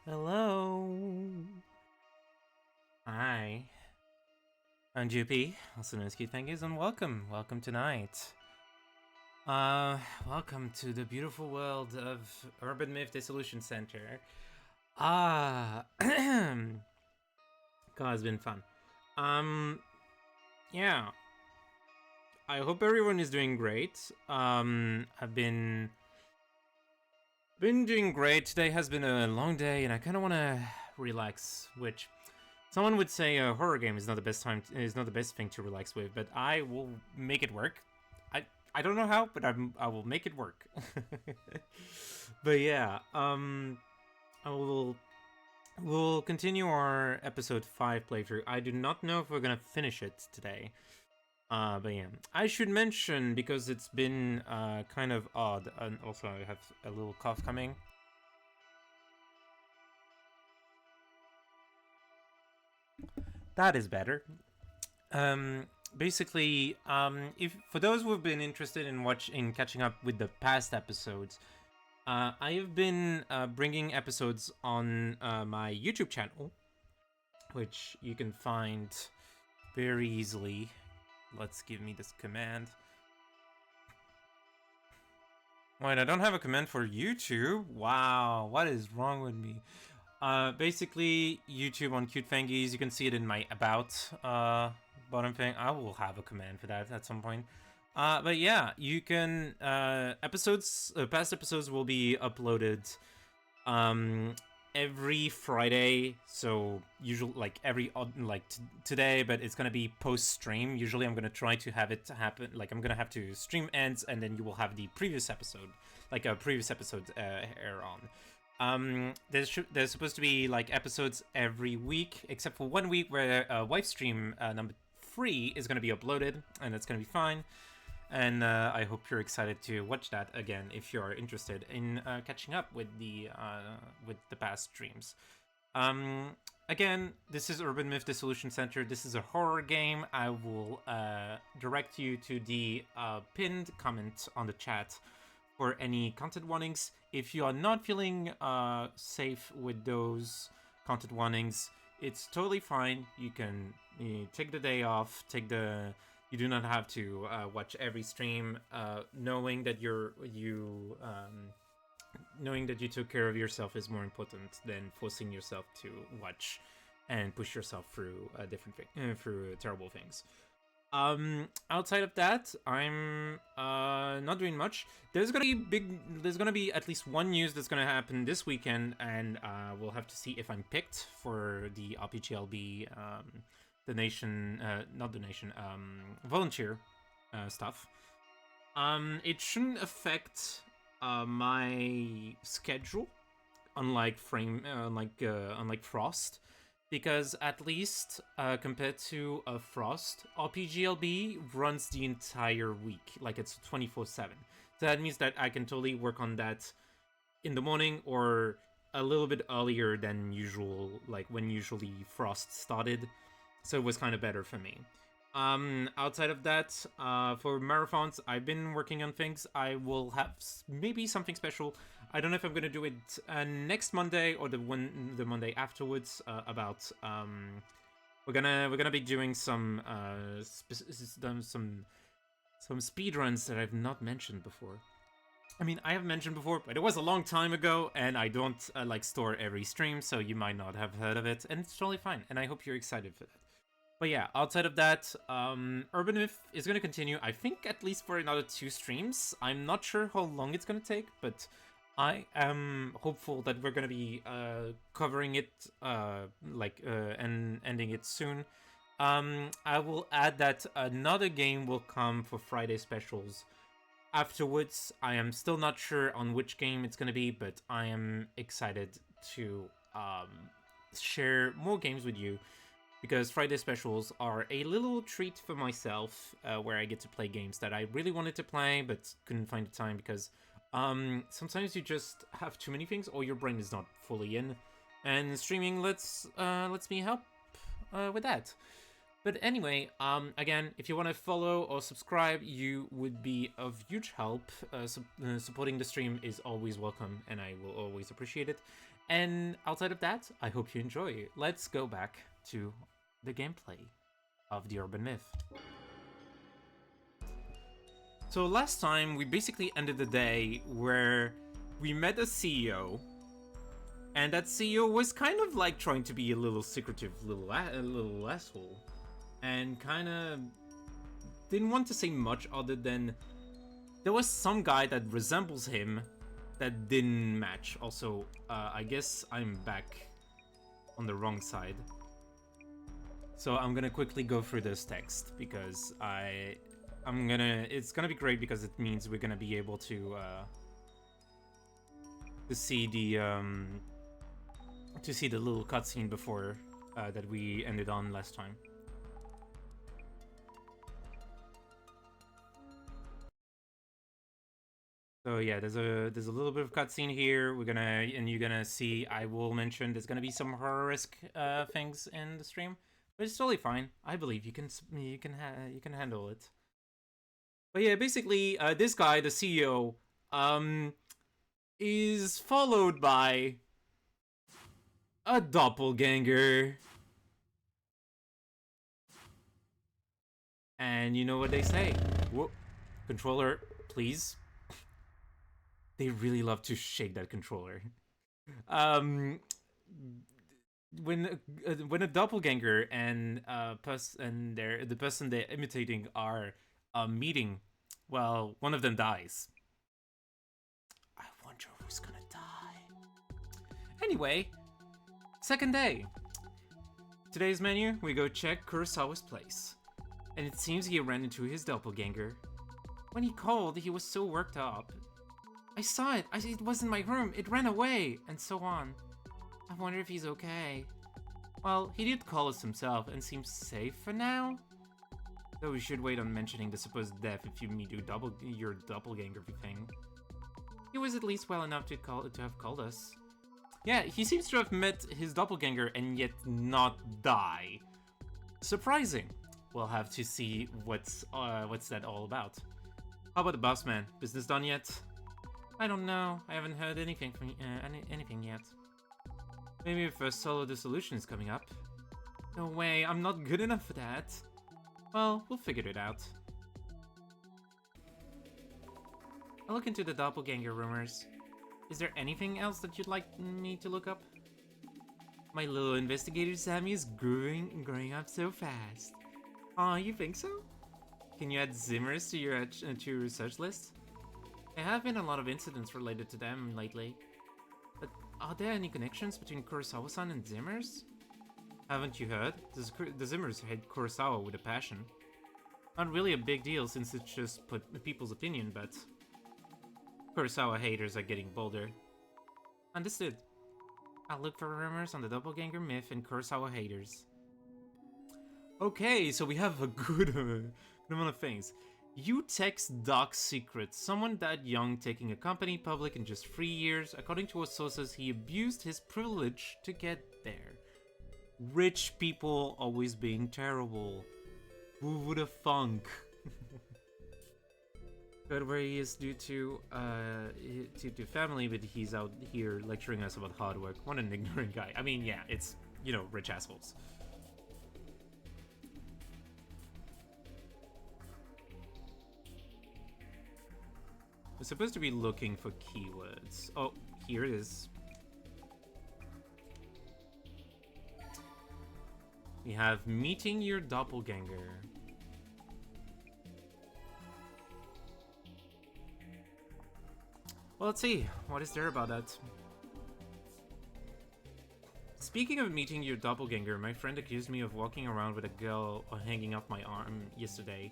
Hello. Hi. I'm GP, also known as Cute Thank Yous, and welcome tonight. Welcome to the beautiful world of Urban Myth Dissolution Center. God, it's been fun. Yeah. I hope everyone is doing great. I've been doing great. Today has been a long day, and I kind of want to relax, which someone would say a horror game is not the best thing to relax with, but I will make it work. I don't know how, but I will make it work. But yeah, we'll continue our episode 5 playthrough. I do not know if we're gonna finish it today. But yeah, I should mention, because it's been kind of odd, and also I have a little cough coming. That is better. Basically, if for those who have been interested in catching up with the past episodes, I have been bringing episodes on my YouTube channel, which you can find very easily. Let's give me this command. Wait, I don't have a command for YouTube? Wow, what is wrong with me? Basically, YouTube on Cute Fangies, you can see it in my About bottom thing. I will have a command for that at some point. But yeah, you can, past episodes will be uploaded every Friday, so usually like today, but it's gonna be post-stream. Usually I'm gonna try to have it happen, like I'm gonna have to stream ends, and then you will have the previous episode, like a previous episode air on. There's supposed to be like episodes every week, except for 1 week where wife stream number 3 is gonna be uploaded, and it's gonna be fine. And I hope you're excited to watch that again if you're interested in catching up with the past streams. Again, this is Urban Myth Dissolution Center. This is a horror game. I will direct you to the pinned comment on the chat for any content warnings. If you are not feeling safe with those content warnings, it's totally fine. You can take the day off, you do not have to watch every stream, knowing that knowing that you took care of yourself is more important than forcing yourself to watch and push yourself through through terrible things. Outside of that, I'm not doing much. There's gonna be at least one news that's gonna happen this weekend, and we'll have to see if I'm picked for the RPGLB volunteer stuff. It shouldn't affect my schedule, unlike Frost, because at least compared to Frost, RPGLB runs the entire week, like it's 24/7. So that means that I can totally work on that in the morning or a little bit earlier than usual, like when usually Frost started. So it was kind of better for me. Outside of that, for marathons, I've been working on things. I will have maybe something special. I don't know if I'm gonna do it next Monday or the Monday afterwards. We're gonna be doing some speed runs that I've not mentioned before. I mean, I have mentioned before, but it was a long time ago, and I don't store every stream, so you might not have heard of it, and it's totally fine. And I hope you're excited for that. But yeah, outside of that, Urban Myth is going to continue, I think, at least for another 2 streams. I'm not sure how long it's going to take, but I am hopeful that we're going to be covering it, and ending it soon. I will add that another game will come for Friday specials afterwards. I am still not sure on which game it's going to be, but I am excited to share more games with you, because Friday specials are a little treat for myself, where I get to play games that I really wanted to play but couldn't find the time, because sometimes you just have too many things or your brain is not fully in, and streaming lets me help with that. But anyway, again, if you want to follow or subscribe, you would be of huge help. Supporting the stream is always welcome, and I will always appreciate it. And outside of that, I hope you enjoy. Let's go back to the gameplay of the Urban Myth. So last time, we basically ended the day where we met a CEO, and that CEO was kind of like trying to be a little secretive little asshole, and kind of didn't want to say much other than there was some guy that resembles him that didn't match. Also, I guess I'm back on the wrong side. So I'm gonna quickly go through this text because it's gonna be great because it means we're gonna be able to see the little cutscene before that we ended on last time. So yeah, there's a little bit of cutscene here. You're gonna see. I will mention there's gonna be some horror-esque things in the stream, but it's totally fine. I believe you can handle it. But yeah, basically, this guy, the CEO, is followed by a doppelganger. And you know what they say? Whoa, controller, please. They really love to shake that controller. When a doppelganger and the person they're imitating are meeting, well, one of them dies. I wonder who's gonna die. Anyway, second day. Today's menu, we go check Kurosawa's place. And it seems he ran into his doppelganger. When he called, he was so worked up. I saw it. It was in my room. It ran away, and so on. I wonder if he's okay. Well, he did call us himself and seems safe for now. Though we should wait on mentioning the supposed death if you meet your doppelganger thing. He was at least well enough to have called us. Yeah, he seems to have met his doppelganger and yet not die. Surprising. We'll have to see what's that all about. How about the boss man? Business done yet? I don't know. I haven't heard anything from anything yet. Maybe your first solo Dissolution is coming up. No way, I'm not good enough for that. Well, we'll figure it out. I'll look into the doppelganger rumors. Is there anything else that you'd like me to look up? My little investigator Sammy is growing up so fast. Aw, you think so? Can you add Zimmers to your research list? There have been a lot of incidents related to them lately. But are there any connections between Kurosawa-san and Zimmers? Haven't you heard? The Zimmers hate Kurosawa with a passion. Not really a big deal since it's just people's opinion, but Kurosawa haters are getting bolder. Understood. I'll look for rumors on the doppelganger myth and Kurosawa haters. Okay, so we have a good amount of things. You text Doc's secret. Someone that young taking a company public in just 3 years. According to our sources, he abused his privilege to get there. Rich people always being terrible. Who would have thunk? Good where he is due to family, but he's out here lecturing us about hard work. What an ignorant guy. I mean, yeah, it's, you know, rich assholes. We're supposed to be looking for keywords. Oh, here it is. We have meeting your doppelganger. Well, let's see. What is there about that? Speaking of meeting your doppelganger, my friend accused me of walking around with a girl hanging off my arm yesterday.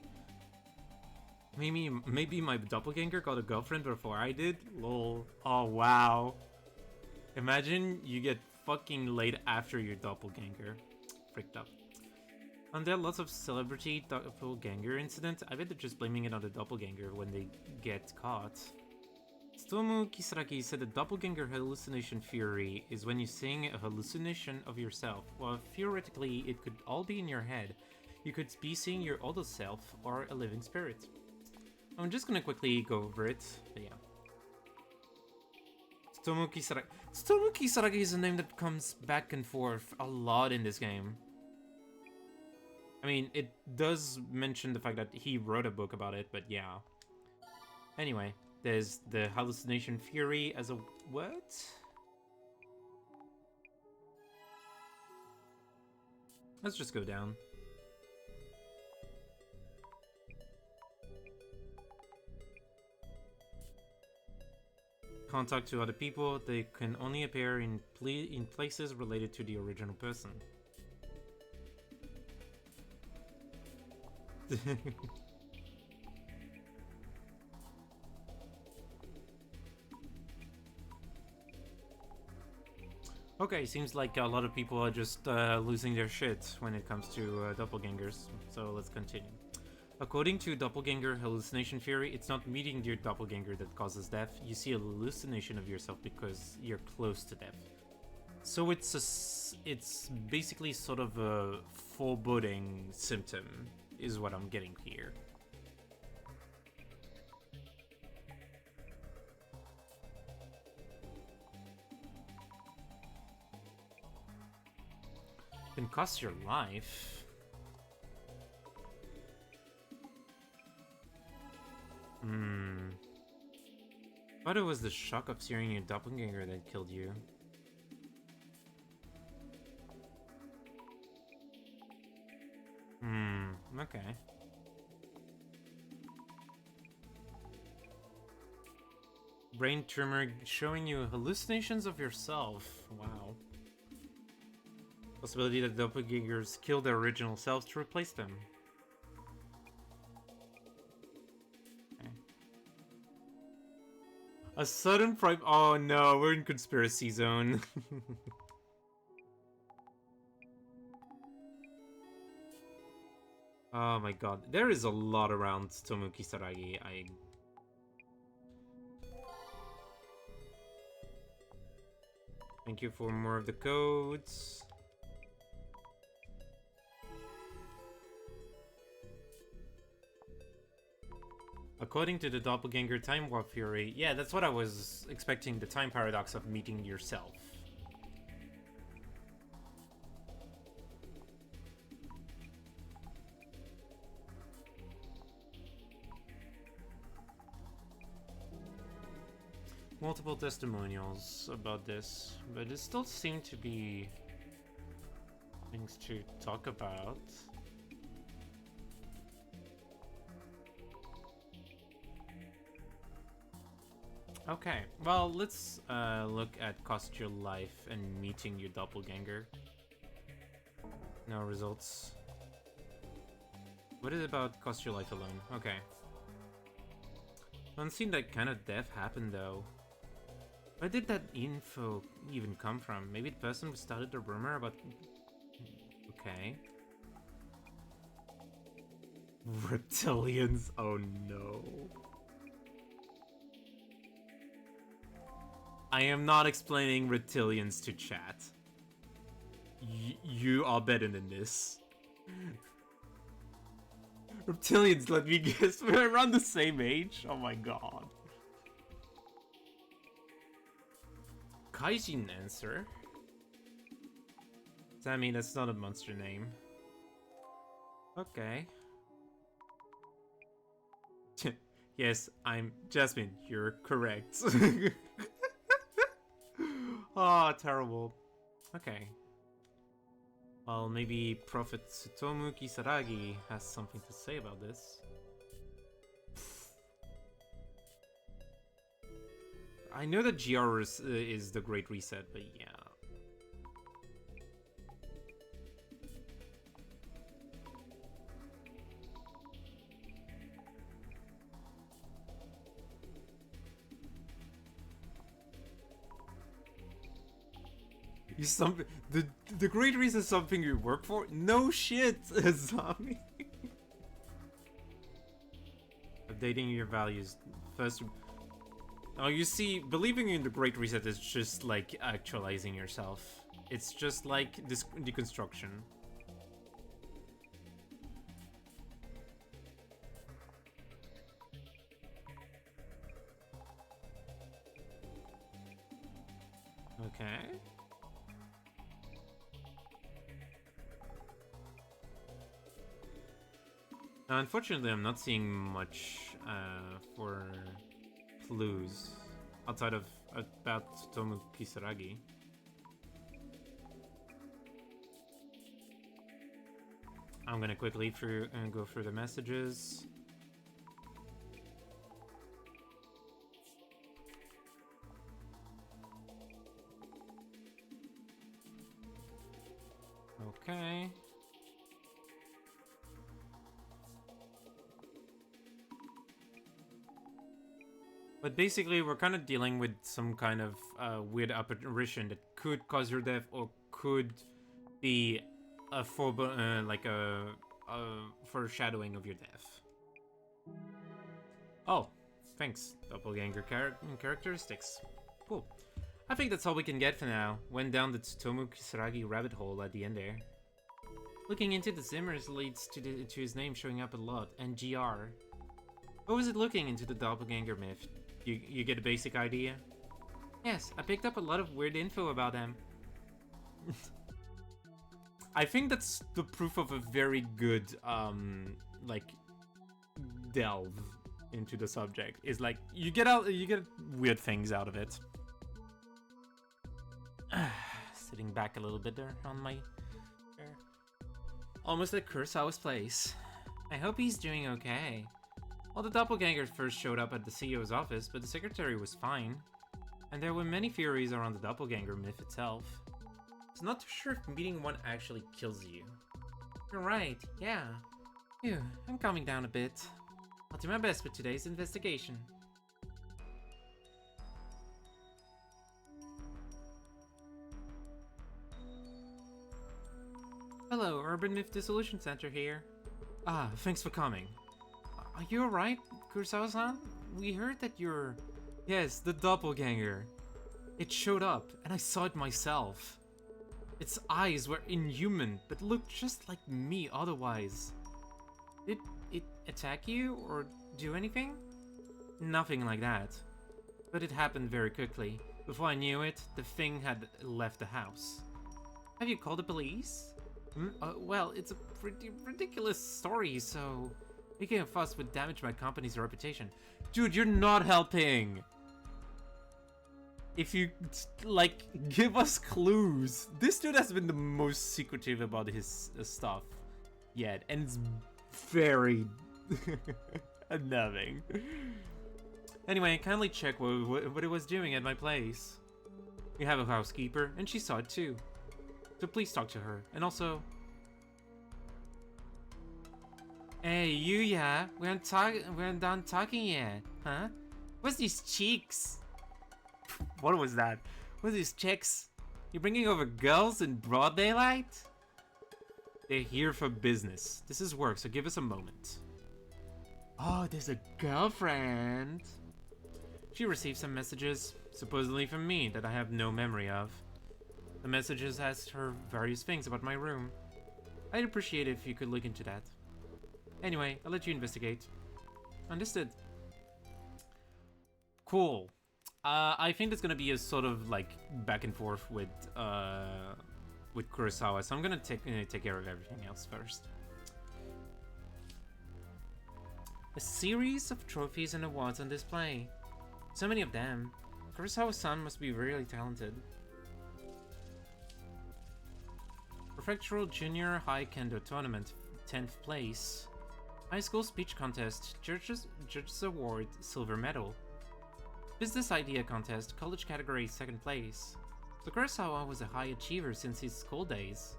Maybe my doppelganger got a girlfriend before I did? Lol. Oh, wow. Imagine you get fucking laid after your doppelganger. Freaked up. And there are lots of celebrity doppelganger incidents. I bet they're just blaming it on the doppelganger when they get caught. Tsutomu Kisaraki said the doppelganger hallucination theory is when you seeing a hallucination of yourself. Well, theoretically, it could all be in your head. You could be seeing your older self or a living spirit. I'm just gonna quickly go over it, but yeah. Tomoki Saragi. Tomoki Saragi is a name that comes back and forth a lot in this game. I mean, it does mention the fact that he wrote a book about it, but yeah. Anyway, there's the hallucination theory as a what? Let's just go down. Contact to other people, they can only appear in places related to the original person. Okay, seems like a lot of people are just losing their shit when it comes to doppelgangers, so let's continue. According to doppelganger hallucination theory, it's not meeting your doppelganger that causes death. You see a hallucination of yourself because you're close to death. So it's basically sort of a foreboding symptom, is what I'm getting here. Can cost your life. Thought it was the shock of seeing your doppelganger that killed you. Okay. Brain tumor showing you hallucinations of yourself. Wow. Possibility that doppelgangers kill their original selves to replace them. Okay. A sudden fright. Oh no, we're in conspiracy zone. Oh my god, there is a lot around Tomoki Saragi. Thank you for more of the codes. According to the doppelganger time warp theory, yeah, that's what I was expecting, the time paradox of meeting yourself. Multiple testimonials about this, but it still seemed to be things to talk about. Okay, well, let's look at cost your life and meeting your doppelganger. No results. What is it about cost your life alone? Okay. I haven't seen that kind of death happen though. Where did that info even come from? Maybe the person who started the rumor about... Okay. Reptilians? Oh no. I am not explaining reptilians to chat. You are better than this. Reptilians, let me guess, we're around the same age? Oh my god. Kaijin answer? Sammy, that's not a monster name. Okay. Yes, I'm Jasmine, you're correct. Ah, oh, terrible. Okay. Well, maybe Prophet Tsutomu Kisaragi has something to say about this. I know that GR is the Great Reset, but yeah. The Great Reset is something you work for? No shit, Zombie. Updating your values. First... Oh, you see, believing in the Great Reset is just like actualizing yourself. It's just like this deconstruction. Okay. Now, unfortunately, I'm not seeing much for clues outside of about Tsutomu Kisaragi. I'm gonna quickly go through the messages. Okay. But basically, we're kind of dealing with some kind of weird apparition that could cause your death or could be a foreshadowing of your death. Oh, thanks, doppelganger characteristics. Cool. I think that's all we can get for now. Went down the Tsutomu Kisaragi rabbit hole at the end there. Looking into the Zimmers leads to his name showing up a lot, and GR. What was it looking into the doppelganger myth? You get a basic idea? Yes, I picked up a lot of weird info about them. I think that's the proof of a very good, like, delve into the subject. Is like, you get weird things out of it. Sitting back a little bit there on my chair. Almost at Kurosawa's place. I hope he's doing okay. Well, the doppelganger first showed up at the CEO's office, but the secretary was fine. And there were many theories around the doppelganger myth itself. So not too sure if meeting one actually kills you. You're right, yeah. Phew, I'm calming down a bit. I'll do my best with today's investigation. Hello, Urban Myth Dissolution Center here. Ah, thanks for coming. Are you alright, Kurosawa-san? We heard that you're... Yes, the doppelganger. It showed up, and I saw it myself. Its eyes were inhuman, but looked just like me otherwise. Did it attack you, or do anything? Nothing like that. But it happened very quickly. Before I knew it, the thing had left the house. Have you called the police? Well, it's a pretty ridiculous story, so... making a fuss would damage my company's reputation. Dude, you're not helping! If you, like, give us clues. This dude has been the most secretive about his stuff yet, and it's very unnerving. Anyway, kindly check what it was doing at my place. We have a housekeeper, and she saw it too. So please talk to her, and also... Hey, Yuya, we aren't done talking yet, huh? What's these cheeks? What was that? What's these chicks? You bringing over girls in broad daylight? They're here for business. This is work, so give us a moment. Oh, there's a girlfriend. She received some messages, supposedly from me, that I have no memory of. The messages asked her various things about my room. I'd appreciate it if you could look into that. Anyway, I'll let you investigate. Understood. Cool. I think there's gonna be a sort of like back and forth with Kurosawa, so I'm gonna take care of everything else first. A series of trophies and awards on display. So many of them. Kurosawa-san must be really talented. Prefectural Junior High Kendo Tournament, 10th place. High School Speech Contest, Judges Award, Silver Medal. Business Idea Contest, College Category, 2nd place. So Kurosawa was a high achiever since his school days.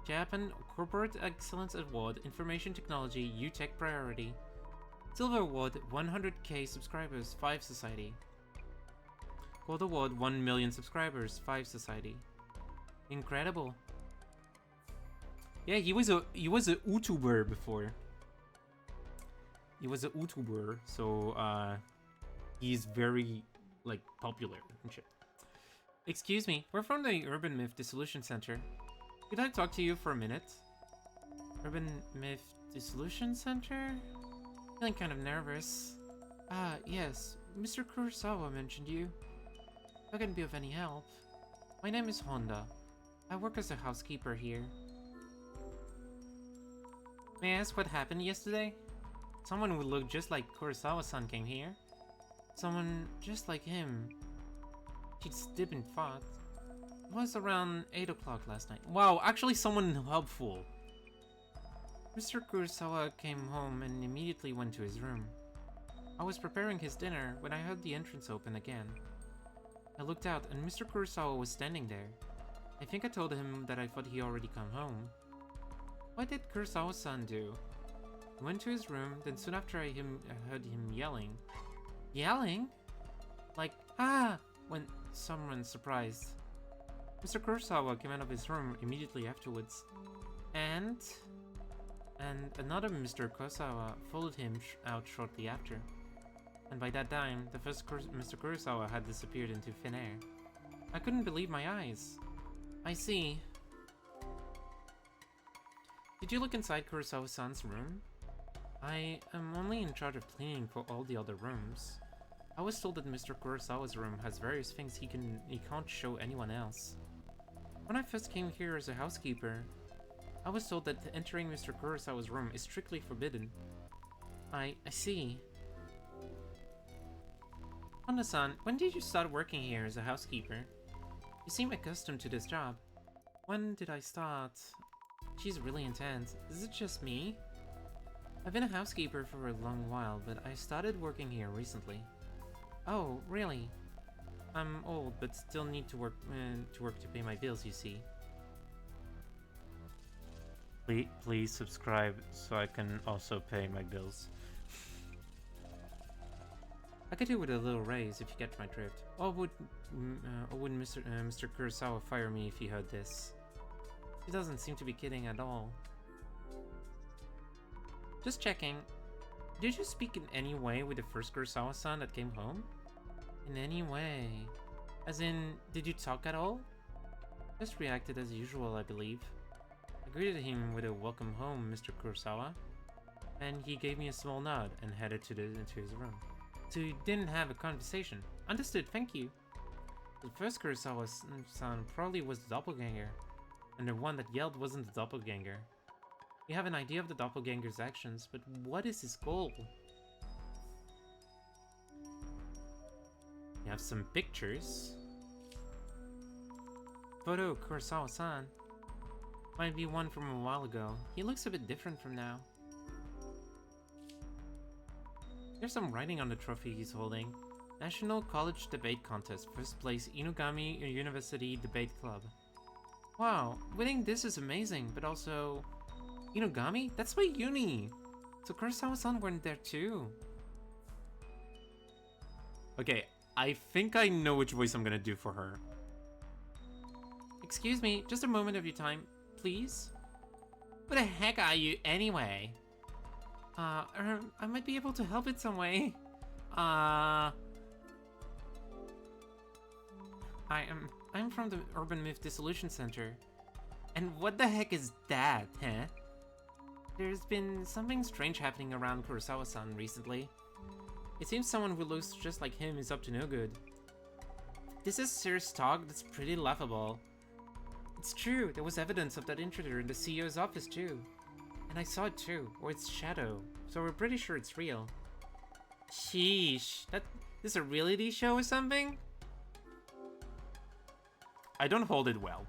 Japan Corporate Excellence Award, Information Technology, UTech Priority. Silver Award, 100k subscribers, 5 Society. Gold Award, 1 million subscribers, 5 Society. Incredible. Yeah, he was a YouTuber before. He was a YouTuber, so he's very like popular and shit. Excuse me, we're from the Urban Myth Dissolution Center. Could I talk to you for a minute? Urban Myth Dissolution Center? Feeling kind of nervous. Yes, Mr. Kurosawa mentioned you. How can I be of any help? My name is Honda. I work as a housekeeper here. May I ask what happened yesterday? Someone who looked just like Kurosawa-san came here. Someone just like him. She'd dip in thought. It was around 8 o'clock last night. Wow, actually someone helpful. Mr. Kurosawa came home and immediately went to his room. I was preparing his dinner when I heard the entrance open again. I looked out and Mr. Kurosawa was standing there. I think I told him that I thought he already come home. What did Kurosawa-san do? He went to his room, then soon after I heard him yelling. Yelling? Like, ah! When someone surprised. Mr. Kurosawa came out of his room immediately afterwards. And another Mr. Kurosawa followed him out shortly after. And by that time, the first Mr. Kurosawa had disappeared into thin air. I couldn't believe my eyes. I see. Did you look inside Kurosawa-san's room? I am only in charge of cleaning for all the other rooms. I was told that Mr. Kurosawa's room has various things he can't show anyone else. When I first came here as a housekeeper, I was told that entering Mr. Kurosawa's room is strictly forbidden. I see. Honda-san, when did you start working here as a housekeeper? You seem accustomed to this job. When did I start? She's really intense. Is it just me? I've been a housekeeper for a long while, but I started working here recently. Oh, really? I'm old, but still need to work to pay my bills, you see. Please subscribe so I can also pay my bills. I could do with a little raise if you get my drift. Or would Mr. Kurosawa fire me if he heard this? He doesn't seem to be kidding at all. Just checking. Did you speak in any way with the first Kurosawa-san that came home? In any way? As in, did you talk at all? Just reacted as usual, I believe. I greeted him with a welcome home, Mr. Kurosawa. And he gave me a small nod and headed into his room. So you didn't have a conversation. Understood, thank you. The first Kurosawa-san probably was the doppelganger. And the one that yelled wasn't the doppelganger. We have an idea of the doppelganger's actions, but what is his goal? We have some pictures. Photo Kurosawa-san. Might be one from a while ago. He looks a bit different from now. There's some writing on the trophy he's holding. National College Debate Contest, first place Inugami University Debate Club. Wow, winning this is amazing, but also... Inugami? That's my uni! So Kurosawa-san went there too. Okay, I think I know which voice I'm gonna do for her. Excuse me, just a moment of your time, please? Who the heck are you anyway? I might be able to help in some way. I'm from the Urban Myth Dissolution Center. And what the heck is that, huh? There's been something strange happening around Kurosawa-san recently. It seems someone who looks just like him is up to no good. This is serious talk that's pretty laughable. It's true, there was evidence of that intruder in the CEO's office too. And I saw it too, or its shadow, so we're pretty sure it's real. Sheesh, this is a reality show or something? I don't hold it well.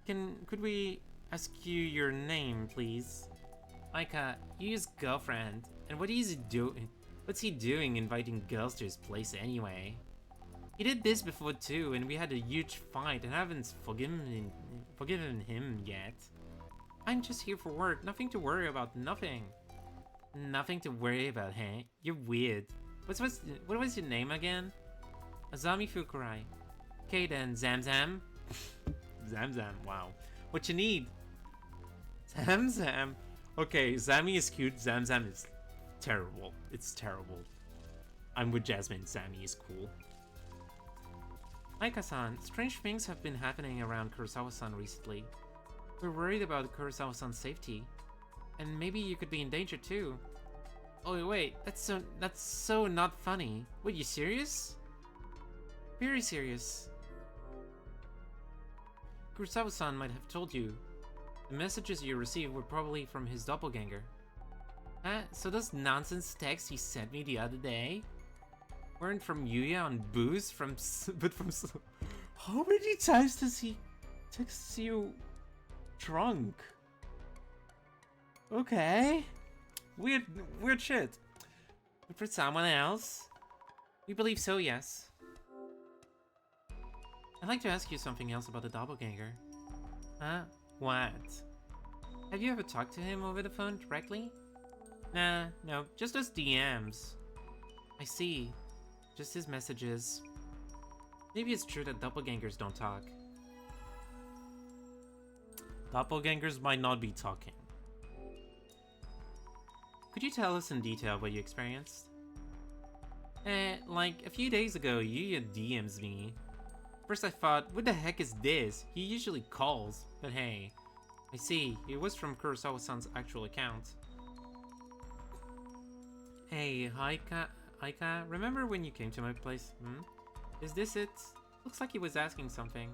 Could we ask you your name, please? Aika, Yu's girlfriend. And what is he doing? What's he doing inviting girls to his place anyway? He did this before too, and we had a huge fight, and I haven't forgiven him yet. I'm just here for work, nothing to worry about, nothing. Nothing to worry about, huh? You're weird. What was your name again? Azami Fukurai. Okay then, Zamzam. Zamzam, wow. What you need? Zamzam. Okay, Zami is cute, Zamzam is terrible. It's terrible. I'm with Jasmine, Zami is cool. Aika-san, strange things have been happening around Kurosawa-san recently. We're worried about Kurosawa-san's safety. And maybe you could be in danger too. Oh wait, that's so not funny. Wait, you serious? Very serious. Kurosawa-san might have told you. The messages you received were probably from his doppelganger. So those nonsense texts he sent me the other day weren't from Yuya on booze, but from... How many times does he text you drunk? Okay. Weird shit. But for someone else? We believe so, yes. I'd like to ask you something else about the doppelganger. Huh? What? Have you ever talked to him over the phone directly? Nah, no, just us DMs. I see. Just his messages. Maybe it's true that doppelgangers don't talk. Doppelgangers might not be talking. Could you tell us in detail what you experienced? Like a few days ago, Yuya DMs me. First I thought, what the heck is this? He usually calls, but hey. I see, it was from Kurosawa-san's actual account. Hey, Aika, remember when you came to my place? Is this it? Looks like he was asking something.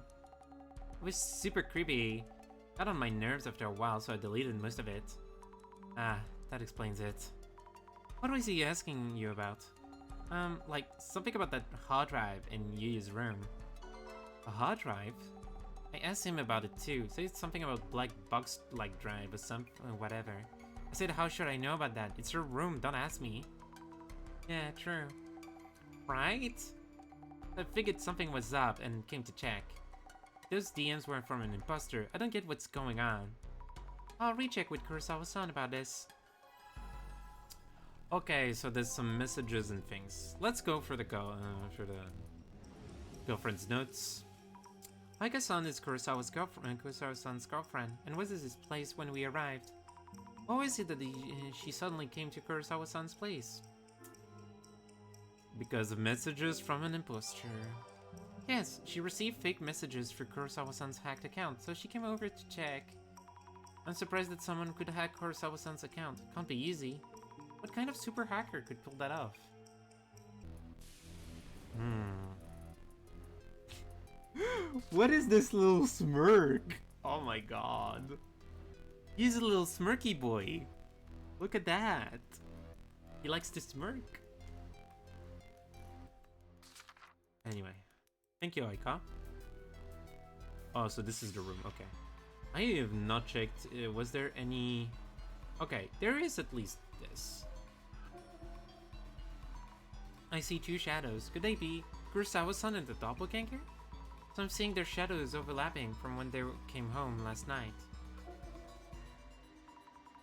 It was super creepy. Got on my nerves after a while, so I deleted most of it. Ah, that explains it. What was he asking you about? Like, something about that hard drive in Yuya's room. A hard drive? I asked him about it too. Said something about black box-like drive or something, whatever. I said, how should I know about that? It's her room, don't ask me. Yeah, true. Right? I figured something was up and came to check. Those DMs weren't from an imposter. I don't get what's going on. I'll recheck with Kurosawa-san about this. Okay, so there's some messages and things. Let's go for the girlfriend's notes. Aika-san is Kurosawa's girlfriend, Kurosawa-san's girlfriend, and was his place when we arrived. What was it that she suddenly came to Kurosawa-san's place? Because of messages from an imposter. Yes, she received fake messages for Kurosawa-san's hacked account, so she came over to check. I'm surprised that someone could hack Kurosawa-san's account. Can't be easy. What kind of super hacker could pull that off? What is this little smirk? Oh my god. He's a little smirky boy. Look at that. He likes to smirk. Anyway. Thank you, Aika. Oh, so this is the room. Okay. I have not checked. Was there any... Okay, there is at least this. I see two shadows. Could they be Kurosawa-san and the doppelganger? So I'm seeing their shadows overlapping from when they came home last night.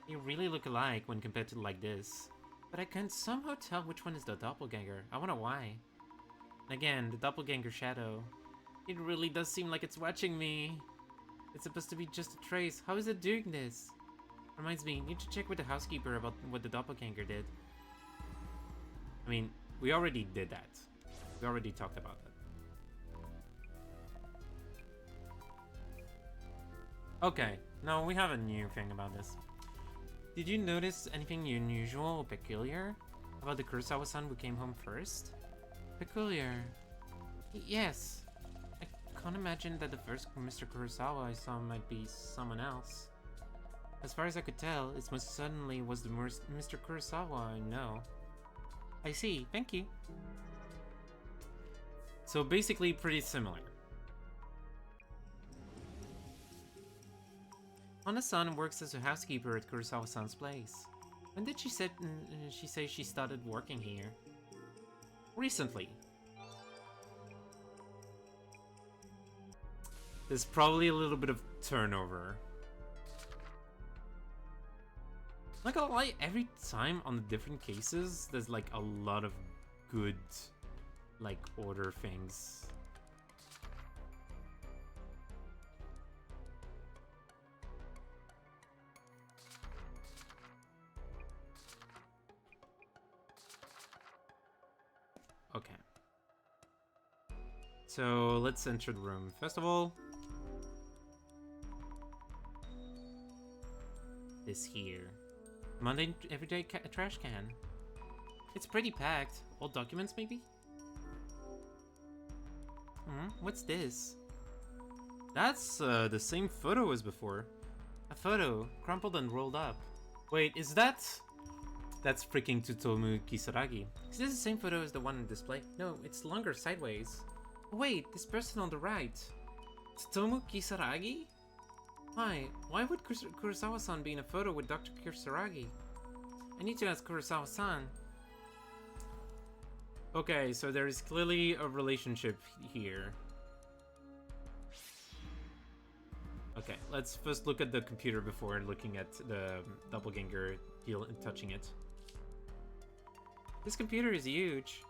They really look alike when compared to like this. But I can somehow tell which one is the doppelganger. I wonder why. Again, the doppelganger shadow. It really does seem like it's watching me. It's supposed to be just a trace. How is it doing this? Reminds me, need to check with the housekeeper about what the doppelganger did. I mean, we already did that. We already talked about that. Okay, no, we have a new thing about this. Did you notice anything unusual or peculiar about the Kurosawa-san who came home first? Peculiar. Yes. I can't imagine that the first Mr. Kurosawa I saw might be someone else. As far as I could tell, it most certainly was the Mr. Kurosawa I know. I see, thank you. So basically pretty similar. Hana-san works as a housekeeper at Kurosawa-san's place. When did she say she started working here? Recently. There's probably a little bit of turnover. Not gonna lie, every time on the different cases, there's like a lot of good, like, order things. Okay. So let's enter the room. First of all, this here. Monday everyday trash can. It's pretty packed. Old documents, maybe? What's this? That's the same photo as before. A photo, crumpled and rolled up. Wait, is that... That's freaking Tsutomu Kisaragi. Is this the same photo as the one on display? No, it's longer sideways. Wait, this person on the right. Tsutomu Kisaragi? Why would Kurosawa-san be in a photo with Dr. Kisaragi? I need to ask Kurosawa-san. Okay, so there is clearly a relationship here. Okay, let's first look at the computer before looking at the doppelganger touching it. This computer is huge.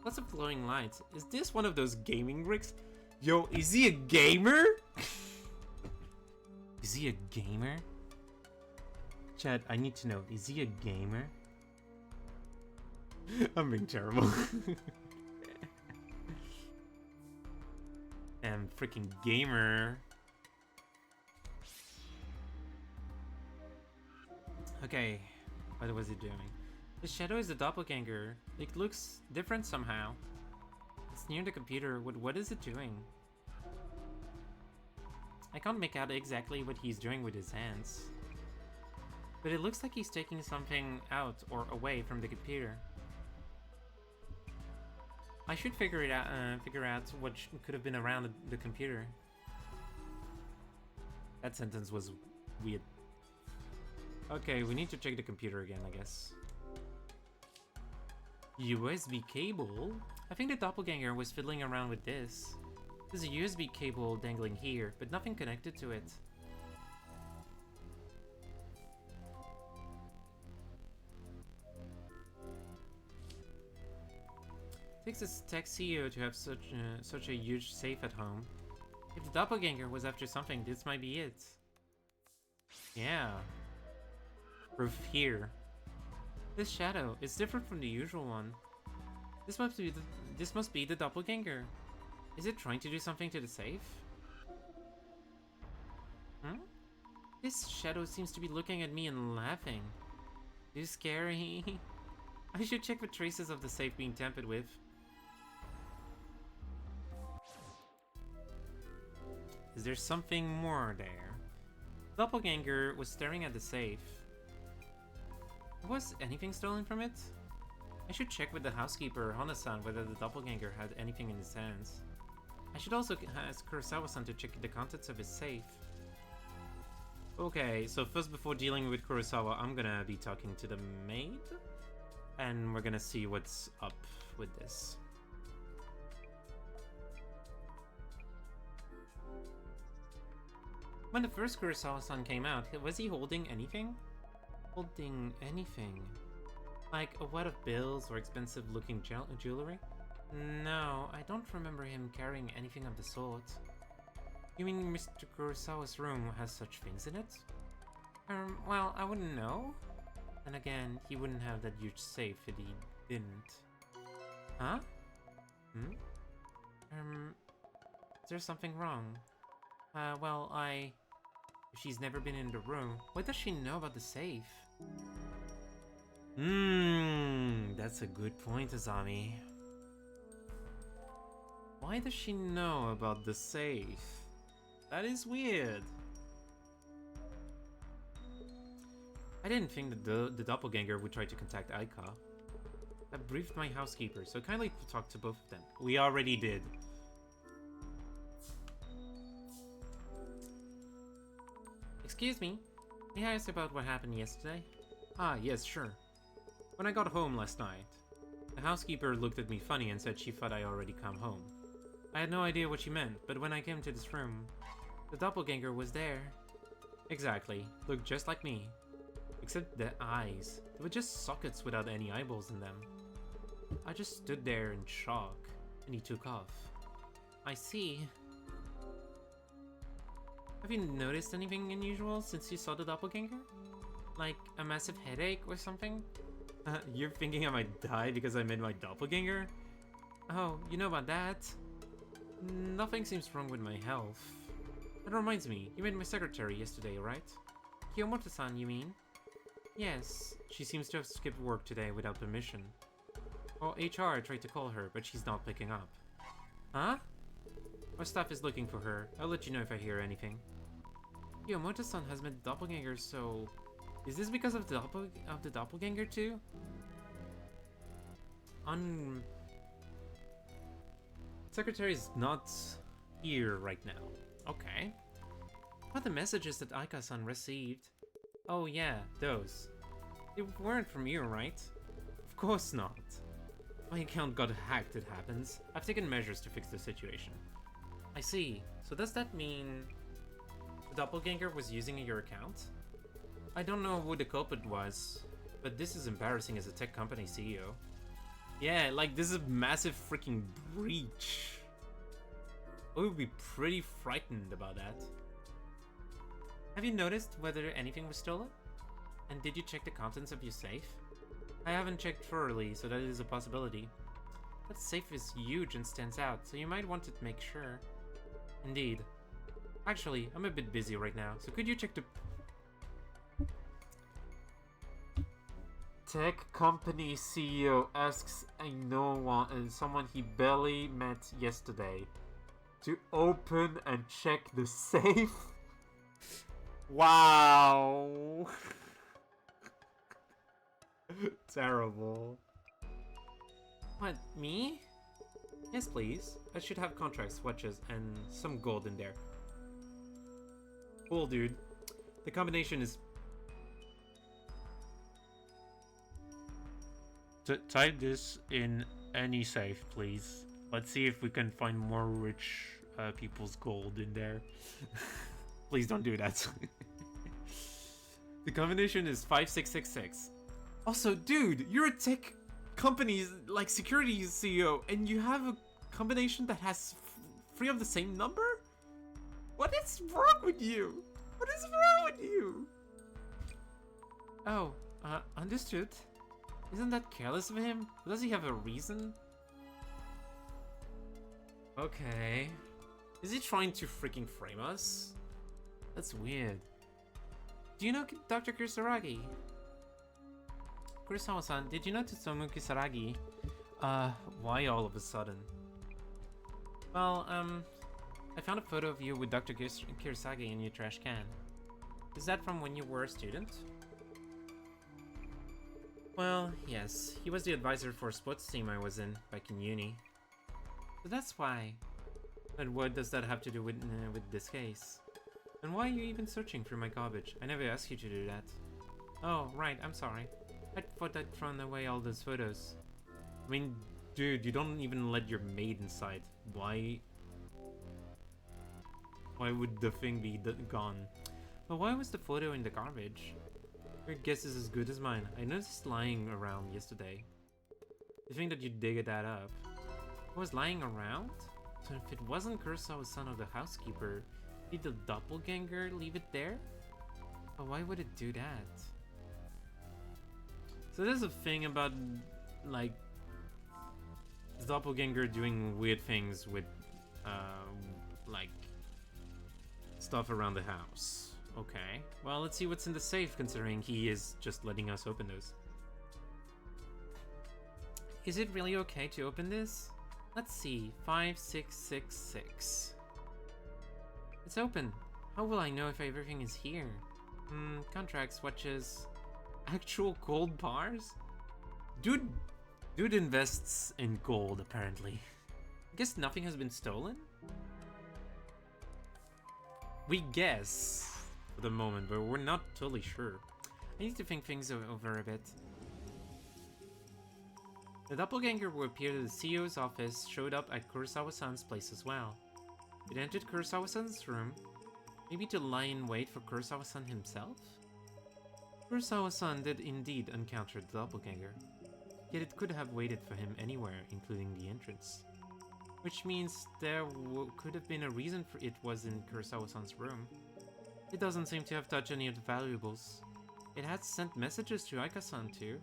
Lots of glowing lights. Is this one of those gaming rigs? Yo, is he a gamer? Is he a gamer? Chad, I need to know, is he a gamer? I'm being terrible. Damn, freaking gamer. Okay, what was he doing? The shadow is a doppelganger. It looks different somehow. It's near the computer. What is it doing? I can't make out exactly what he's doing with his hands. But it looks like he's taking something out or away from the computer. I should figure out what could have been around the computer. That sentence was weird. Okay, we need to check the computer again, I guess. USB cable? I think the doppelganger was fiddling around with this. There's a USB cable dangling here, but nothing connected to it. Takes a tech CEO to have such a huge safe at home. If the doppelganger was after something, this might be it. Yeah. Proof here. This shadow is different from the usual one. This must be the doppelganger. Is it trying to do something to the safe? Hmm? This shadow seems to be looking at me and laughing. Too scary. I should check for traces of the safe being tampered with. Is there something more there? The doppelganger was staring at the safe. Was anything stolen from it? I should check with the housekeeper, Hana-san, whether the doppelganger had anything in his hands. I should also ask Kurosawa-san to check the contents of his safe. Okay, so first before dealing with Kurosawa, I'm gonna be talking to the maid. And we're gonna see what's up with this. When the first Kurosawa-san came out, was he holding anything? Holding anything? Like a wad of bills or expensive looking jewelry? No, I don't remember him carrying anything of the sort. You mean Mr. Kurosawa's room has such things in it? Well, I wouldn't know. And again, he wouldn't have that huge safe if he didn't. Huh? Hmm? Is there something wrong? Well, if she's never been in the room, what does she know about the safe? That's a good point, Azami. Why does she know about the safe? That is weird. I didn't think that the doppelganger would try to contact Aika. I briefed my housekeeper, so kindly talk to both of them. We already did. Excuse me, may I ask about what happened yesterday? Ah, yes, sure. When I got home last night, the housekeeper looked at me funny and said she thought I already come home. I had no idea what she meant, but when I came to this room, the doppelganger was there. Exactly, looked just like me. Except the eyes. They were just sockets without any eyeballs in them. I just stood there in shock, and he took off. I see. Have you noticed anything unusual since you saw the doppelganger? Like a massive headache or something? You're thinking I might die because I met my doppelganger? Oh, you know about that? Nothing seems wrong with my health. That reminds me, you met my secretary yesterday, right? Kiyomoto-san, you mean? Yes, she seems to have skipped work today without permission. Well, HR tried to call her, but she's not picking up. Huh? Our staff is looking for her. I'll let you know if I hear anything. Yo, Moto-san has met doppelganger, so... Is this because of the doppelganger too? Secretary's not here right now. Okay. What the messages that Aika-san received? Oh yeah, those. They weren't from you, right? Of course not. My account got hacked, it happens. I've taken measures to fix the situation. I see. So does that mean the doppelganger was using your account? I don't know who the culprit was, but this is embarrassing as a tech company CEO. Yeah, like this is a massive freaking breach. I would be pretty frightened about that. Have you noticed whether anything was stolen? And did you check the contents of your safe? I haven't checked thoroughly, so that is a possibility. That safe is huge and stands out, so you might want to make sure. Indeed. Actually, I'm a bit busy right now, so could you check the... Tech company CEO asks someone he barely met yesterday to open and check the safe. Wow. Terrible. What, me? Yes, please. I should have contracts, watches, and some gold in there. Cool, dude. The combination is... Type this in any safe, please. Let's see if we can find more rich people's gold in there. Please don't do that. The combination is 5666. Also, dude, you're a tech company's like security CEO, and you have a combination that has three of the same number? What is wrong with you? What is wrong with you? Oh, understood. Isn't that careless of him? Does he have a reason? Okay. Is he trying to freaking frame us? That's weird. Do you know Dr. Kusaragi? Kurosawa-san, did you know Tsutomu Kusaragi? Why all of a sudden? Well, I found a photo of you with Dr. Kusaragi in your trash can. Is that from when you were a student? Well, yes. He was the advisor for a sports team I was in back in uni. So that's why. But what does that have to do with this case? And why are you even searching through my garbage? I never asked you to do that. Oh, right, I'm sorry. I thought I'd thrown away all those photos. I mean, dude, you don't even let your maid inside. Why would the thing be gone? But why was the photo in the garbage? Your guess is as good as mine. I noticed lying around yesterday. You think that you dig that up? It was lying around? So if it wasn't Kurosawa's son of the housekeeper, did the doppelganger leave it there? But why would it do that? So there's a thing about, like, the doppelganger doing weird things with, like, stuff around the house. Okay, well, let's see what's in the safe, considering he is just letting us open those. Is it really okay to open this? Let's see, 5666. It's open. How will I know if everything is here? Contracts, watches, actual gold bars? Dude invests in gold, apparently. I guess nothing has been stolen? We guess. For the moment, but we're not totally sure. I need to think things over a bit. The doppelganger who appeared at the CEO's office showed up at Kurosawa-san's place as well. It entered Kurosawa-san's room, maybe to lie in wait for Kurosawa-san himself? Kurosawa-san did indeed encounter the doppelganger, yet it could have waited for him anywhere, including the entrance. Which means there could have been a reason for it was in Kurosawa-san's room. It doesn't seem to have touched any of the valuables. It had sent messages to Aika-san too.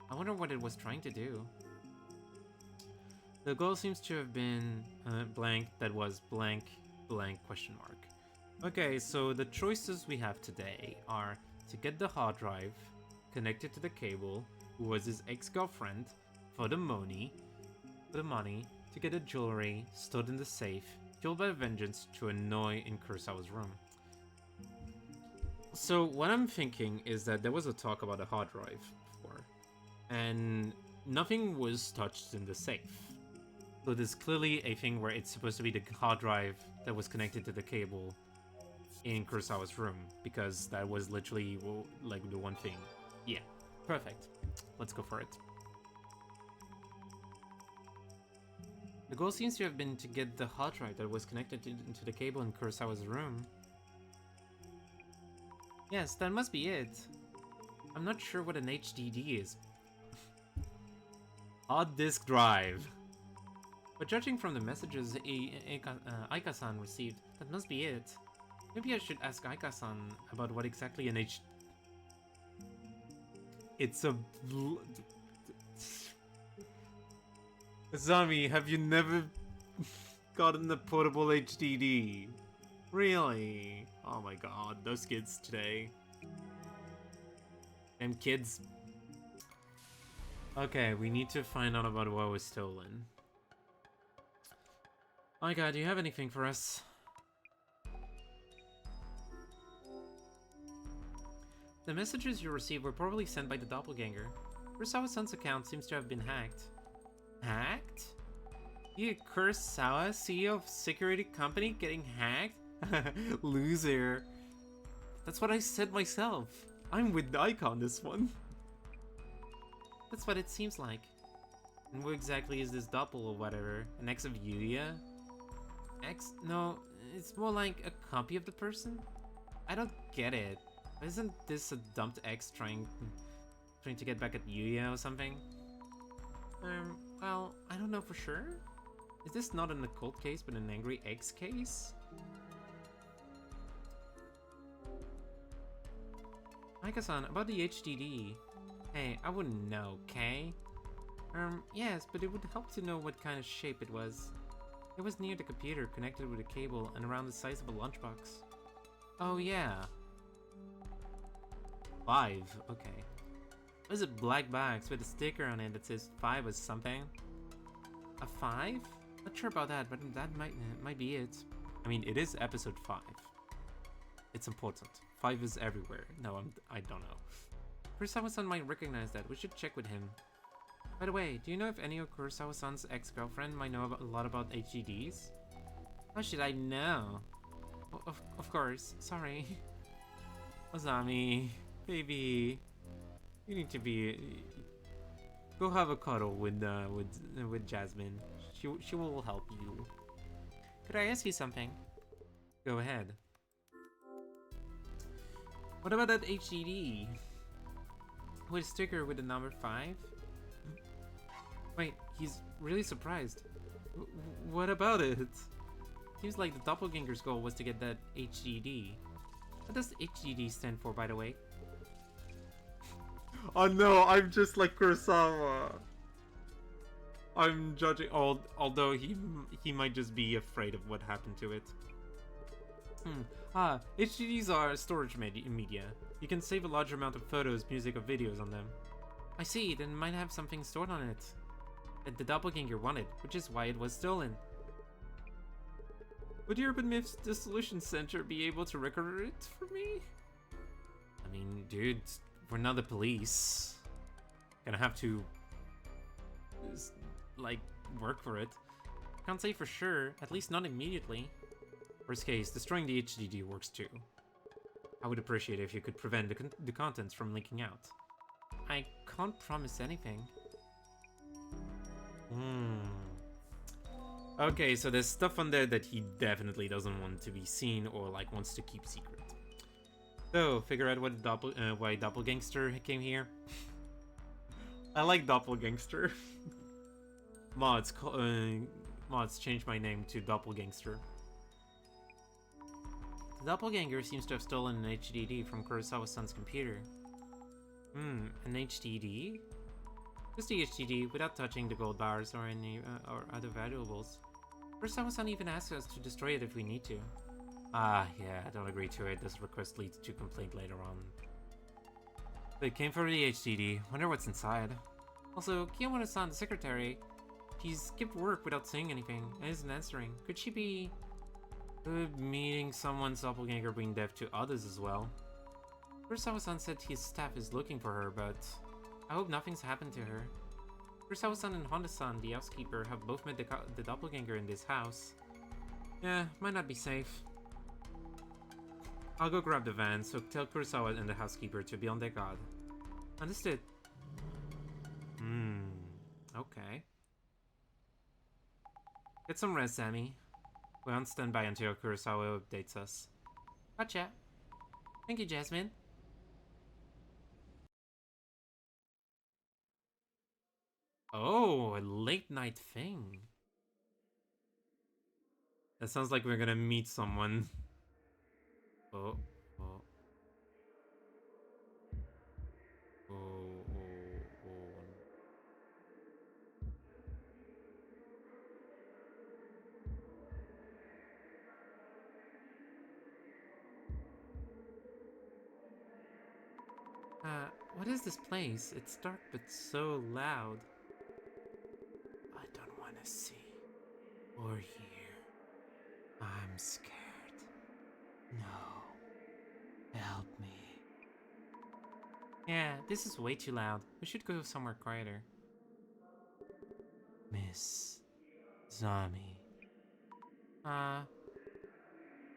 I wonder what it was trying to do. The goal seems to have been blank, that was blank, blank question mark. Okay, so the choices we have today are to get the hard drive, connected to the cable, who was his ex-girlfriend, for the money, to get the jewelry stored in the safe, fueled by vengeance to annoy in Kurosawa's room. So what I'm thinking is that there was a talk about a hard drive before, and nothing was touched in the safe. So there's clearly a thing where it's supposed to be the hard drive that was connected to the cable in Kurosawa's room, because that was literally, well, like, the one thing. Yeah, perfect. Let's go for it. The goal seems to have been to get the hard drive that was connected to the cable in Kurosawa's room. Yes, that must be it. I'm not sure what an HDD is. Hard disk drive. But judging from the messages Aika-san received, that must be it. Maybe I should ask Aika-san about what exactly an It's a... Zami, have you never gotten a portable HDD? Really? Oh my god, those kids today. And kids. Okay, we need to find out about what was stolen. Oh my god, do you have anything for us? The messages you received were probably sent by the doppelganger. Kurosawa-san's account seems to have been hacked. Hacked? You Kurosawa, CEO of security company, getting hacked? Loser. That's what I said myself. I'm with Aika on this one. That's what it seems like. And who exactly is this doppel or whatever? An ex of Yuya? Ex? No, it's more like a copy of the person? I don't get it. Isn't this a dumped ex trying to get back at Yuya or something? Well, I don't know for sure. Is this not an occult case, but an angry ex case? Aika-san, about the HDD. Hey, I wouldn't know, okay? Yes, but it would help to know what kind of shape it was. It was near the computer, connected with a cable, and around the size of a lunchbox. Oh yeah. 5, okay. What is a black box with a sticker on it that says 5 or something? A 5? Not sure about that, but that might be it. I mean, it is episode 5. It's important. 5 is everywhere. No, I don't know. Kurosawa-san might recognize that. We should check with him. By the way, do you know if any of Kurosawa-san's ex-girlfriend might know a lot about HDDs? How should I know? Of course. Sorry. Ozami, baby, you need to be. Go have a cuddle with Jasmine. She will help you. Could I ask you something? Go ahead. What about that HDD? With a sticker with the number 5? Wait, he's really surprised. What about it? Seems like the doppelganger's goal was to get that HDD. What does HDD stand for, by the way? Oh no, I'm just like Kurosawa. I'm judging, although he might just be afraid of what happened to it. HDDs are storage media. You can save a large amount of photos, music, or videos on them. I see, then it might have something stored on it that the doppelganger wanted, which is why it was stolen. Would the Urban Myths Dissolution Center be able to record it for me? I mean, dude, we're not the police. Gonna have to, like, work for it. Can't say for sure, at least not immediately. Worst case, destroying the HDD works too. I would appreciate it if you could prevent the contents from leaking out. I can't promise anything. Okay, so there's stuff on there that he definitely doesn't want to be seen or like wants to keep secret. So, figure out what why Doppelgangster came here. I like Doppelgangster. Mods changed my name to Doppelgangster. The doppelganger seems to have stolen an HDD from Kurosawa-san's computer. An HDD? Just the HDD without touching the gold bars or any or other valuables. Kurosawa-san even asked us to destroy it if we need to. Ah, yeah, I don't agree to it. This request leads to complaint later on. They came for the HDD. Wonder what's inside. Also, Kiyomoto-san, the secretary, she skipped work without saying anything and isn't answering. Could she be Could meeting someone's doppelganger bring death to others as well? Kurosawa-san said his staff is looking for her, but I hope nothing's happened to her. Kurosawa-san and Honda-san, the housekeeper, have both met the doppelganger in this house. Yeah, might not be safe. I'll go grab the van, so tell Kurosawa and the housekeeper to be on their guard. Understood. Okay. Get some rest, Sammy. We're on standby until Kurosawa updates us. Gotcha. Thank you, Jasmine. Oh, a late night thing. That sounds like we're gonna meet someone. Oh, oh. Oh, oh, oh. What is this place? It's dark but so loud. I don't want to see or hear. I'm scared. No. Help me. Yeah, this is way too loud. We should go somewhere quieter. Miss Zami.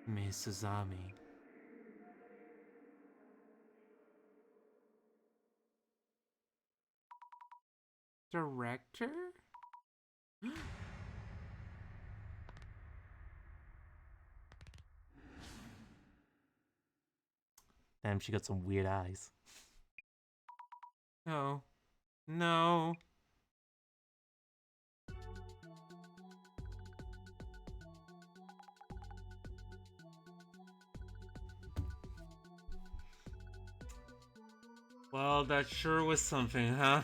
Miss Zami. Director? Damn, she got some weird eyes. No. No. Well, that sure was something, huh?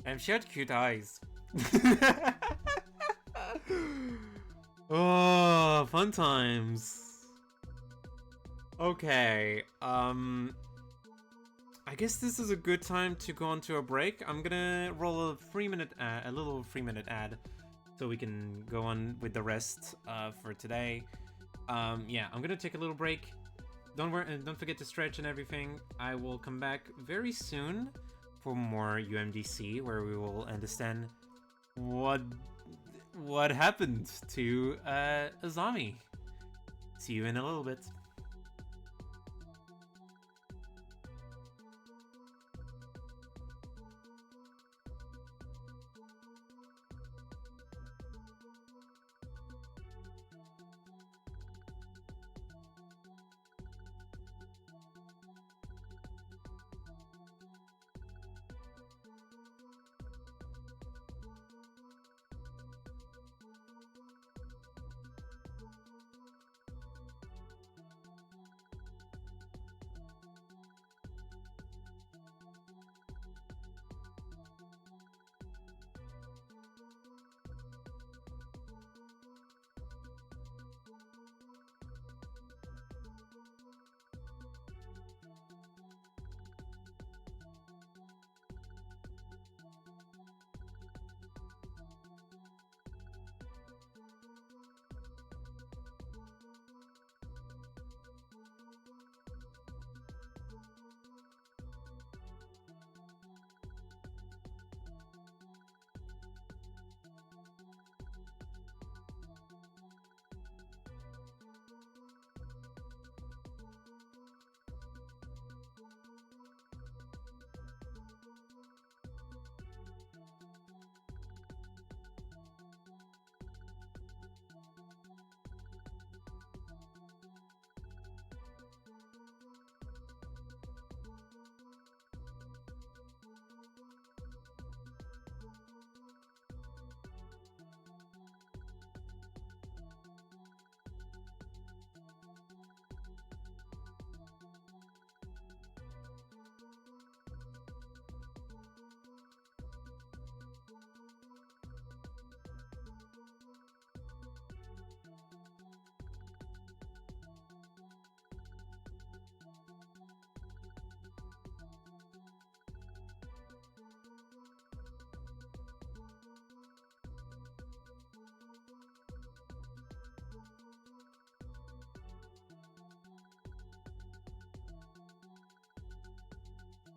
And she had cute eyes. Oh, fun times. Okay, I guess this is a good time to go on to a break. I'm gonna roll a little 3-minute ad, so we can go on with the rest for today. Yeah, I'm gonna take a little break. Don't worry, and don't forget to stretch and everything. I will come back very soon for more UMDC, where we will understand what happened to Azami. See you in a little bit.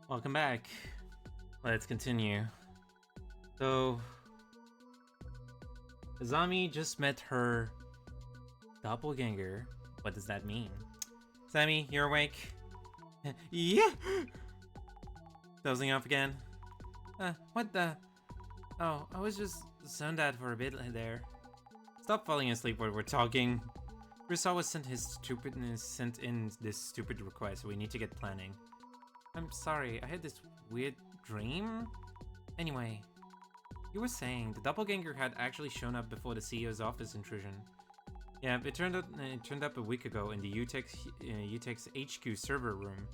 Welcome back. Let's continue. So, Azami just met her doppelganger. What does that mean? Sammy, you're awake? Yeah! Dozing off again? What the? Oh, I was just zoned out for a bit there. Stop falling asleep while we're talking. Kurosawa sent in this stupid request, so we need to get planning. I'm sorry, I had this weird dream? Anyway, you were saying the doppelganger had actually shown up before the CEO's office intrusion. Yeah, it turned up a week ago in the UTEX HQ server room,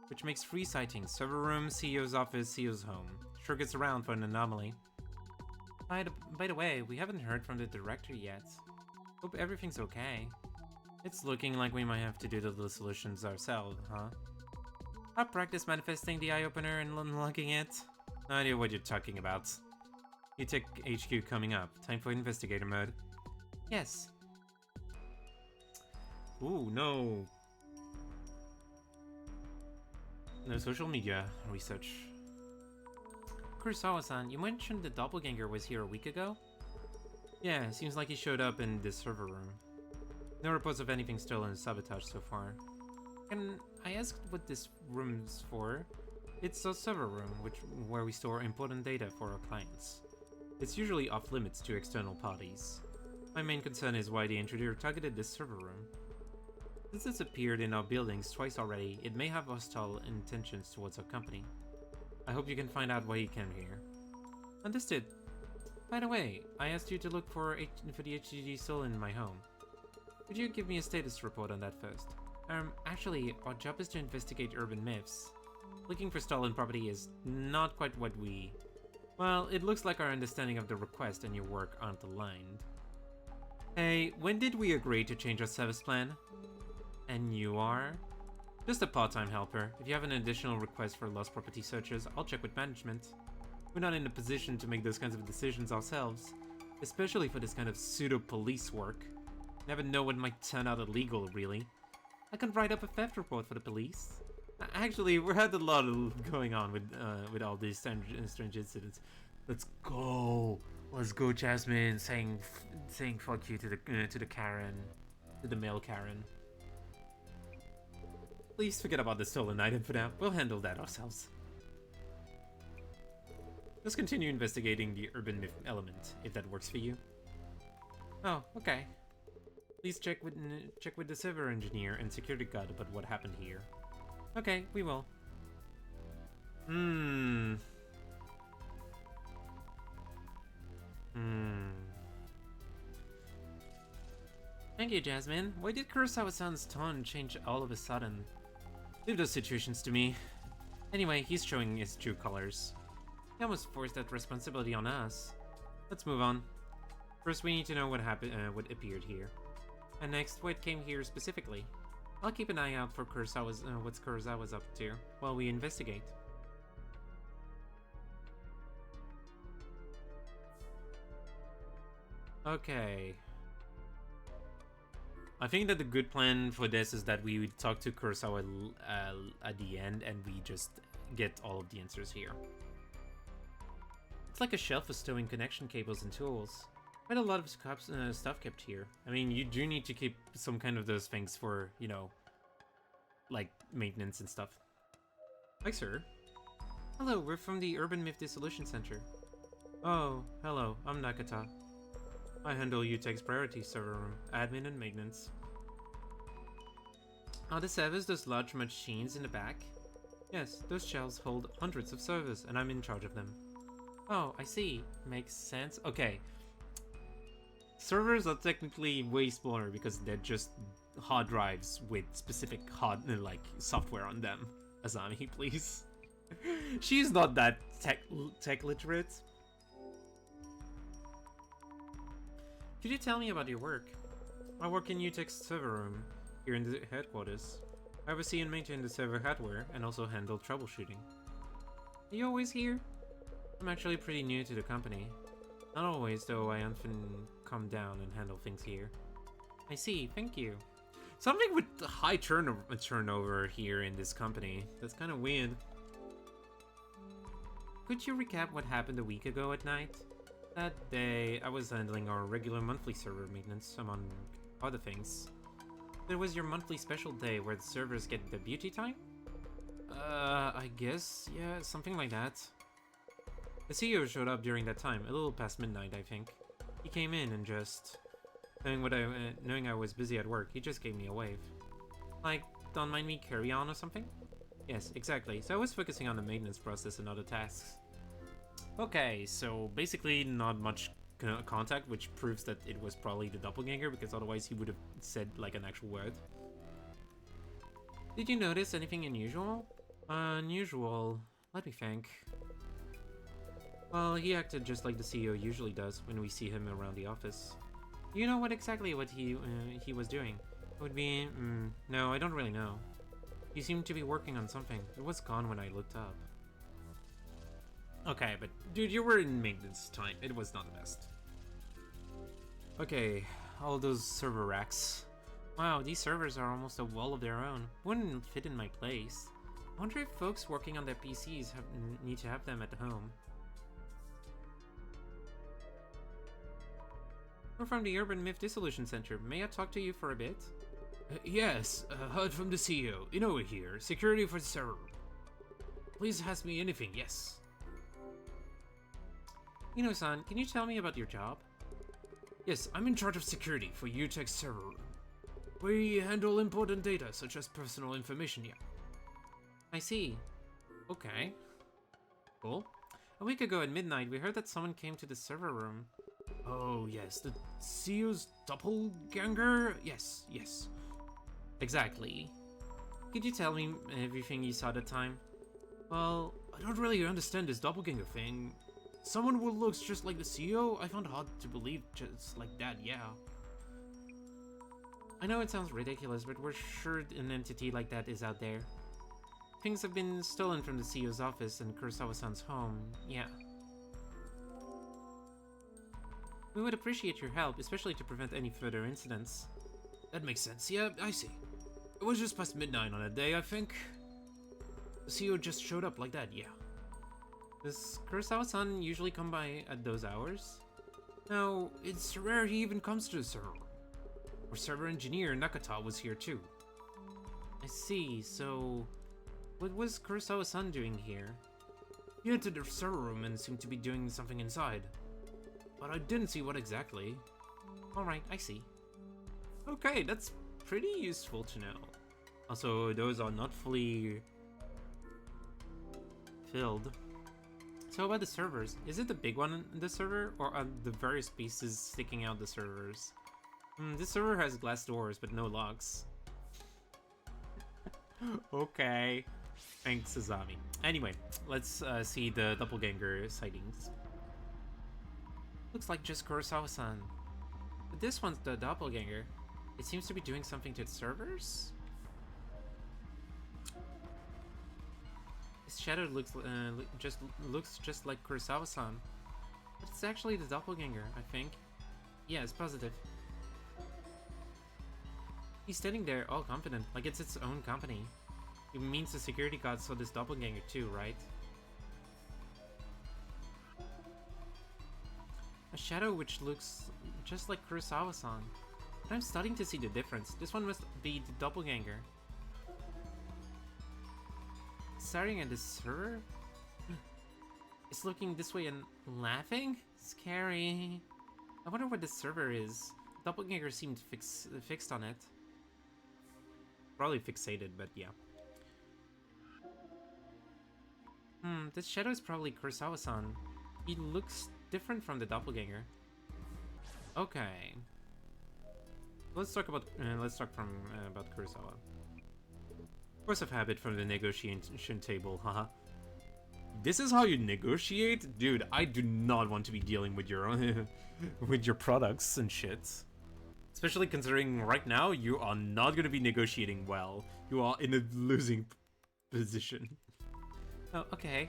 which makes 3 sightings: server room, CEO's office, CEO's home. Sure gets around for an anomaly. By the way, we haven't heard from the director yet. Hope everything's okay. It's looking like we might have to do the dissolutions ourselves, huh? I'll practice manifesting the eye-opener and unlocking it. No idea what you're talking about. UTEX HQ coming up. Time for investigator mode. Yes. Ooh, no. No social media research. Kurosawa-san, you mentioned the doppelganger was here a week ago? Yeah, seems like he showed up in this server room. No reports of anything stolen or sabotage so far. Can I ask what this room's for? It's a server room, where we store important data for our clients. It's usually off limits to external parties. My main concern is why the intruder targeted this server room. Since it's appeared in our buildings twice already, it may have hostile intentions towards our company. I hope you can find out why he came here. Understood. By the way, I asked you to look for the HDD stolen in my home. Could you give me a status report on that first? Actually, our job is to investigate urban myths. Looking for stolen property is not quite what we... Well, it looks like our understanding of the request and your work aren't aligned. Hey, when did we agree to change our service plan? And you are? Just a part-time helper. If you have an additional request for lost property searches, I'll check with management. We're not in a position to make those kinds of decisions ourselves, especially for this kind of pseudo-police work. Never know what might turn out illegal, really. I can write up a theft report for the police. Actually, we had a lot going on with all these strange incidents. Let's go. Let's go, Jasmine. Saying fuck you to the Karen, to the male Karen. Please forget about the stolen item for now. We'll handle that ourselves. Let's continue investigating the urban myth element, if that works for you. Oh, okay. Please check with the server engineer and security guard about what happened here. Okay, we will. Thank you, Jasmine. Why did Kurosawa-san's tone change all of a sudden? Leave those situations to me. Anyway, he's showing his true colors. He almost forced that responsibility on us. Let's move on. First, we need to know what happened, what appeared here. And next, what came here specifically. I'll keep an eye out for Kurosawa's, what Kurosawa's up to while we investigate. Okay. I think that the good plan for this is that we would talk to Kurosawa at the end and we just get all of the answers here. It's like a shelf of stowing connection cables and tools. Quite a lot of stuff kept here. I mean, you do need to keep some kind of those things for, you know, like maintenance and stuff. Hi, sir. Hello, we're from the Urban Myth Dissolution Center. Oh, hello, I'm Nakata. I handle UTEX Priority Server Room, admin and maintenance. Are the servers those large machines in the back? Yes, those shelves hold hundreds of servers, and I'm in charge of them. Oh, I see. Makes sense. Okay. Servers are technically way smaller because they're just hard drives with specific like software on them. Azami, please. She's not that tech literate. Could you tell me about your work? I work in UTEX server room here in the headquarters. I oversee and maintain the server hardware and also handle troubleshooting. Are you always here? I'm actually pretty new to the company. Not always, though. I often come down and handle things here. I see, thank you. Something with high turnover here in this company. That's kind of weird. could you recap what happened a week ago at night? That day, I was handling our regular monthly server maintenance, among other things. It was your monthly special day where the servers get the beauty time? I guess, yeah, something like that. The CEO showed up during that time, a little past midnight, I think. He came in and just... knowing I was busy at work, he just gave me a wave. Like, don't mind me, carry on or something? Yes, exactly. So I was focusing on the maintenance process and other tasks. Okay, so basically not much contact, which proves that it was probably the doppelganger, because otherwise he would have said like an actual word. Did you notice anything unusual? Unusual? Let me think. Well, he acted just like the CEO usually does when we see him around the office. Do you know what he was doing? It would be... no, I don't really know. He seemed to be working on something. It was gone when I looked up. Okay, but dude, you were in maintenance time. It was not the best. Okay, all those server racks. Wow, these servers are almost a wall of their own. Wouldn't fit in my place. I wonder if folks working on their PCs need to have them at home. We're from the Urban Myth Dissolution Center. May I talk to you for a bit? Yes, heard from the CEO. Inoue here. Security for the server. Please ask me anything, yes. Ino-san, can you tell me about your job? Yes, I'm in charge of security for UTech's server room. We handle important data, such as personal information, yeah. I see. Okay. Cool. A week ago at midnight, we heard that someone came to the server room. Oh, yes, the CEO's doppelganger? Yes, yes. Exactly. Could you tell me everything you saw at the time? Well, I don't really understand this doppelganger thing. Someone who looks just like the CEO? I found it hard to believe just like that, yeah. I know it sounds ridiculous, but we're sure an entity like that is out there. Things have been stolen from the CEO's office and Kurosawa-san's home, yeah. We would appreciate your help, especially to prevent any further incidents. That makes sense, yeah, I see. It was just past midnight on a day, I think. The CEO just showed up like that, yeah. Does Kurosawa-san usually come by at those hours? No, it's rare he even comes to the server. Our server engineer, Nakata, was here too. I see, so... what was Kurosawa-san doing here? He entered the server room and seemed to be doing something inside. But I didn't see what exactly. Alright, I see. Okay, that's pretty useful to know. Also, those are not fully... filled. So about the servers, is it the big one in the server, or are the various pieces sticking out the servers? This server has glass doors, but no locks. Okay. Thanks, Azami. Anyway, let's see the doppelganger sightings. Looks like just Kurosawa-san. But this one's the doppelganger. It seems to be doing something to the servers? His shadow looks just like Kurosawa-san. But it's actually the doppelganger, I think. Yeah, it's positive. He's standing there all confident, like it's its own company. It means the security guard saw this doppelganger too, right? A shadow which looks just like Kurosawa-san. But I'm starting to see the difference. This one must be the doppelganger. Staring at the server? It's looking this way and laughing? Scary. I wonder what the server is. Doppelganger seemed fixed on it. Probably fixated, but yeah. This shadow is probably Kurosawa-san. He looks different from the doppelganger. Okay. Let's talk about about Kurosawa. Force of habit from the negotiation table, haha. This is how you negotiate? Dude, I do not want to be dealing with your with your products and shit. Especially considering right now you are not going to be negotiating well. You are in a losing position. Oh, okay.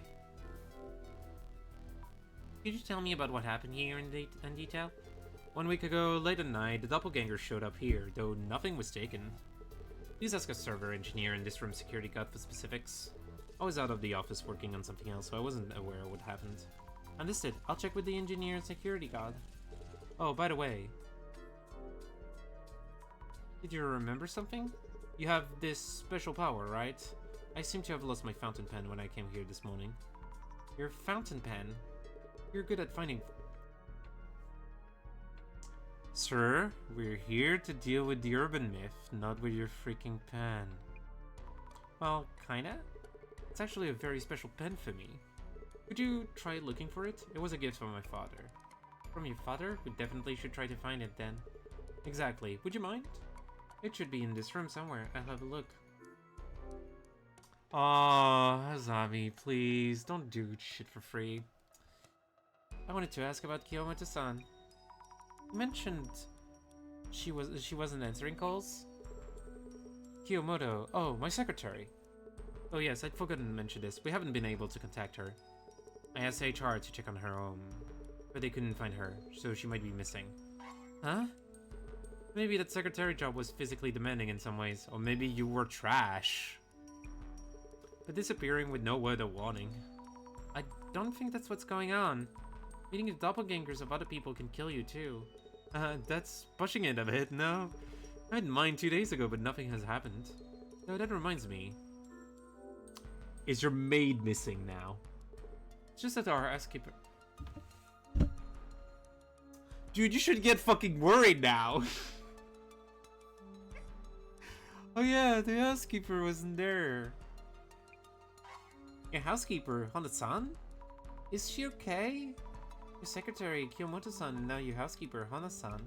Could you tell me about what happened here in detail? 1 week ago, late at night, the doppelganger showed up here, though nothing was taken. Please ask a server engineer in this room security guard for specifics. I was out of the office working on something else, so I wasn't aware of what happened. Understood. I'll check with the engineer and security guard. Oh, by the way. Did you remember something? You have this special power, right? I seem to have lost my fountain pen when I came here this morning. Your fountain pen? You're good at finding... Sir, we're here to deal with the urban myth, not with your freaking pen. Well, kinda. It's actually a very special pen for me. Could you try looking for it? It was a gift from my father. From your father? We definitely should try to find it then. Exactly. Would you mind? It should be in this room somewhere. I'll have a look. Aww, Azami, please, don't do shit for free. I wanted to ask about Kiyomoto-san. You mentioned she wasn't answering calls? Kiyomoto, oh, my secretary. Oh yes, I'd forgotten to mention this. We haven't been able to contact her. I asked HR to check on her but they couldn't find her, so she might be missing. Huh? Maybe that secretary job was physically demanding in some ways, or maybe you were trash. But disappearing with no word of warning. I don't think that's what's going on. Meeting the doppelgangers of other people can kill you too. That's pushing it a bit, no? I had mine 2 days ago, but nothing has happened. No, that reminds me. Is your maid missing now? It's just that our housekeeper... Dude, you should get fucking worried now. Oh yeah, the housekeeper wasn't there. Your housekeeper, Hana-san? Is she okay? Your secretary, Kiyomoto-san, and now your housekeeper, Hana-san.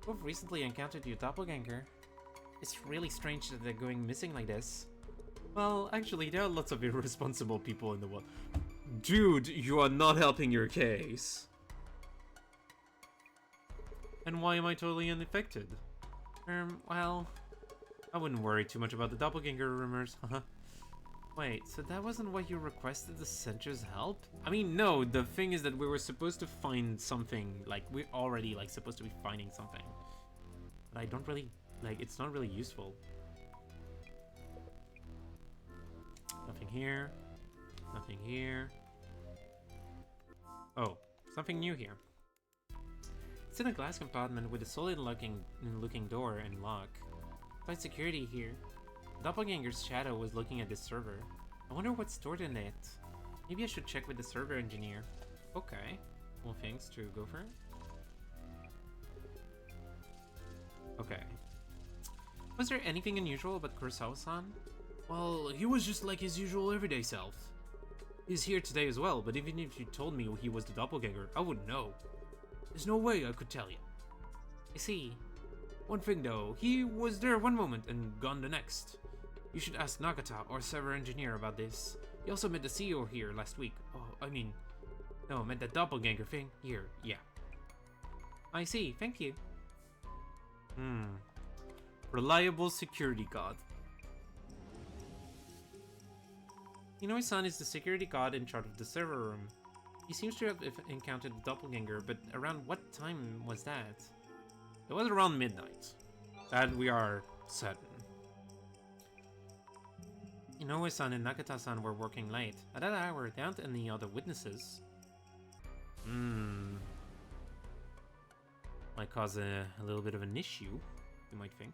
Both recently encountered your doppelganger. It's really strange that they're going missing like this. Well, actually, there are lots of irresponsible people in the world. Dude, you are not helping your case. And why am I totally unaffected? Well, I wouldn't worry too much about the doppelganger rumors, haha. Wait, so that wasn't what you requested the Center's help? I mean, no, the thing is that we were supposed to find something, like, we're already, like, supposed to be finding something. But I don't really, like, it's not really useful. Nothing here. Nothing here. Oh, something new here. It's in a glass compartment with a solid looking door and lock. Tight security here. Doppelganger's shadow was looking at this server. I wonder what's stored in it. Maybe I should check with the server engineer. Okay. Well, thanks to go for it. Okay. Was there anything unusual about Kurosawa-san? Well, he was just like his usual everyday self. He's here today as well, but even if you told me he was the doppelganger, I wouldn't know. There's no way I could tell you. I see. One thing though, he was there one moment and gone the next. You should ask Nagata, our server engineer, about this. He also met the CEO here last week. Oh, I mean... No, I meant that doppelganger thing. Here, yeah. I see, thank you. Reliable security guard. Inoue-san is the security guard in charge of the server room. He seems to have encountered the doppelganger, but around what time was that? It was around midnight. That we are certain. Inoue-san and Nagata-san were working late. At that hour, there aren't any other witnesses. Might cause a little bit of an issue, you might think.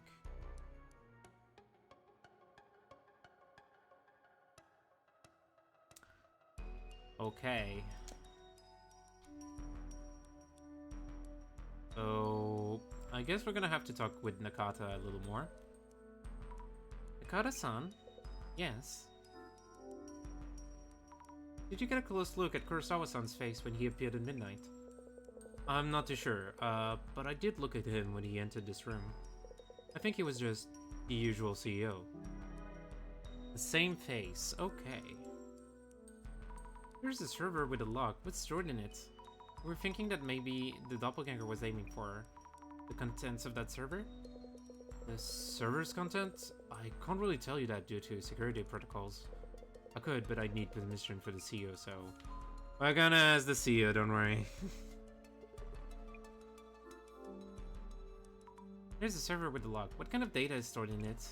Okay. So, I guess we're gonna have to talk with Nakata a little more. Nakata-san? Yes? Did you get a close look at Kurosawa-san's face when he appeared at midnight? I'm not too sure, but I did look at him when he entered this room. I think he was just the usual CEO. The same face, okay. Here's the server with a lock. What's stored in it? We're thinking that maybe the doppelganger was aiming for the contents of that server? The server's content? I can't really tell you that due to security protocols. I could, but I'd need permission for the CEO, so... We're gonna ask the CEO, don't worry. Here's the server with the lock. What kind of data is stored in it?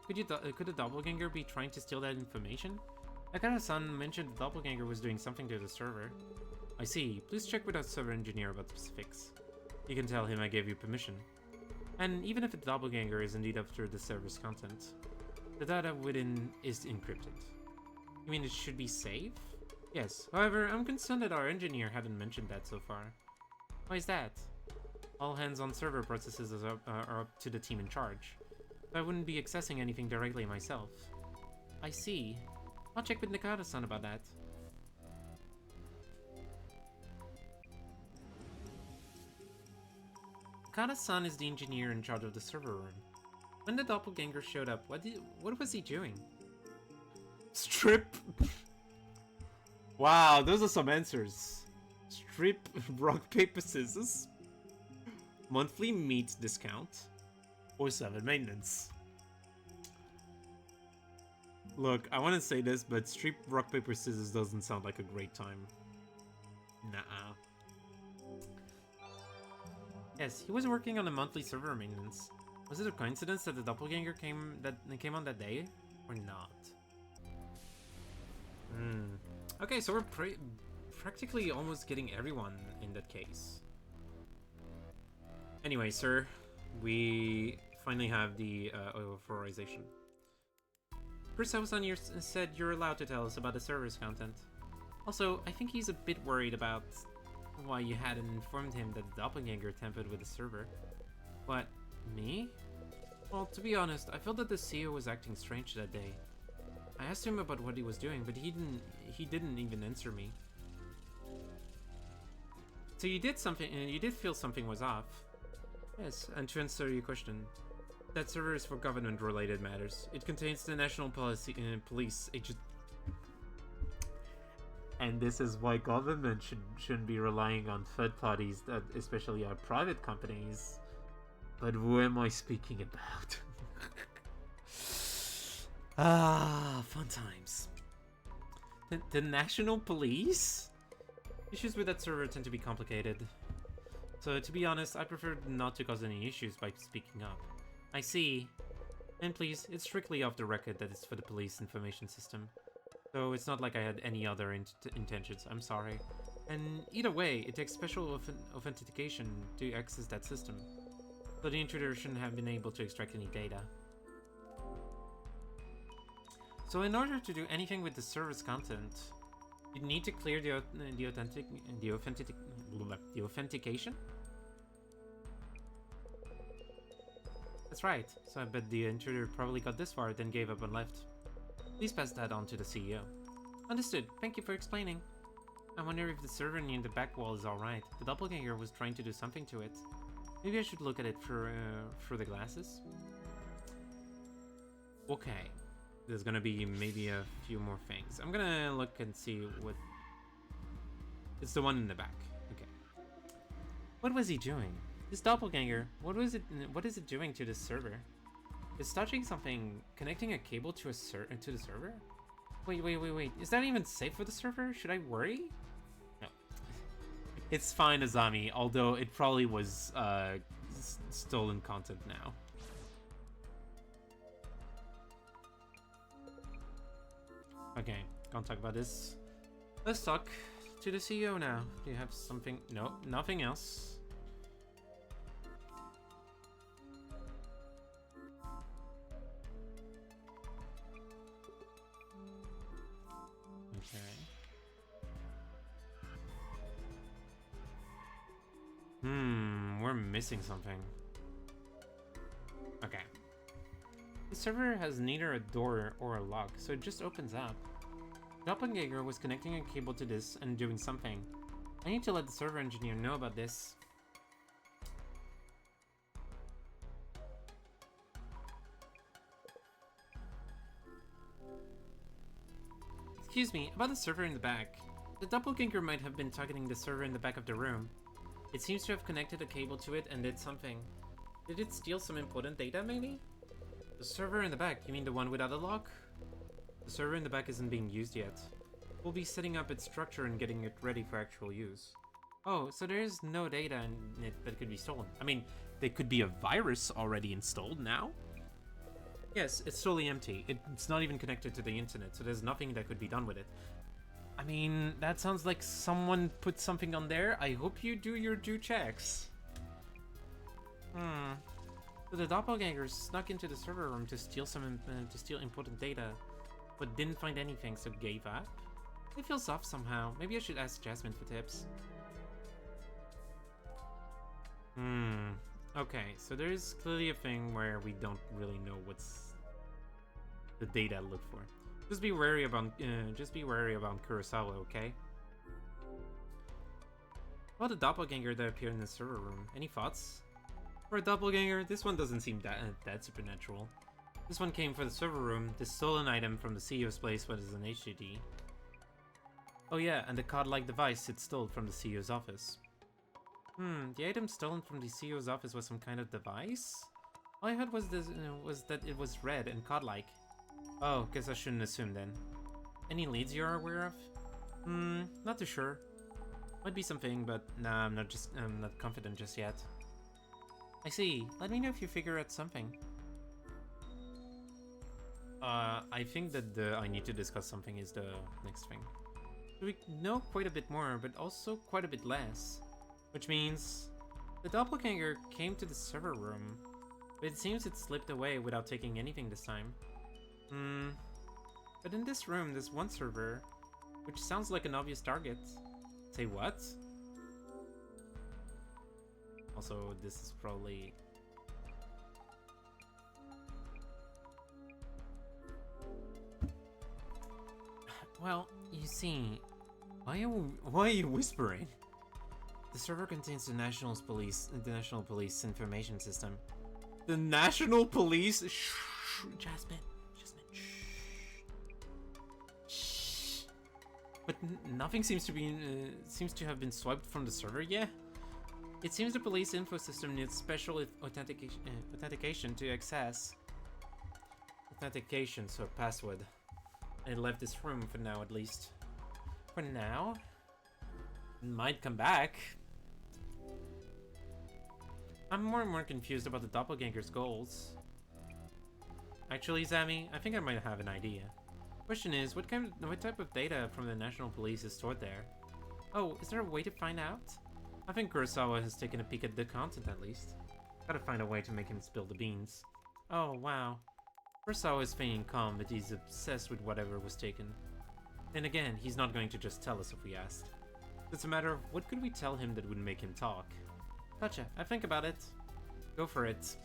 Could the doppelganger be trying to steal that information? Nakata-san mentioned the doppelganger was doing something to the server. I see. Please check with our server engineer about the specifics. You can tell him I gave you permission. And even if the doppelganger is indeed after the server's content, the data within is encrypted. You mean it should be safe? Yes. However, I'm concerned that our engineer haven't mentioned that so far. Why is that? All hands on server processes are up to the team in charge. I wouldn't be accessing anything directly myself. I see. I'll check with Nakata-san about that. Nakata-san is the engineer in charge of the server room. When the doppelganger showed up, what was he doing? Strip. Wow, those are some answers. Strip, rock, paper, scissors. Monthly meat discount. Or 7 maintenance. Look, I want to say this, but strip, rock, paper, scissors doesn't sound like a great time. Nah. Yes, he was working on a monthly server maintenance. Was it a coincidence that the doppelganger came on that day? Or not? Okay, so we're practically almost getting everyone in that case. Anyway, sir, we finally have the authorization. Chris-san said you're allowed to tell us about the server's content. Also, I think he's a bit worried about why you hadn't informed him that the doppelganger tampered with the server. What, me? Well, to be honest, I felt that the CEO was acting strange that day. I asked him about what he was doing, but he didn't even answer me. So you did something, and you did feel something was off. Yes, and to answer your question, that server is for government-related matters. It contains the National Police agent. And this is why government shouldn't be relying on third parties, especially our private companies. But who am I speaking about? Fun times. The National Police? Issues with that server tend to be complicated. So to be honest, I prefer not to cause any issues by speaking up. I see. And please, it's strictly off the record that it's for the police information system. So it's not like I had any other intentions, I'm sorry. And either way, it takes special authentication to access that system. So the intruder shouldn't have been able to extract any data. So in order to do anything with the server's content, you need to clear the authentication? That's right. So I bet the intruder probably got this far, then gave up and left. Please pass that on to the CEO. Understood. Thank you for explaining. I wonder if the server near the back wall is alright. The doppelganger was trying to do something to it. Maybe I should look at it through the glasses? Okay. There's gonna be maybe a few more things. I'm gonna look and see what... It's the one in the back. Okay. What was he doing? This doppelganger, what is it doing to this server? It's touching something, connecting a cable to the server? Wait. Is that even safe for the server? Should I worry? No. It's fine, Azami, although it probably was stolen content now. Okay, can't talk about this. Let's talk to the CEO now. Do you have something? No, nothing else. Okay. We're missing something. Okay. The server has neither a door or a lock, so it just opens up. Doppelganger was connecting a cable to this and doing something. I need to let the server engineer know about this. Excuse me, about the server in the back. The doppelganger might have been targeting the server in the back of the room. It seems to have connected a cable to it and did something. Did it steal some important data, maybe? The server in the back, you mean the one without a lock? The server in the back isn't being used yet. We'll be setting up its structure and getting it ready for actual use. Oh, so there is no data in it that could be stolen. I mean, there could be a virus already installed now. Yes, it's totally empty. It's not even connected to the internet, so there's nothing that could be done with it. I mean, that sounds like someone put something on there. I hope you do your due checks. So the doppelgangers snuck into the server room to steal important data, but didn't find anything, so gave up. It feels off somehow. Maybe I should ask Jasmine for tips. Okay, so there's clearly a thing where we don't really know what's the data look for. Just be wary about Kurosawa, okay? About the doppelganger that appeared in the server room. Any thoughts? For a doppelganger, this one doesn't seem that supernatural. This one came for the server room. This stolen item from the CEO's place was an HDD. Oh yeah, and the cod-like device it stole from the CEO's office. The item stolen from the CEO's office was some kind of device? All I heard was that it was red and cod-like. Oh, guess I shouldn't assume then. Any leads you're aware of? Not too sure. Might be something, but nah, I'm not confident just yet. I see. Let me know if you figure out something. I think that the I need to discuss something is the next thing. We know quite a bit more, but also quite a bit less. Which means the doppelganger came to the server room, but it seems it slipped away without taking anything this time. But in this room, there's one server, which sounds like an obvious target. Say what? Also, this is probably... Well, you see, why are you whispering? The server contains the National Police information system. The National Police? Shh, Jasmine, shh. But nothing seems to have been swiped from the server yet. It seems the police info system needs special authentication to access. Authentication, so password. I left this room for now, at least. For now? Might come back. I'm more and more confused about the doppelganger's goals. Actually, Zami, I think I might have an idea. Question is, what type of data from the National Police is stored there? Oh, is there a way to find out? I think Kurosawa has taken a peek at the content at least. Gotta find a way to make him spill the beans. Oh, wow. Kurosawa is feigning calm, but he's obsessed with whatever was taken. Then again, he's not going to just tell us if we asked. It's a matter of what could we tell him that would make him talk. Gotcha, I think about it. Go for it.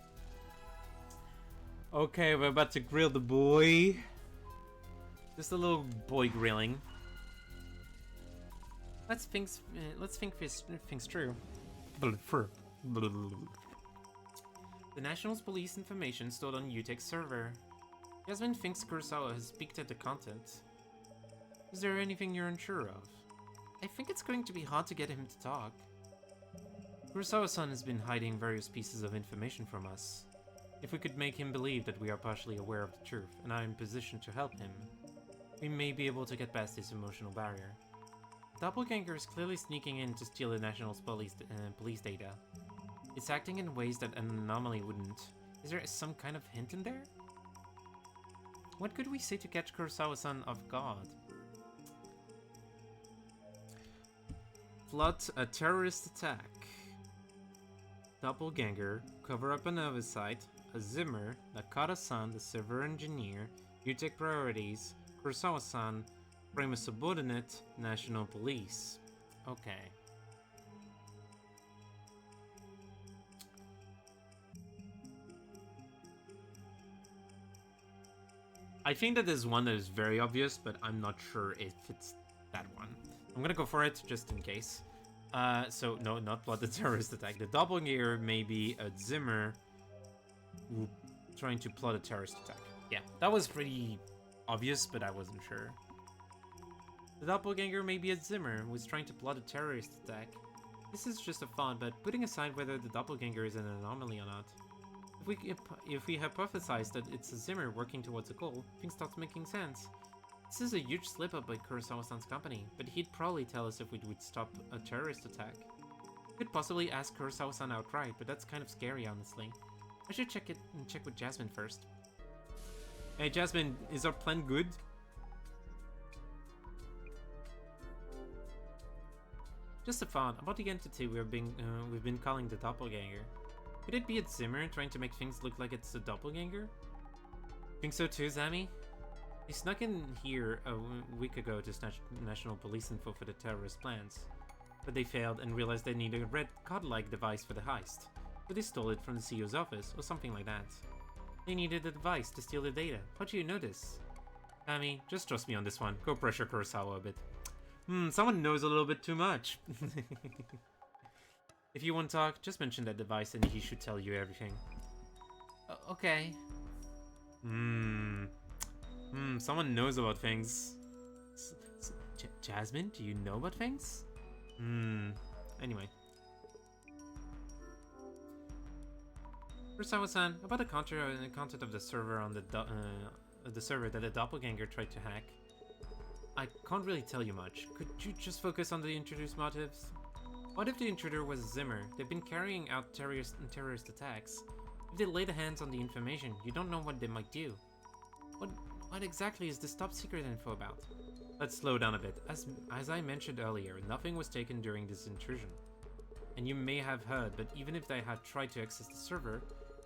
Okay, we're about to grill the boy. Just a little boy grilling. Let's think things through. The National Police information stored on UTEC's server. Jasmine thinks Kurosawa has peeked at the content. Is there anything you're unsure of? I think it's going to be hard to get him to talk. Kurosawa-san has been hiding various pieces of information from us. If we could make him believe that we are partially aware of the truth and are in position to help him, we may be able to get past this emotional barrier. Doppelganger is clearly sneaking in to steal the National Police data. It's acting in ways that an anomaly wouldn't. Is there some kind of hint in there? What could we say to catch Kurosawa-san off guard? Plot a terrorist attack. Doppelganger, cover up an oversight, a Zimmer, Nakata-san, the server engineer, UTEC priorities, Kurosawa-san, frame a subordinate, National Police. Okay. I think that there's one that is very obvious, but I'm not sure if it's that one. I'm gonna go for it, just in case. So, no, not plot the terrorist attack. The doppelganger may be a Zimmer trying to plot a terrorist attack. Yeah, that was pretty obvious, but I wasn't sure. The doppelganger may be a Zimmer who is trying to plot a terrorist attack. This is just a thought, but putting aside whether the doppelganger is an anomaly or not, if we hypothesize that it's a Zimmer working towards a goal, things start making sense. This is a huge slip-up by Kurosawa-san's company, but he'd probably tell us if we would stop a terrorist attack. We could possibly ask Kurosawa-san outright, but that's kind of scary, honestly. I should check with Jasmine first. Hey, Jasmine, is our plan good? Just a thought about the entity we've been calling the doppelganger. Could it be a Zimmer trying to make things look like it's a doppelganger? Think so too, Zami? They snuck in here a week ago to snatch national police info for the terrorist plans. But they failed and realized they needed a red cod-like device for the heist. So they stole it from the CEO's office, or something like that. They needed a device to steal the data. How do you know this? Zami, just trust me on this one. Go pressure Kurosawa a bit. Someone knows a little bit too much. If you want to talk, just mention that device and he should tell you everything. Okay. Someone knows about things. Jasmine, do you know about things? Anyway. Kurosawa-san, about the content of the server on the server that the doppelganger tried to hack. I can't really tell you much. Could you just focus on the introduced motives? What if the intruder was Zimmer? They've been carrying out terrorist attacks. If they lay the hands on the information, you don't know what they might do. What exactly is this top secret info about? Let's slow down a bit. As I mentioned earlier, nothing was taken during this intrusion. And you may have heard, but even if they had tried to access the server,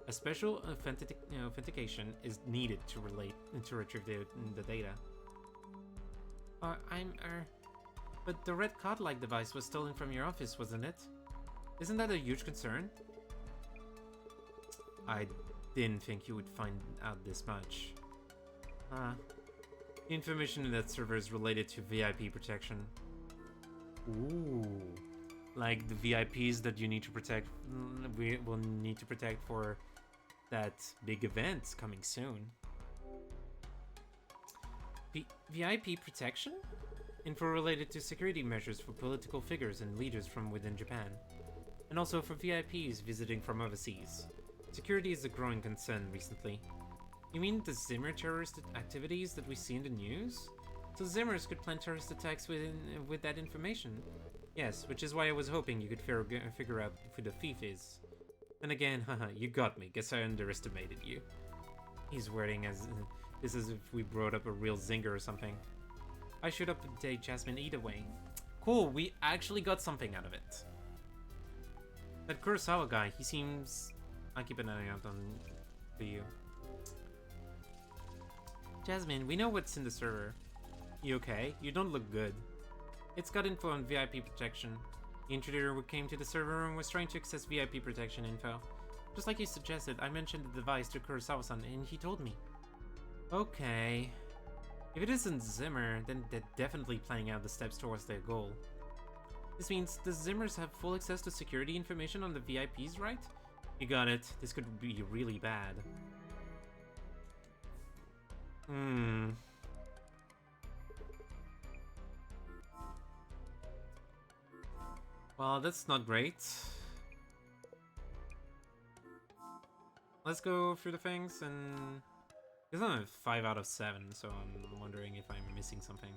a special authentication is needed to retrieve the data. But the red card-like device was stolen from your office, wasn't it? Isn't that a huge concern? I didn't think you would find out this much. The information in that server is related to VIP protection. Ooh. Like the VIPs that you need to protect, we will need to protect for that big event coming soon. VIP protection? Info related to security measures for political figures and leaders from within Japan. And also for VIPs visiting from overseas. Security is a growing concern recently. You mean the Zimmer terrorist activities that we see in the news? So Zimmers could plan terrorist attacks with that information? Yes, which is why I was hoping you could figure out who the thief is. And again, haha, you got me. Guess I underestimated you. He's wording as this as if we brought up a real zinger or something. I should update Jasmine either way. Cool, we actually got something out of it. That Kurosawa guy, he seems... I'll keep an eye out on for you. Jasmine, we know what's in the server. You okay? You don't look good. It's got info on VIP protection. The intruder who came to the server room was trying to access VIP protection info. Just like you suggested, I mentioned the device to Kurosawa-san and he told me. Okay. If it isn't Zimmer, then they're definitely planning out the steps towards their goal. This means the Zimmers have full access to security information on the VIPs, right? You got it. This could be really bad. Well, that's not great. Let's go through the things and... It's not a 5 out of 7, so I'm wondering if I'm missing something.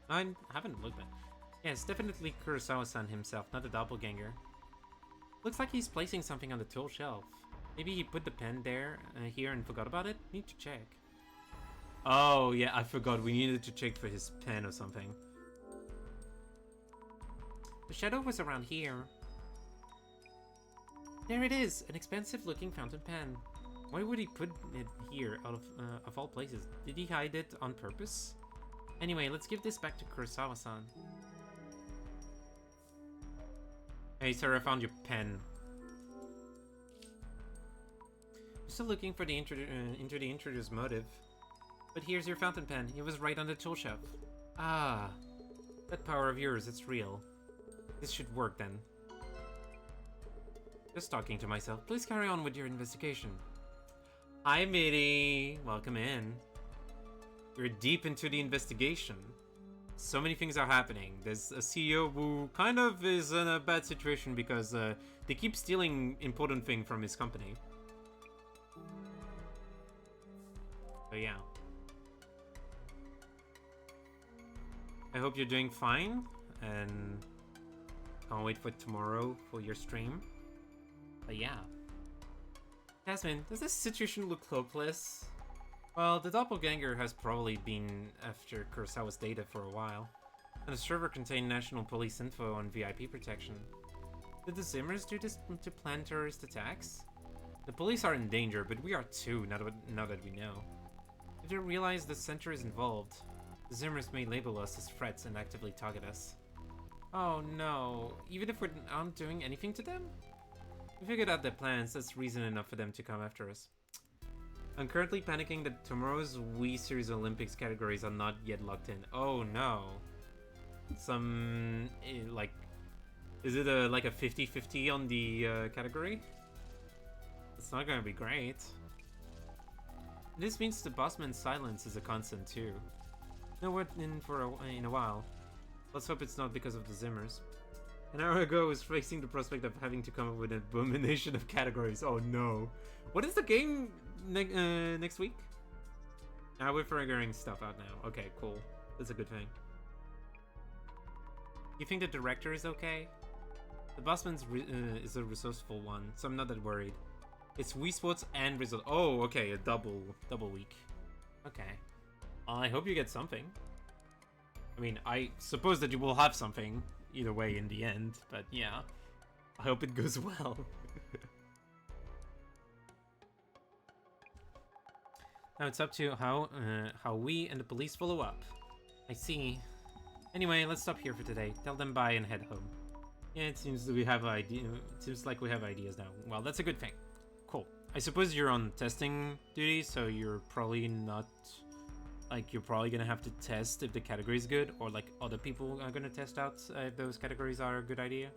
I haven't looked at. Yeah, it's definitely Kurosawa-san himself, not a doppelganger. Looks like he's placing something on the tool shelf. Maybe he put the pen there, here and forgot about it? Need to check. Oh, yeah, I forgot. We needed to check for his pen or something. The shadow was around here. There it is! An expensive-looking fountain pen. Why would he put it here, out of all places? Did he hide it on purpose? Anyway, let's give this back to Kurosawa-san. Hey, sir, I found your pen. I'm still looking for the intruder's motive. But here's your fountain pen. It was right on the tool shelf. Ah, that power of yours, it's real. This should work then. Just talking to myself. Please carry on with your investigation. Hi, Mitty. Welcome in. We're deep into the investigation. So many things are happening. There's a CEO who kind of is in a bad situation because they keep stealing important things from his company. So yeah. I hope you're doing fine, and can't wait for tomorrow for your stream. But yeah. Jasmine, does this situation look hopeless? Well, the doppelganger has probably been after Kurosawa's data for a while, and the server contained national police info on VIP protection. Did the Zimmers do this to plan terrorist attacks? The police are in danger, but we are too, now that we know. If they realize the center is involved, the Zimmers may label us as threats and actively target us. Oh no, even if we're not doing anything to them? We figured out their plans, that's reason enough for them to come after us. I'm currently panicking that tomorrow's Wii Series Olympics categories are not yet locked in. Oh no. Some, like, is it like a 50-50 on the category? It's not gonna be great. This means the bossman's silence is a constant too. No word in a while. Let's hope it's not because of the Zimmers. An hour ago, I was facing the prospect of having to come up with an abomination of categories. Oh no. What is the game next week? We're figuring stuff out now. Okay, cool. That's a good thing. You think the director is okay? The bossman is a resourceful one, so I'm not that worried. It's Wii Sports and result. Oh, okay, a double week. Okay. I hope you get something. I mean, I suppose that you will have something either way in the end, but yeah. I hope it goes well. Now it's up to how we and the police follow up. I see. Anyway, let's stop here for today. Tell them bye and head home. Yeah, it seems that we have it seems like we have ideas now. Well, that's a good thing. Cool. I suppose you're on testing duty, so you're probably not... Like, you're probably gonna have to test if the category is good, or like other people are gonna test out if those categories are a good idea.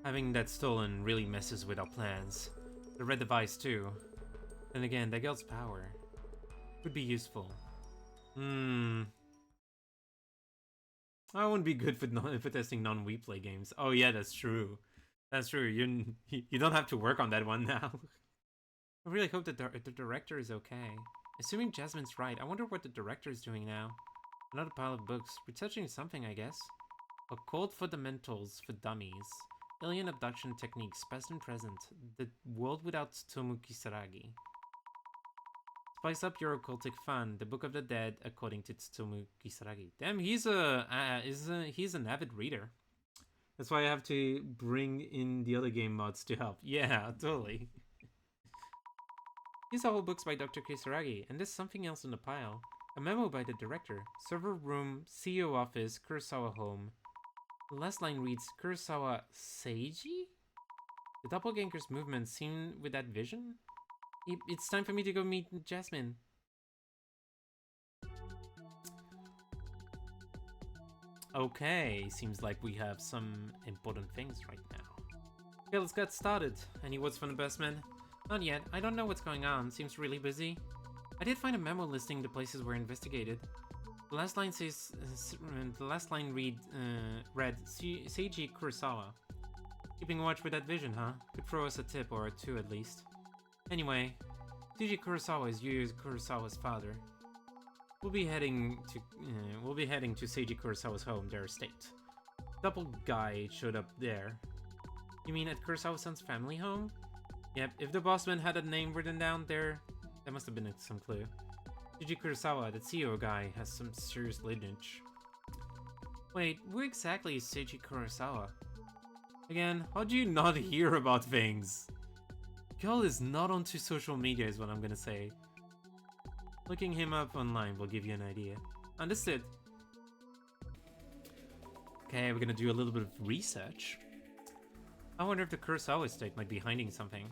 Having that stolen really messes with our plans. The red device too. Then again, that girl's power would be useful. I wouldn't be good for testing non-Wii Play games. Oh yeah, that's true. That's true. You don't have to work on that one now. I really hope that the director is okay. Assuming Jasmine's right, I wonder what the director is doing now. Another pile of books. Researching something, I guess. Occult Fundamentals for Dummies. Alien Abduction Techniques, Past and Present. The World Without Tsutomu Kisaragi. Spice up your occultic fun. The Book of the Dead, according to Tsutomu Kisaragi. Damn, he's an avid reader. That's why I have to bring in the other game mods to help. Yeah, totally. These are all books by Dr. Kisaragi, and there's something else in the pile. A memo by the director. Server room, CEO office, Kurosawa home. The last line reads, Kurosawa Seiji? The doppelganger's movement seen with that vision? It's time for me to go meet Jasmine. Okay, seems like we have some important things right now. Okay, let's get started. Any words from the best man? Not yet. I don't know what's going on. Seems really busy. I did find a memo listing the places were investigated. The last line says, read Seiji Kurosawa. Keeping watch with that vision, huh? Could throw us a tip or two at least. Anyway, Seiji Kurosawa is Yu Kurosawa's father. We'll be heading to Seiji Kurosawa's home, their estate. Double guy showed up there. You mean at Kurosawa-san's family home? Yep, if the bossman had a name written down there, that must have been some clue. Seiji Kurosawa, the CEO guy, has some serious lineage. Wait, where exactly is Seiji Kurosawa? Again, how'd you not hear about things? Girl is not onto social media is what I'm gonna say. Looking him up online will give you an idea. Understood. Okay, we're gonna do a little bit of research. I wonder if the Kurosawa estate might be hiding something.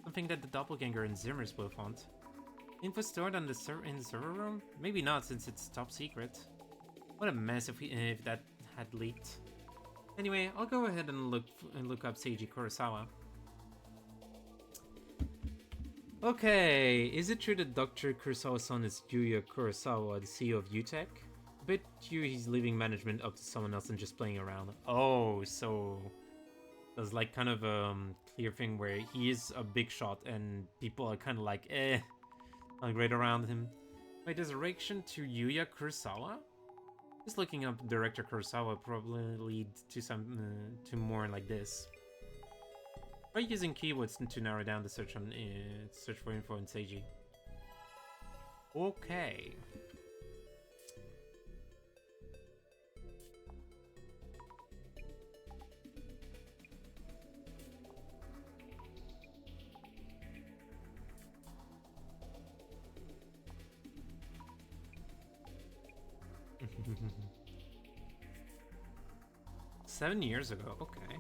Something that the doppelganger and Zimmers both want. Info stored on in the server room? Maybe not, since it's top secret. What a mess if that had leaked. Anyway, I'll go ahead and look up Seiji Kurosawa. Okay, is it true that Dr. Kurosawa's son is Yuya Kurosawa, the CEO of UTech? I bet you he's leaving management up to someone else and just playing around. Oh, so there's like kind of a clear thing where he is a big shot and people are kind of like, right around him. Wait, there's a reaction to Yuya Kurosawa? Just looking up director Kurosawa probably lead to some to more like this. Try using keywords to narrow down the search on search for info in Seiji. Okay. Seven years ago, okay.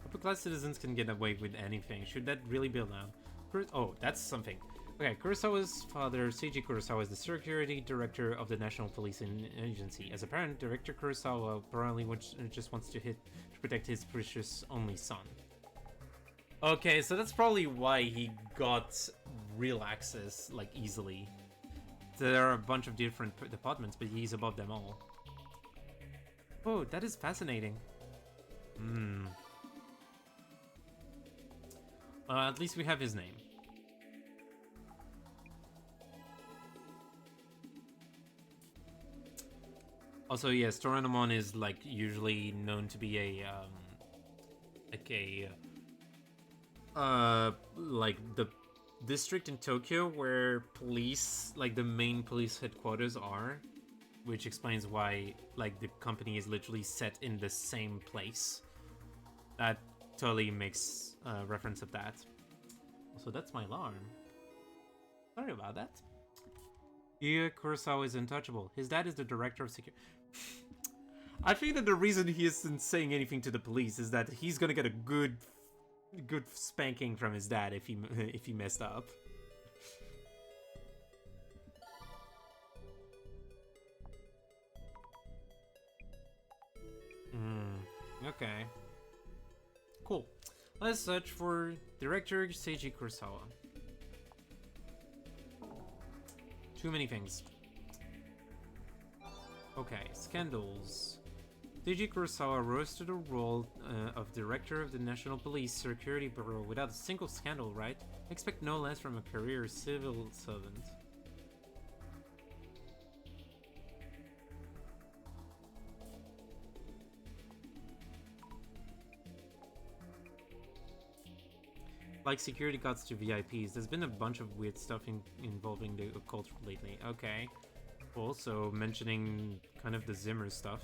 Upper class citizens can get away with anything. Should that really be allowed? Oh, that's something. Okay, Kurosawa's father, Seiji Kurosawa, is the security director of the National Police Agency. As a parent, Director Kurosawa apparently just wants to protect his precious only son. Okay, so that's probably why he got real access, like, easily. There are a bunch of different departments, but he's above them all. Oh, that is fascinating. At least we have his name. Also, yes, Toranomon is like usually known to be a like the district in Tokyo where police, like the main police headquarters are, which explains why like the company is literally set in the same place. That totally makes reference of that. Also, that's my alarm. Sorry about that. Yuya Kurosawa is untouchable. His dad is the director of security. I think that the reason he isn't saying anything to the police is that he's gonna get a good spanking from his dad if he messed up. Okay. Cool. Let's search for director Seiji Kurosawa. Too many things. Okay, scandals. Seiji Kurosawa rose to the role of director of the National Police Security Bureau without a single scandal, right? Expect no less from a career civil servant. Like security guards to VIPs, there's been a bunch of weird stuff involving the occult lately. Okay. Also mentioning kind of the Zimmer stuff.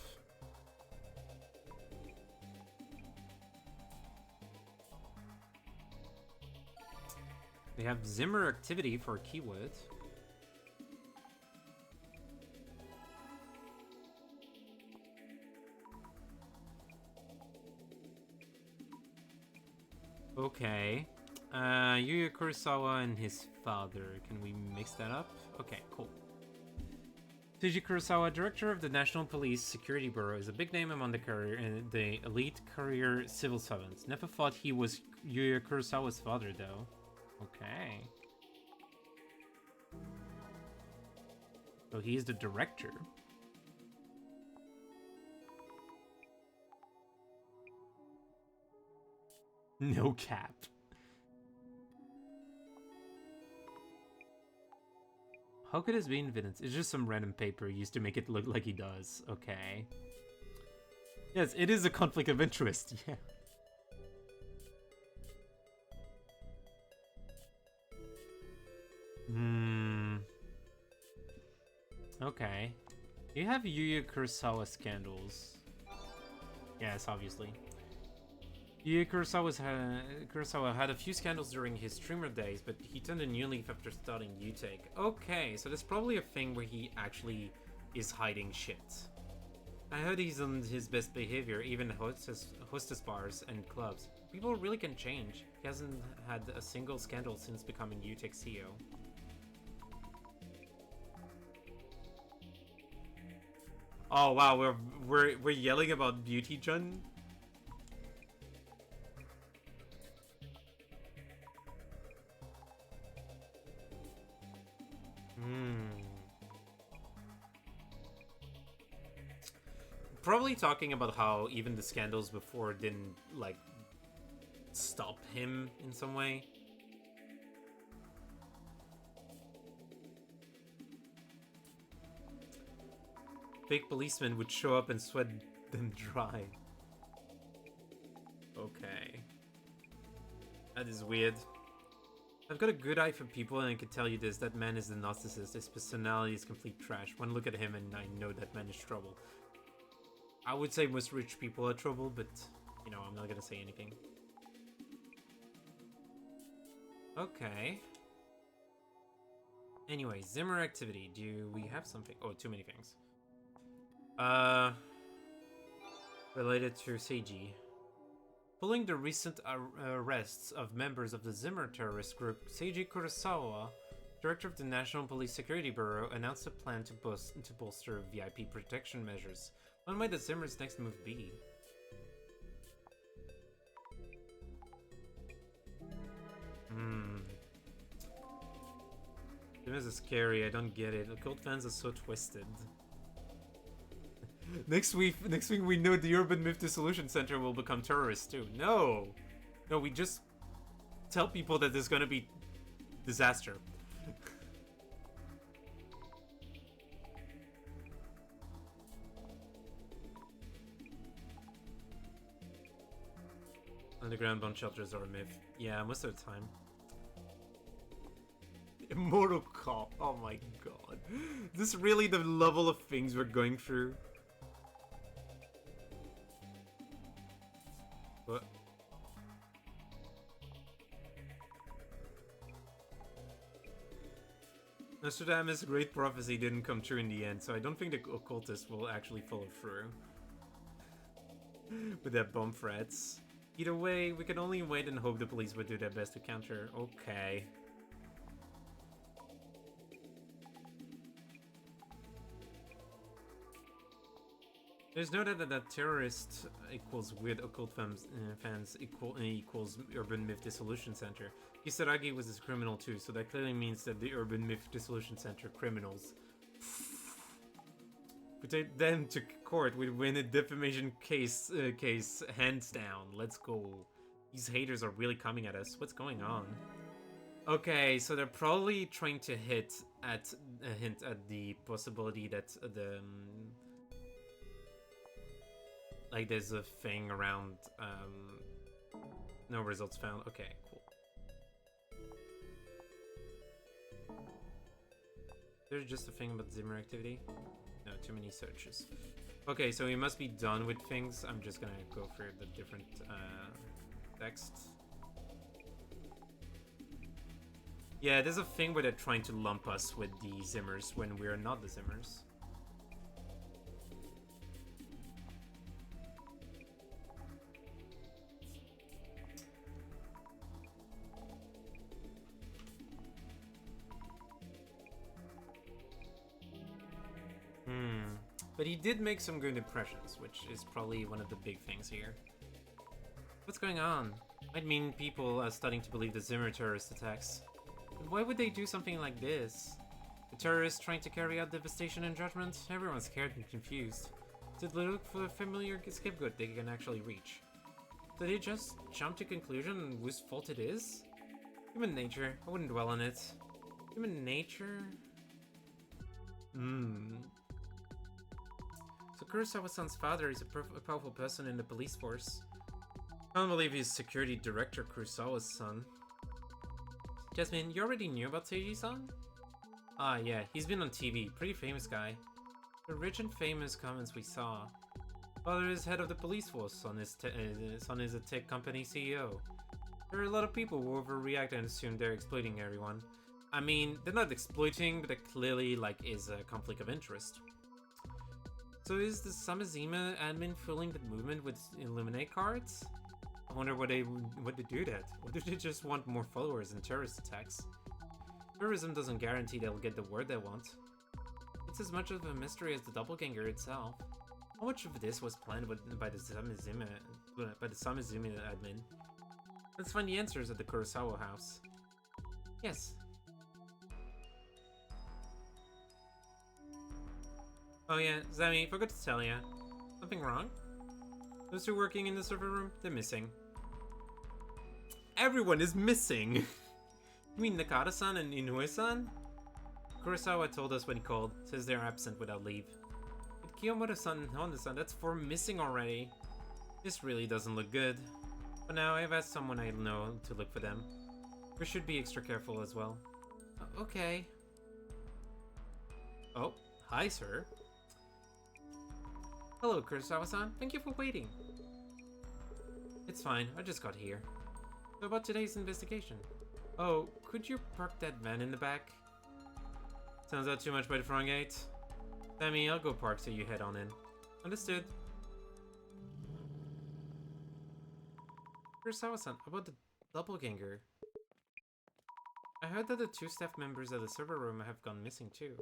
They have Zimmer activity for a keyword. Okay. Yuya Kurosawa and his father. Can we mix that up? Okay, cool. Seiji Kurosawa, director of the National Police Security Bureau, is a big name among the elite career civil servants. Never thought he was Yuya Kurosawa's father, though. Okay. So he's the director. No cap. How could this be evidence? It's just some random paper used to make it look like he does. Okay. Yes, it is a conflict of interest. Yeah. Okay. You have Yuya Kurosawa scandals. Yes, obviously. Yuya Kurosawa had a few scandals during his streamer days, but he turned a new leaf after starting UTake. Okay, so there's probably a thing where he actually is hiding shit. I heard he's on his best behavior, even hostess bars and clubs. People really can change. He hasn't had a single scandal since becoming UTake CEO. Oh wow, we're yelling about Beauty Jun? Probably talking about how even the scandals before didn't, like, stop him in some way. fake policeman would show up and sweat them dry. Okay. That is weird. I've got a good eye for people, and I can tell you this, that man is the narcissist. His personality is complete trash. One look at him and I know that man is trouble. I would say most rich people are trouble, but, you know, I'm not gonna say anything. Okay. Anyway, Zimmer activity. Do we have something? Oh, too many things. Related to Seiji. Following the recent arrests of members of the Zimmer terrorist group, Seiji Kurosawa, director of the National Police Security Bureau, announced a plan to bolster VIP protection measures. What might the Zimmer's next move be? This is scary, I don't get it. Occult fans are so twisted. Next week we know the Urban Myth Dissolution Center will become terrorists too. No! No, we just tell people that there's gonna be disaster. Underground bomb shelters are a myth. Yeah, most of the time. Immortal Cop. Oh my god. Is this really the level of things we're going through? What? Nostradamus' great prophecy didn't come true in the end, so I don't think the occultists will actually follow through with their bomb threats. Either way, we can only wait and hope the police would do their best to counter. Okay. There's no doubt that terrorist equals weird occult fans equals Urban Myth Dissolution Center. Kisaragi was a criminal too, so that clearly means that the Urban Myth Dissolution Center criminals. We take them to court, we'd win a defamation case hands down. Let's go. These haters are really coming at us. What's going on? Okay, so they're probably trying to hint at the possibility that the like there's a thing around no results found. Okay, cool. There's just a thing about Zimmer activity. No, too many searches. Okay, so we must be done with things. I'm just gonna go through the different text. Yeah, there's a thing where they're trying to lump us with the Zimmers when we're not the Zimmers. But he did make some good impressions, which is probably one of the big things here. What's going on? Might mean people are starting to believe the Zimmer terrorist attacks. But why would they do something like this? The terrorists trying to carry out devastation and judgment? Everyone's scared and confused. Did they look for a familiar scapegoat they can actually reach? Did they just jump to conclusion whose fault it is? Human nature. I wouldn't dwell on it. Human nature? So Kurosawa-san's father is a powerful person in the police force. I don't believe he's security director Kurosawa's son. Jasmine, you already knew about Seiji-san? Ah, yeah, he's been on TV. Pretty famous guy. The rich and famous comments we saw. Father is head of the police force. Son is a tech company CEO. There are a lot of people who overreact and assume they're exploiting everyone. I mean, they're not exploiting, but there clearly, is a conflict of interest. So is the Samazima admin fueling the movement with Illuminate cards? I wonder what they do that. Or do they just want more followers in terrorist attacks? Terrorism doesn't guarantee they'll get the word they want. It's as much of a mystery as the doppelganger itself. How much of this was planned by the Samazima admin? Let's find the answers at the Kurosawa house. Yes. Oh yeah, Zami, forgot to tell ya. Something wrong? Those two working in the server room, they're missing. Everyone is missing! You mean Nakata-san and Inoue-san? Kurosawa told us when he called, says they're absent without leave. It Kiyomoto-san and Honda-san, that's 4 missing already. This really doesn't look good. But now I've asked someone I know to look for them. We should be extra careful as well. Okay. Oh, hi, sir. Hello, Kurosawa-san. Thank you for waiting. It's fine, I just got here. So about today's investigation. Oh, could you park that van in the back? Sounds out too much by the front gate. Sammy, I'll go park so you head on in. Understood. Kurosawa-san, about the doppelganger. I heard that the 2 staff members of the server room have gone missing too.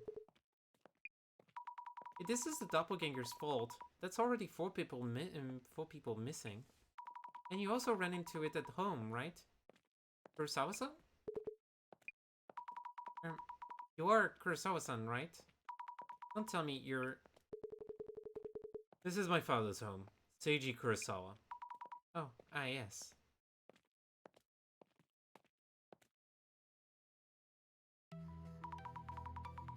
If this is the doppelganger's fault, that's already 4 people missing. And you also ran into it at home, right? Kurosawa-san? You are Kurosawa-san, right? Don't tell me you're... This is my father's home, Seiji Kurosawa. Oh, yes.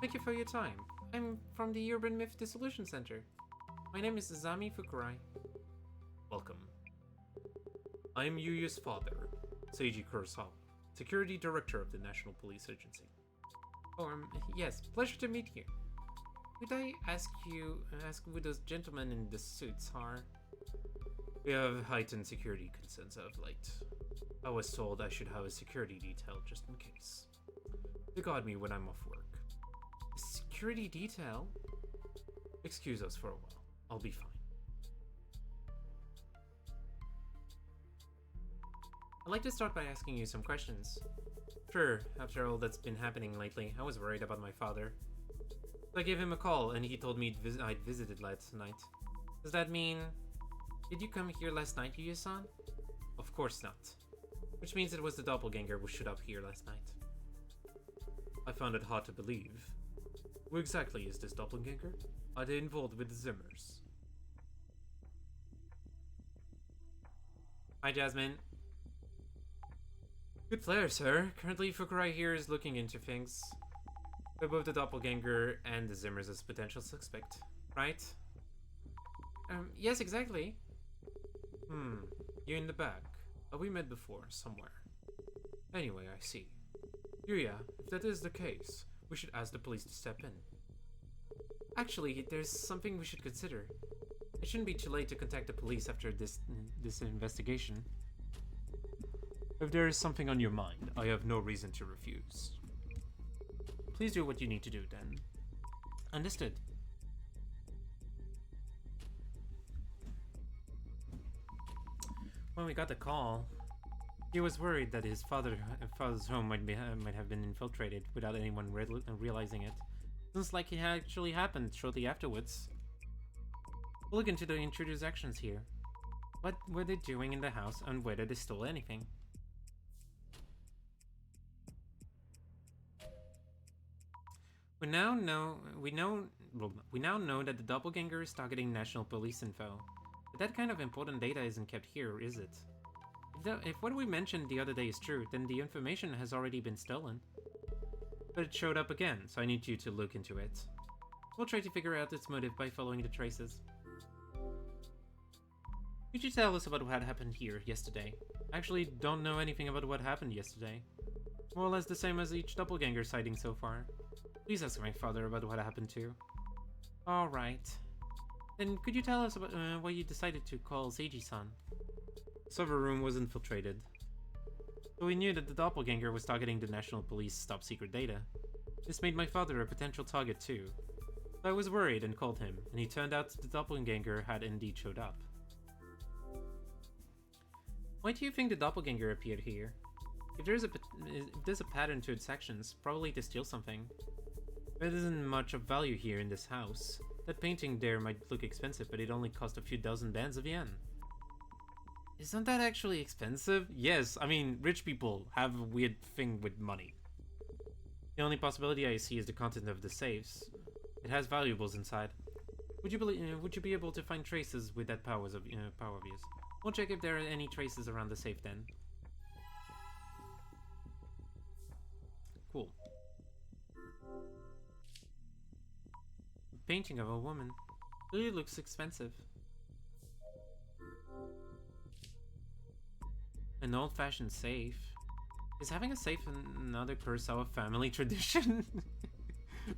Thank you for your time. I'm from the Urban Myth Dissolution Center. My name is Zami Fukurai. Welcome. I am Yuyu's father, Seiji Kurosawa, Security Director of the National Police Agency. Oh, yes, pleasure to meet you. Could I ask who those gentlemen in the suits are? We have heightened security concerns of late. I was told I should have a security detail just in case. They guard me when I'm off work. A security detail? Excuse us for a while. I'll be fine. I'd like to start by asking you some questions. Sure, after all that's been happening lately, I was worried about my father. So I gave him a call and he told me I'd visited last night. Does that mean... Did you come here last night, Yuya-san? Of course not. Which means it was the doppelganger who showed up here last night. I found it hard to believe. Who exactly is this doppelganger? Are they involved with the Zimmers? Hi, Jasmine. Good flair, sir. Currently, Fukurai here is looking into things. With both the doppelganger and the Zimmers as potential suspect, right? Yes, exactly. You in the back. We met before, somewhere. Anyway, I see. Yuya, if that is the case, we should ask the police to step in. Actually, there's something we should consider. It shouldn't be too late to contact the police after this investigation. If there is something on your mind, I have no reason to refuse. Please do what you need to do, then. Understood. When we got the call, he was worried that his father's home might have been infiltrated without anyone realizing it. Seems like it actually happened shortly afterwards. We'll look into the intruder's actions here. What were they doing in the house and whether they stole anything? We now know that the doppelganger is targeting national police info. But that kind of important data isn't kept here, is it? If what we mentioned the other day is true, then the information has already been stolen. But it showed up again, so I need you to look into it. We'll try to figure out its motive by following the traces. Could you tell us about what happened here yesterday? I actually don't know anything about what happened yesterday. More or less the same as each doppelganger sighting so far. Please ask my father about what happened too. Alright. Then could you tell us about why you decided to call Seiji-san? The server room was infiltrated. So we knew that the doppelganger was targeting the National Police top-secret data. This made my father a potential target too. So I was worried and called him, and it turned out the doppelganger had indeed showed up. Why do you think the doppelganger appeared here? If there's a pattern to its actions, probably to steal something. There isn't much of value here in this house. That painting there might look expensive, but it only cost a few dozen bands of yen. Isn't that actually expensive? Yes, I mean, rich people have a weird thing with money. The only possibility I see is the content of the safes. It has valuables inside. Would you be able to find traces with that power of yours? We'll check if there are any traces around the safe then. Cool. Painting of a woman. Really looks expensive. An old-fashioned safe. Is having a safe another Kurosawa family tradition?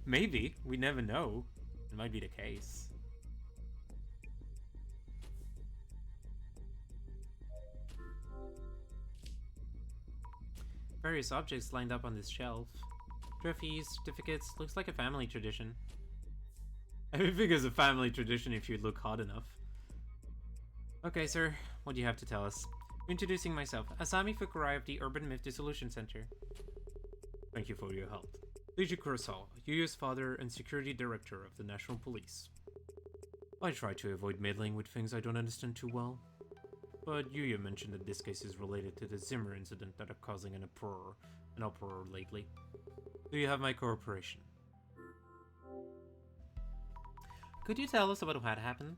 Maybe. We never know. It might be the case. Various objects lined up on this shelf. Trophies, certificates, looks like a family tradition. I think it's a family tradition if you look hot enough. Okay, sir, what do you have to tell us? Introducing myself, Asami Fukurai of the Urban Myth Dissolution Center. Thank you for your help. Leiji Kurosawa, Yuya's father and security director of the National Police. I try to avoid meddling with things I don't understand too well. But Yuya mentioned that this case is related to the Zimmer incident that are causing an uproar lately. Do you have my cooperation? Could you tell us about what happened?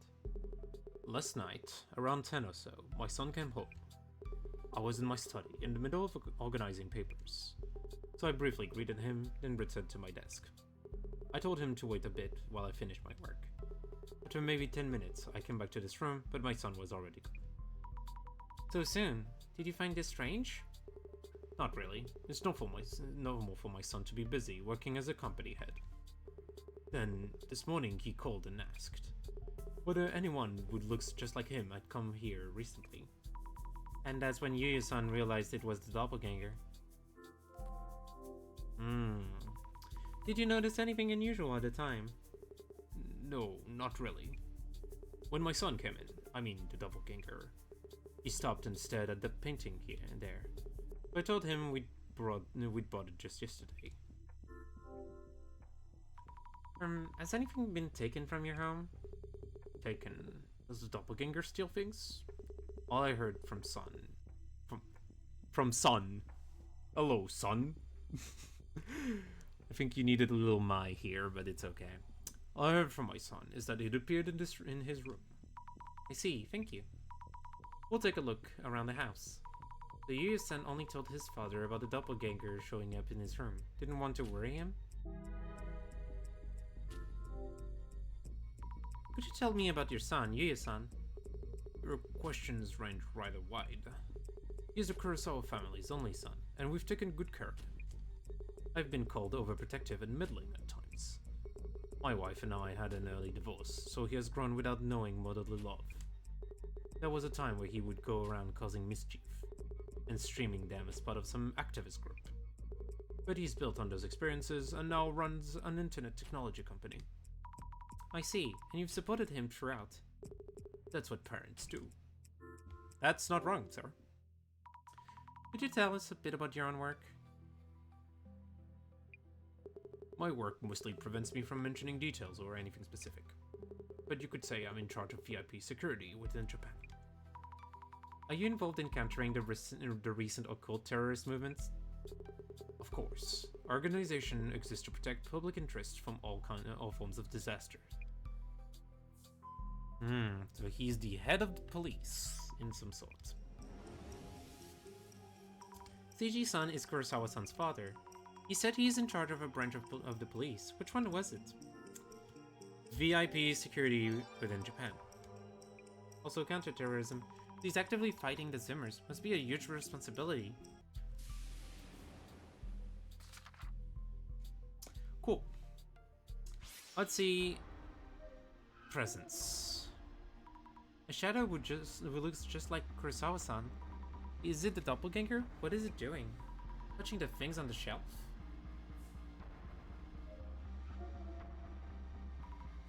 Last night, around 10 or so, my son came home. I was in my study, in the middle of organizing papers. So I briefly greeted him, then returned to my desk. I told him to wait a bit while I finished my work. After maybe 10 minutes, I came back to this room, but my son was already gone. So soon? Did you find this strange? Not really. It's normal for my son to be busy, working as a company head. Then, this morning he called and asked whether anyone who looks just like him had come here recently. And that's when Yuya-san realized it was the doppelganger. Did you notice anything unusual at the time? No, not really. When my son came in, I mean the doppelganger, he stopped and stared at the painting here and there. I told him we'd bought it just yesterday. Has anything been taken from your home? Taken? Does the doppelganger steal things? All I heard from son. From son. Hello, son. I think you needed a little my here, but it's okay. All I heard from my son is that it appeared in his room. I see, thank you. We'll take a look around the house. The Yuya-san only told his father about the doppelganger showing up in his room. Didn't want to worry him? Could you tell me about your son, Yuya-san? Your questions range rather wide. He's the Kurosawa family's only son, and we've taken good care of him. I've been called overprotective and meddling at times. My wife and I had an early divorce, so he has grown without knowing motherly love. There was a time where he would go around causing mischief, and streaming them as part of some activist group. But he's built on those experiences and now runs an internet technology company. I see, and you've supported him throughout. That's what parents do. That's not wrong, sir. Could you tell us a bit about your own work? My work mostly prevents me from mentioning details or anything specific. But you could say I'm in charge of VIP security within Japan. Are you involved in countering the recent occult terrorist movements? Of course. Our organization exists to protect public interest from all forms of disaster. So he's the head of the police, in some sort. Seiji-san is Kurosawa-san's father. He said he's in charge of a branch of the police. Which one was it? VIP security within Japan. Also counterterrorism. He's actively fighting the Zimmers. Must be a huge responsibility. Cool. Let's see. Presence. A shadow who looks just like Kurosawa-san. Is it the doppelganger? What is it doing? Touching the things on the shelf?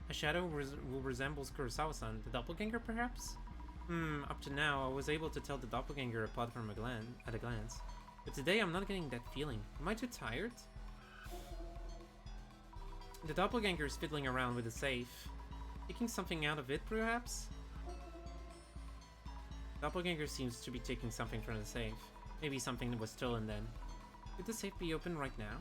A shadow who resembles Kurosawa-san, the doppelganger perhaps? Up to now, I was able to tell the doppelganger apart from at a glance. But today I'm not getting that feeling. Am I too tired? The doppelganger is fiddling around with the safe. Taking something out of it, perhaps? Doppelganger seems to be taking something from the safe. Maybe something that was stolen then. Could the safe be open right now?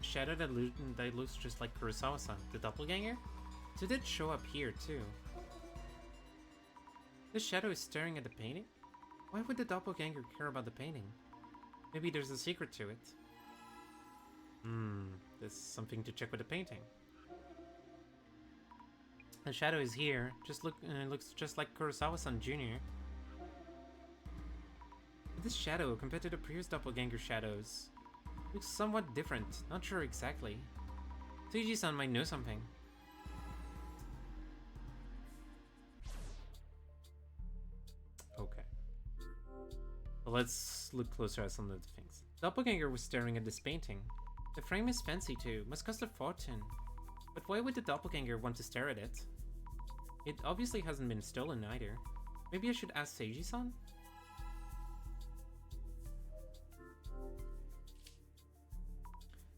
Shadow that looks just like Kurosawa-san, the doppelganger? So it did show up here too. This shadow is staring at the painting? Why would the doppelganger care about the painting? Maybe there's a secret to it. There's something to check with the painting. The shadow is here. Looks just like Kurosawa-san Jr. This shadow, compared to the previous doppelganger shadows, looks somewhat different. Not sure exactly. Seiji-san might know something. Okay. Well, let's look closer at some of the things. Doppelganger was staring at this painting. The frame is fancy too, must cost a fortune. But why would the doppelganger want to stare at it? It obviously hasn't been stolen either. Maybe I should ask Seiji-san?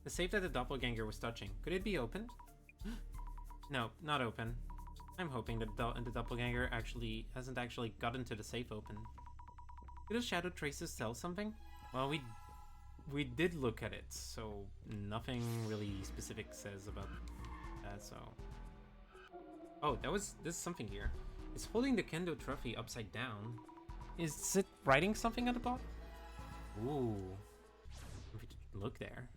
The safe that the doppelganger was touching, could it be opened? No, not open. I'm hoping that the doppelganger hasn't actually gotten to the safe open. Could the shadow traces tell something? Well, we did look at it, so nothing really specific says about that, so... Oh, there's something here. It's holding the kendo trophy upside down. Is it writing something at the bottom? Ooh. If we look there.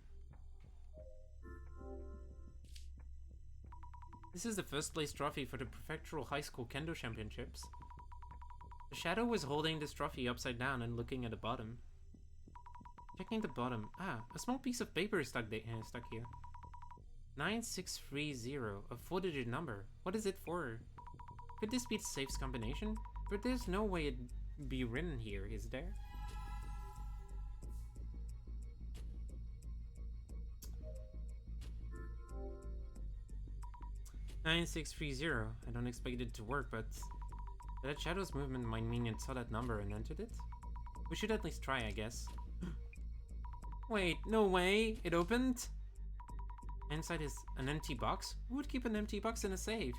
This is the first place trophy for the Prefectural High School Kendo Championships. The shadow was holding this trophy upside down and looking at the bottom. Checking the bottom. Ah, a small piece of paper is stuck here. 9630, a 4-digit number. What is it for? Could this be the safe's combination? But there's no way it'd be written here, is there? "9630. I don't expect it to work, but that shadow's movement might mean it saw that number and entered it. We should at least try, I guess." Wait, no way! It opened? Inside is an empty box? Who would keep an empty box in a safe?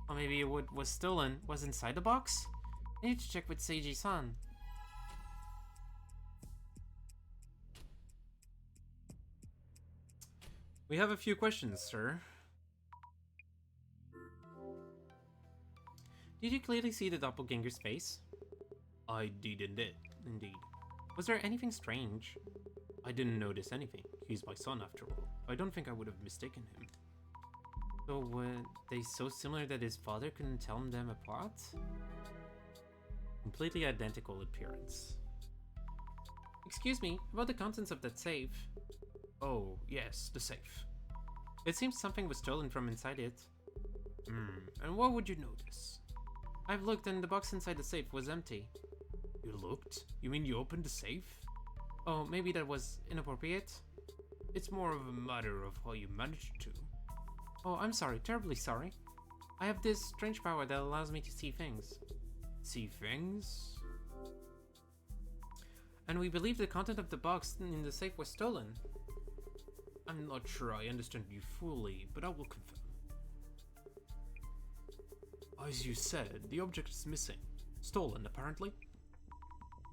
Or maybe what was stolen was inside the box? I need to check with Seiji-san. We have a few questions, sir. Did you clearly see the doppelganger's face? I did indeed. Was there anything strange? I didn't notice anything. He's my son after all. I don't think I would have mistaken him. So were they so similar that his father couldn't tell them apart? Completely identical appearance. Excuse me, about the contents of that safe. Oh, yes, the safe. It seems something was stolen from inside it. And what would you notice? I've looked and the box inside the safe was empty. You looked? You mean you opened the safe? Oh, maybe that was inappropriate? It's more of a matter of how you managed to. Oh, I'm sorry, terribly sorry. I have this strange power that allows me to see things. See things? And we believe the content of the box in the safe was stolen. I'm not sure I understand you fully, but I will confirm. As you said, the object is missing. Stolen, apparently?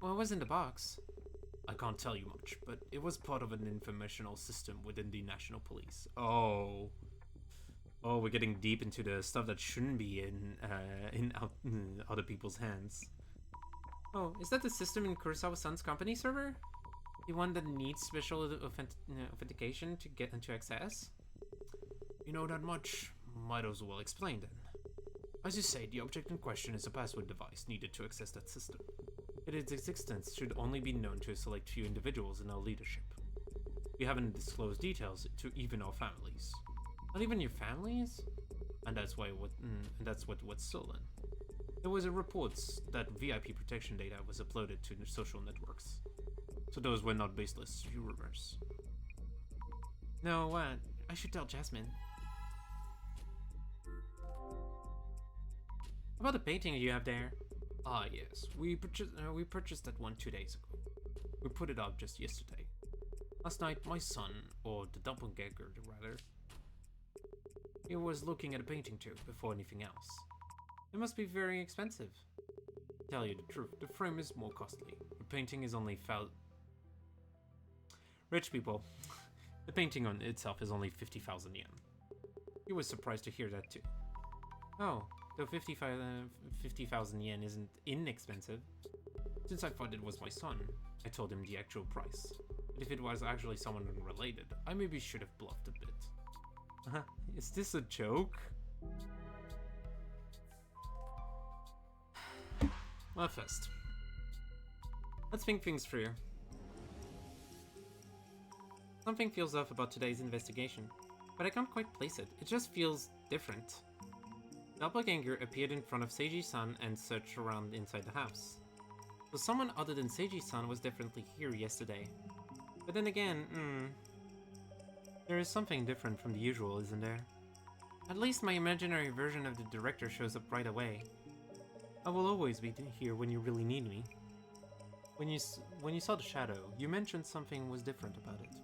Well, it was in the box. I can't tell you much, but it was part of an informational system within the National Police. Oh, we're getting deep into the stuff that shouldn't be in other people's hands. Oh, is that the system in Kurosawa-san's company server? The one that needs special authentication to get into access? You know that much? Might as well explain then. As you say, the object in question is a password device needed to access that system. Its existence should only be known to a select few individuals in our leadership. We haven't disclosed details to even our families. Not even your families? And that's what's stolen. There was a report that VIP protection data was uploaded to the social networks. So those were not baseless rumors. No, what? I should tell Jasmine. About the painting you have there? Ah, yes. We purchased that one 2 days ago. We put it up just yesterday. Last night, my son, or the doppelganger rather, he was looking at a painting too, before anything else. It must be very expensive. To tell you the truth, the frame is more costly. The painting is only Rich people. The painting on itself is only 50,000 yen. He was surprised to hear that too. Oh, though 50,000 yen isn't inexpensive. Since I thought it was my son, I told him the actual price. But if it was actually someone unrelated, I maybe should have bluffed a bit. Is this a joke? Well, first, let's think things through. Something feels off about today's investigation, but I can't quite place it. It just feels different. Doppelganger appeared in front of Seiji-san and searched around inside the house. So someone other than Seiji-san was definitely here yesterday. But then again, there is something different from the usual, isn't there? At least my imaginary version of the director shows up right away. I will always be here when you really need me. When you saw the shadow, you mentioned something was different about it.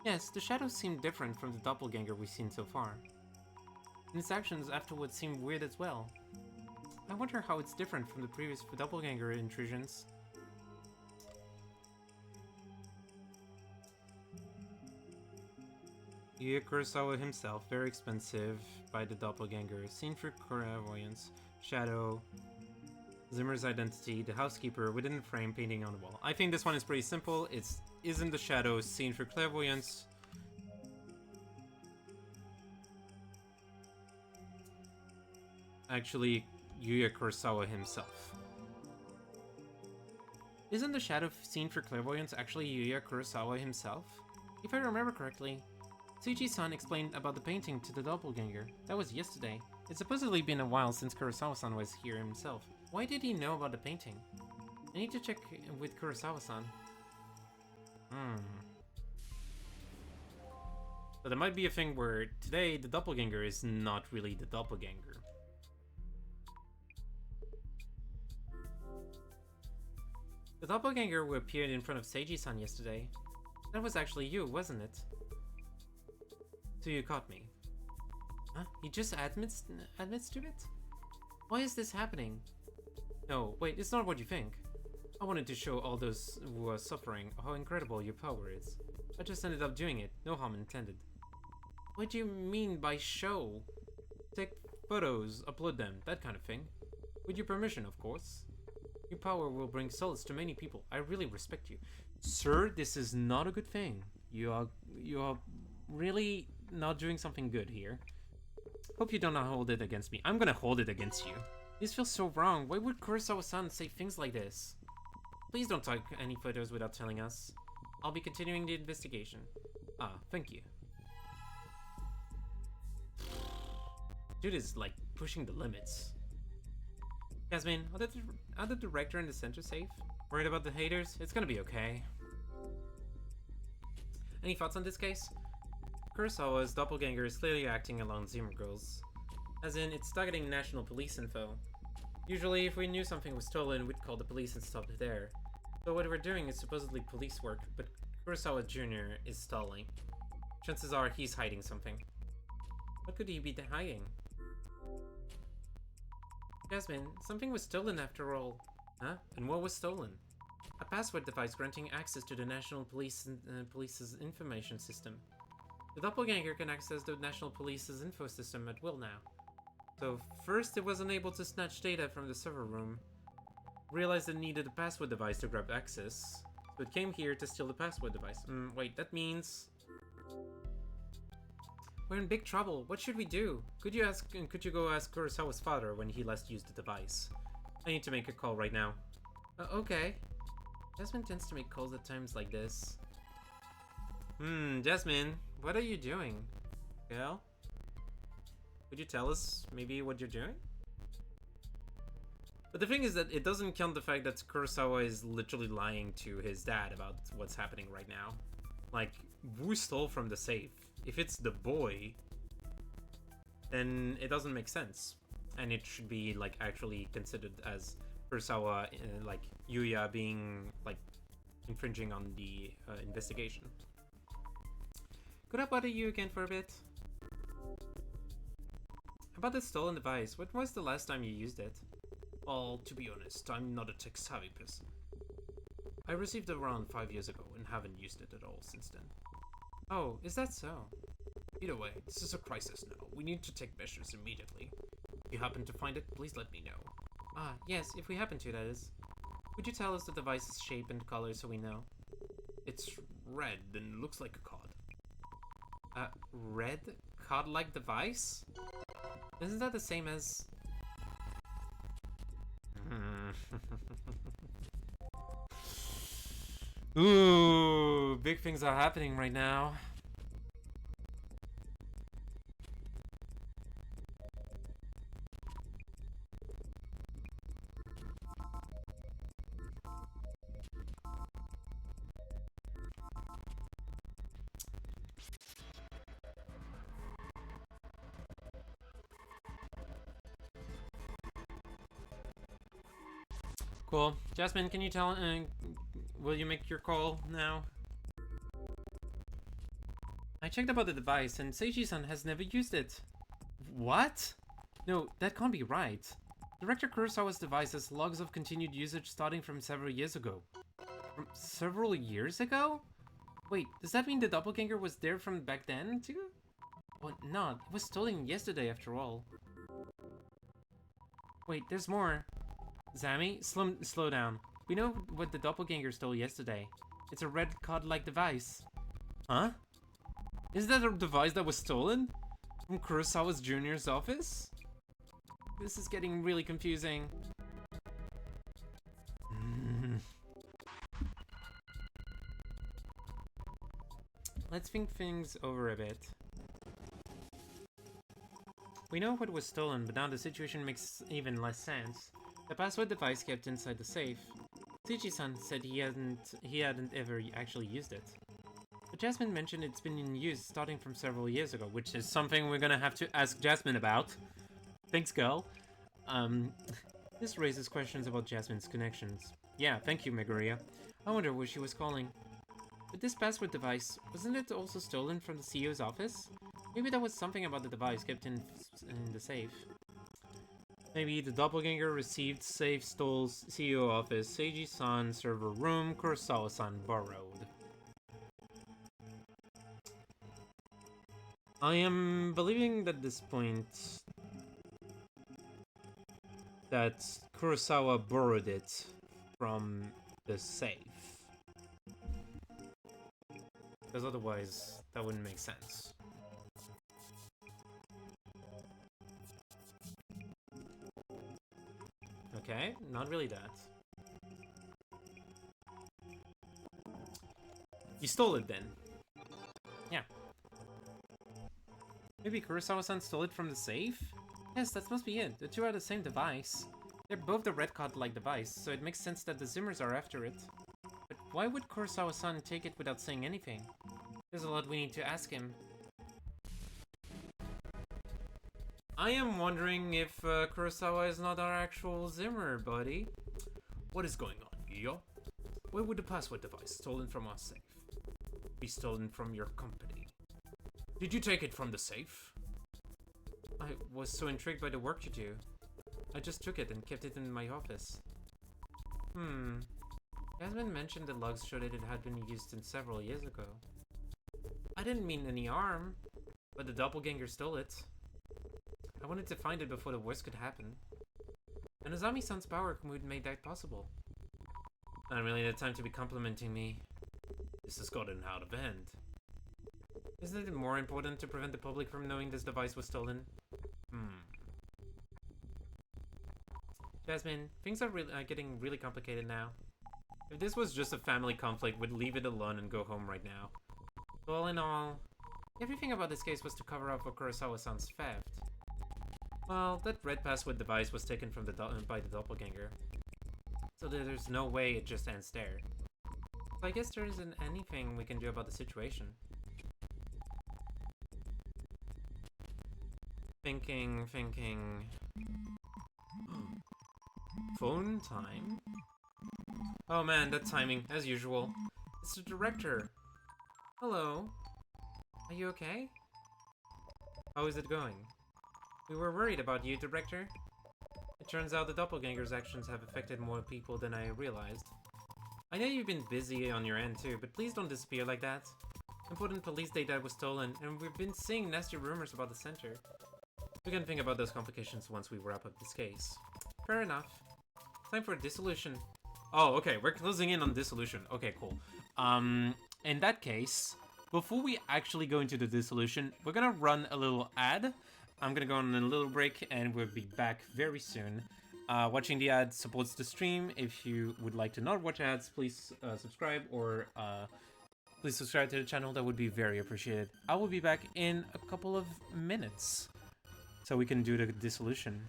Yes, the shadow seemed different from the doppelganger we've seen so far. And its actions afterwards seemed weird as well. I wonder how it's different from the previous doppelganger intrusions. Yuya Kurosawa himself, very expensive by the doppelganger, seen for clairvoyance, shadow, Zimmer's identity, the housekeeper within the frame painting on the wall. I think this one is pretty simple. It's isn't the shadow seen for clairvoyance. Actually, Yuya Kurosawa himself. Isn't the shadow seen for clairvoyance actually Yuya Kurosawa himself? If I remember correctly, Tsuchi-san explained about the painting to the doppelganger. That was yesterday. It's supposedly been a while since Kurosawa-san was here himself. Why did he know about the painting? I need to check with Kurosawa-san. So there might be a thing where today the doppelganger is not really the doppelganger. The doppelganger who appeared in front of Seiji-san yesterday. That was actually you, wasn't it? So you caught me. Huh? He just admits to it? Why is this happening? No, wait, it's not what you think. I wanted to show all those who are suffering how incredible your power is. I just ended up doing it, no harm intended. What do you mean by show? Take photos, upload them, that kind of thing. With your permission, of course. Your power will bring solace to many people. I really respect you. Sir, this is not a good thing. You are really not doing something good here. Hope you do not hold it against me. I'm gonna hold it against you. This feels so wrong. Why would Kurosawa-san say things like this? Please don't take any photos without telling us. I'll be continuing the investigation. Ah, thank you. Dude is like pushing the limits. Yasmin, are the director and the center safe? Worried about the haters? It's gonna be okay. Any thoughts on this case? Kurosawa's doppelganger is clearly acting along Zimmer girls. As in, it's targeting national police info. Usually, if we knew something was stolen, we'd call the police and stop it there. But what we're doing is supposedly police work, but Kurosawa Jr. is stalling. Chances are he's hiding something. What could he be hiding? Jasmine, something was stolen after all. Huh? And what was stolen? A password device granting access to the National Police's information system. The doppelganger can access the National Police's info system at will now. So first it was unable to snatch data from the server room. Realized it needed a password device to grab access. So it came here to steal the password device. Wait, that means... We're in big trouble. What should we do? Could you go ask Kurosawa's father when he last used the device? I need to make a call right now. Okay. Jasmine tends to make calls at times like this. Jasmine, what are you doing? Girl? Could you tell us maybe what you're doing? But the thing is that it doesn't count the fact that Kurosawa is literally lying to his dad about what's happening right now. Like, who stole from the safe? If it's the boy, then it doesn't make sense. And it should be, like, actually considered as Kurosawa, like, Yuya being, like, infringing on the investigation. Could I bother you again for a bit? About the stolen device, when was the last time you used it? Well, to be honest, I'm not a tech-savvy person. I received it around 5 years ago and haven't used it at all since then. Oh, is that so? Either way, this is a crisis now. We need to take measures immediately. If you happen to find it, please let me know. Ah, yes, if we happen to, that is. Would you tell us the device's shape and color so we know? It's red and looks like a cod. Red cod-like device? Isn't that the same as... Ooh, big things are happening right now. Cool. Jasmine, can you tell, will you make your call now? I checked about the device and Seiji-san has never used it. What? No, that can't be right. Director Kurosawa's device has logs of continued usage starting from several years ago. From several years ago? Wait, does that mean the doppelganger was there from back then too? Well, no, it was stolen yesterday after all. Wait, there's more. Zami, slow down. We know what the doppelganger stole yesterday. It's a red cod-like device. Huh? Is that a device that was stolen? From Kurosawa's junior's office? This is getting really confusing. Let's think things over a bit. We know what was stolen, but now the situation makes even less sense. The password device kept inside the safe. Tsuchi-san said he hadn't ever actually used it. But Jasmine mentioned it's been in use starting from several years ago, which is something we're gonna have to ask Jasmine about. Thanks, girl. This raises questions about Jasmine's connections. Yeah, thank you, Megaria. I wonder where she was calling. But this password device, wasn't it also stolen from the CEO's office? Maybe there was something about the device kept in the safe. Maybe the doppelganger received safe, stole CEO office, Seiji-san server room, Kurosawa-san borrowed. I am believing at this point that Kurosawa borrowed it from the safe. Because otherwise, that wouldn't make sense. Okay, not really that. You stole it then. Yeah. Maybe Kurosawa-san stole it from the safe? Yes, that must be it. The two are the same device. They're both the red cod-like device, so it makes sense that the Zimmers are after it. But why would Kurosawa-san take it without saying anything? There's a lot we need to ask him. I am wondering if Kurosawa is not our actual Zimmer, buddy. What is going on, Gyo? Where would the password device stolen from our safe be stolen from your company? Did you take it from the safe? I was so intrigued by the work you do. I just took it and kept it in my office. Jasmine mentioned the logs showed that it had been used in several years ago. I didn't mean any harm, but the doppelganger stole it. I wanted to find it before the worst could happen. And Azami-san's power mood made that possible. Not really the time to be complimenting me. This has gotten out of hand. Isn't it more important to prevent the public from knowing this device was stolen? Jasmine, things are getting really complicated now. If this was just a family conflict, we'd leave it alone and go home right now. So all in all, everything about this case was to cover up for Kurosawa-san's theft. Well, that red password device was taken from by the doppelganger. So there's no way it just ends there. So I guess there isn't anything we can do about the situation. Thinking... Phone time? Oh man, that timing, as usual. It's the director. Hello. Are you okay? How is it going? We were worried about you, Director. It turns out the doppelganger's actions have affected more people than I realized. I know you've been busy on your end too, but please don't disappear like that. Important police data was stolen, and we've been seeing nasty rumors about the center. We can think about those complications once we wrap up this case. Fair enough. Time for Dissolution. Oh, okay, we're closing in on Dissolution. Okay, cool. In that case, before we actually go into the Dissolution, we're gonna run a little ad. I'm gonna go on a little break, and we'll be back very soon. Watching the ad supports the stream. If you would like to not watch ads, please subscribe, or please subscribe to the channel. That would be very appreciated. I will be back in a couple of minutes, so we can do the Dissolution.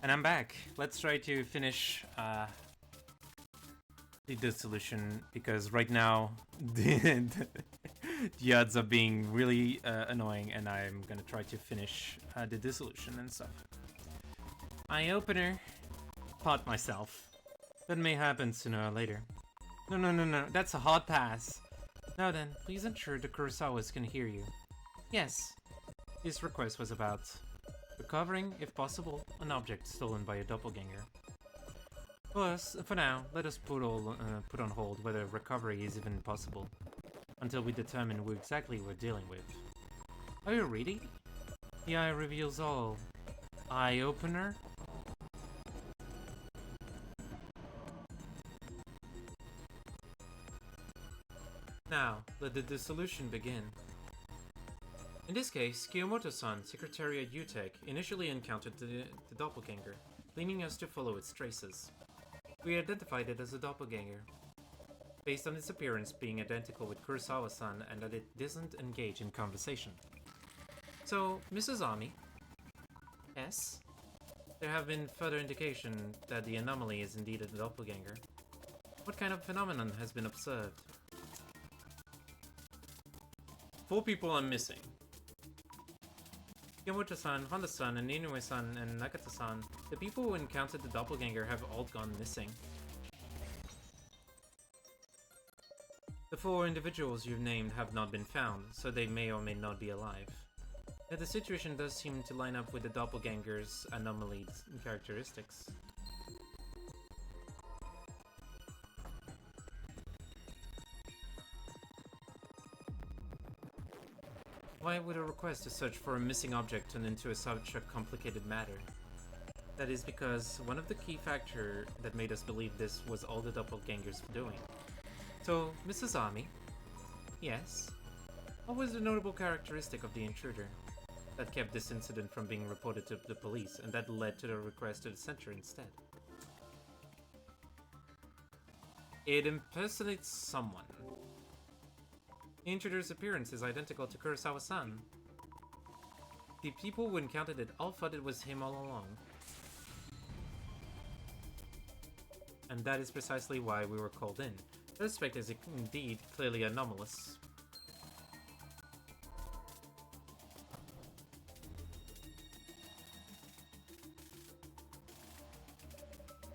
And I'm back. Let's try to finish the Dissolution, because right now the odds are being really annoying, and I'm gonna try to finish the Dissolution and stuff. Eye opener. Caught myself. That may happen sooner or later. No, that's a hard pass. Now then, please ensure the Kurosawas can hear you. Yes. This request was about recovering, if possible, an object stolen by a doppelganger. For now, let us put on hold whether recovery is even possible, until we determine who exactly we're dealing with. Are you ready? The eye reveals all. Eye opener? Now, let the dissolution begin. In this case, Kiyomoto-san, secretary at UTech, initially encountered the doppelganger, leading us to follow its traces. We identified it as a doppelganger, based on its appearance being identical with Kurosawa-san and that it doesn't engage in conversation. So, Mrs. Ami? Yes? There have been further indication that the anomaly is indeed a doppelganger. What kind of phenomenon has been observed? 4 people are missing. Yamamoto-san, Honda-san, and Inoue-san, and Nakata-san, the people who encountered the doppelganger have all gone missing. The 4 individuals you've named have not been found, so they may or may not be alive. Yet the situation does seem to line up with the doppelganger's anomalies and characteristics. Why would a request to search for a missing object turn into such a complicated matter? That is because one of the key factors that made us believe this was all the doppelgangers were doing. So, Mrs. Ami? Yes? What was the notable characteristic of the intruder that kept this incident from being reported to the police and that led to the request to the center instead? It impersonates someone. The intruder's appearance is identical to Kurosawa-san. The people who encountered it all thought it was him all along. And that is precisely why we were called in. The suspect is indeed clearly anomalous.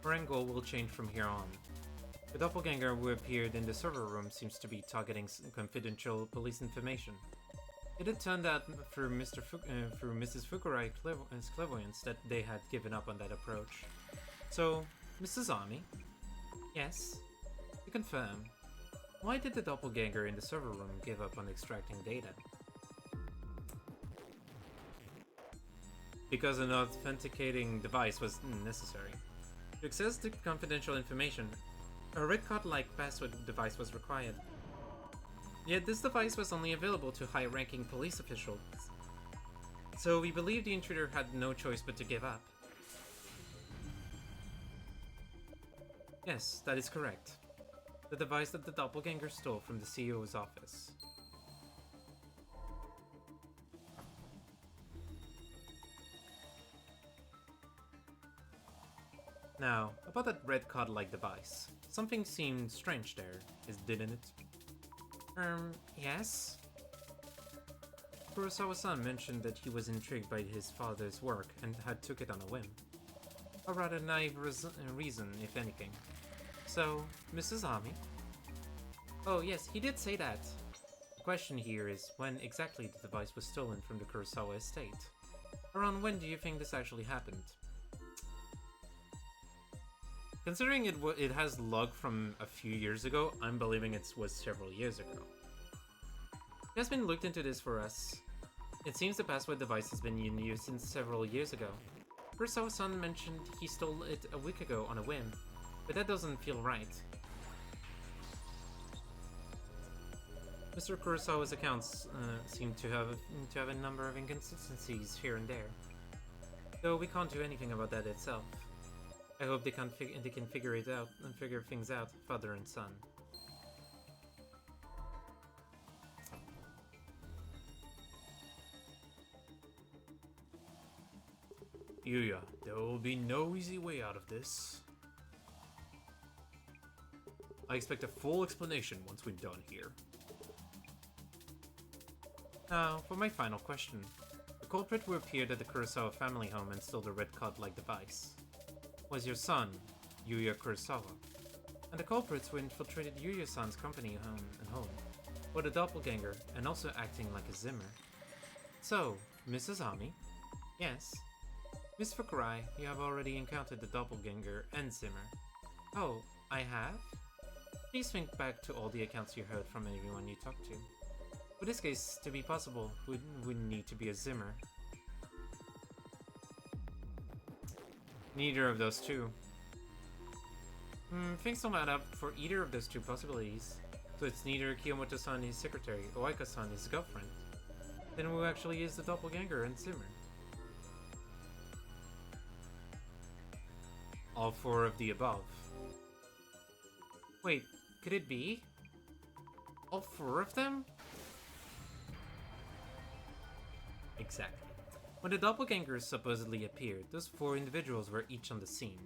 Our end goal will change from here on. The doppelganger who appeared in the server room seems to be targeting confidential police information. It had turned out through Mrs. Fukurai's clairvoyance that they had given up on that approach. So, Mrs. Army? Yes? To confirm, why did the doppelganger in the server room give up on extracting data? Because an authenticating device was necessary. To access the confidential information, a red card-like password device was required. Yet this device was only available to high-ranking police officials. So we believe the intruder had no choice but to give up. Yes, that is correct. The device that the doppelganger stole from the CEO's office. Now, about that red card-like device. Something seemed strange there, didn't it? Yes? Kurosawa-san mentioned that he was intrigued by his father's work and had took it on a whim. A rather naive reason, if anything. So, Mrs. Ami? Oh yes, he did say that. The question here is when exactly the device was stolen from the Kurosawa estate. Around when do you think this actually happened? Considering it has log from a few years ago, I'm believing it was several years ago. It has been looked into this for us. It seems the password device has been in use since several years ago. Kurosawa-san mentioned he stole it a week ago on a whim, but that doesn't feel right. Mr. Kurosawa's accounts seem to have a number of inconsistencies here and there, though we can't do anything about that itself. I hope they can figure it out and figure things out, father and son. Yuya, there will be no easy way out of this. I expect a full explanation once we're done here. Now, for my final question. The culprit who appeared at the Kurosawa family home and stole the red card-like device was your son, Yuya Kurosawa, and the culprits who infiltrated Yuya-san's company home were the doppelganger and also acting like a Zimmer. So, Mrs. Ami? Yes? Miss Fukurai, you have already encountered the doppelganger and Zimmer. Oh, I have? Please think back to all the accounts you heard from everyone you talked to. For this case to be possible, we would need to be a Zimmer. Neither of those two. Things don't add up for either of those two possibilities. So it's neither Kiyomoto-san his secretary or Aika-san his girlfriend. Then who actually is the doppelganger and Zimmer? All four of the above. Wait, could it be? All four of them? Exactly. When the doppelgangers supposedly appeared, those four individuals were each on the scene.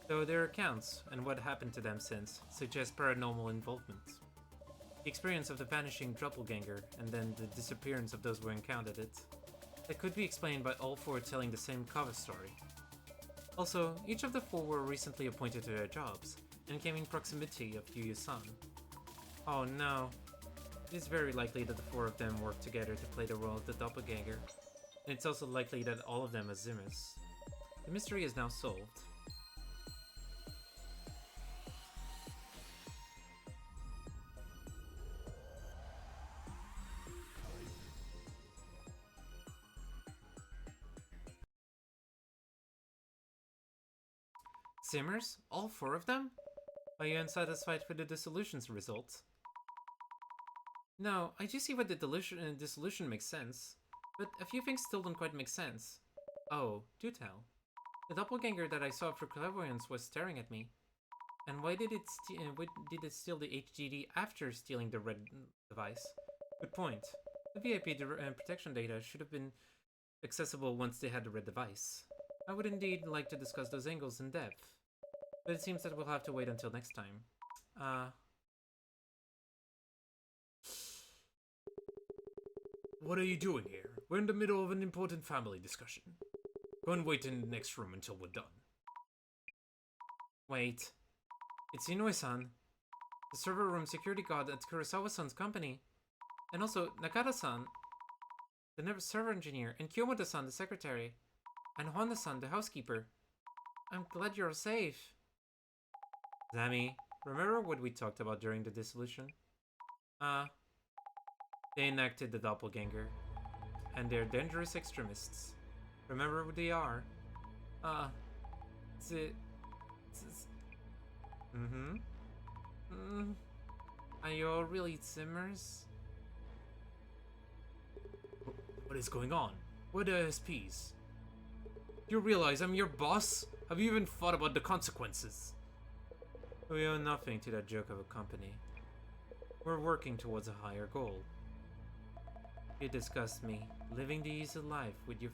Though their accounts, and what happened to them since, suggest paranormal involvement. The experience of the vanishing doppelganger, and then the disappearance of those who encountered it. That could be explained by all four telling the same cover story. Also, each of the four were recently appointed to their jobs, and came in proximity of Yuya-san. Oh no. It is very likely that the four of them worked together to play the role of the doppelganger. And it's also likely that all of them are Zimmers. The mystery is now solved. Zimmers? All four of them? Are you unsatisfied with the Dissolution's results? No, I do see why the Dissolution makes sense. But a few things still don't quite make sense. Oh, do tell. The doppelganger that I saw through clairvoyance was staring at me. And why did it steal the HDD after stealing the red device? Good point. The VIP protection data should have been accessible once they had the red device. I would indeed like to discuss those angles in depth, but it seems that we'll have to wait until next time. What are you doing here? We're in the middle of an important family discussion. Go and wait in the next room until we're done. Wait. It's Inoue-san, the server room security guard at Kurosawa-san's company, and also Nakata-san, the server engineer, and Kyomoto-san, the secretary, and Honda-san, the housekeeper. I'm glad you're safe. Zami, remember what we talked about during the dissolution? They enacted the doppelganger, and they're dangerous extremists. Remember who they are? Are you all really Zimmers? What is going on? What are SPs? Do you realize I'm your boss? Have you even thought about the consequences? We owe nothing to that joke of a company. We're working towards a higher goal. You disgust me, living the easy life with your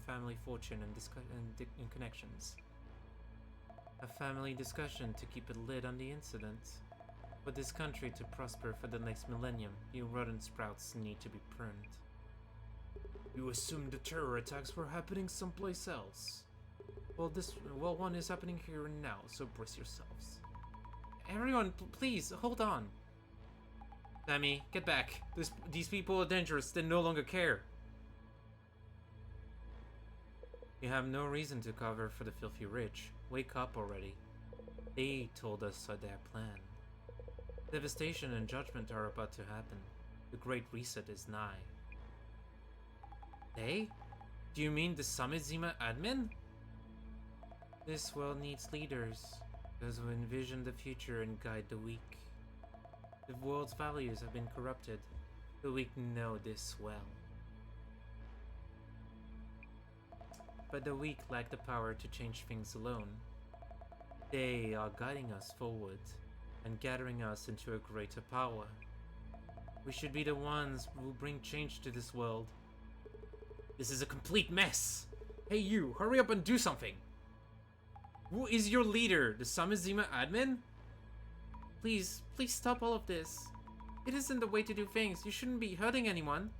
family fortune and connections. A family discussion to keep a lid on the incident. For this country to prosper for the next millennium, you rodent sprouts need to be pruned. You assumed the terror attacks were happening someplace else. Well, one is happening here and now, so brace yourselves. Everyone, please, hold on. Sammy, get back. These people are dangerous, they no longer care. You have no reason to cover for the filthy rich. Wake up already. They told us their plan. Devastation and judgment are about to happen. The Great Reset is nigh. They? Do you mean the Samizima admin? This world needs leaders, those who envision the future and guide the weak. The world's values have been corrupted. The weak know this well. But the weak lack the power to change things alone. They are guiding us forward and gathering us into a greater power. We should be the ones who bring change to this world. This is a complete mess. Hey you, hurry up and do something. Who is your leader? The Samizima admin? Please stop all of this. It isn't the way to do things. You shouldn't be hurting anyone.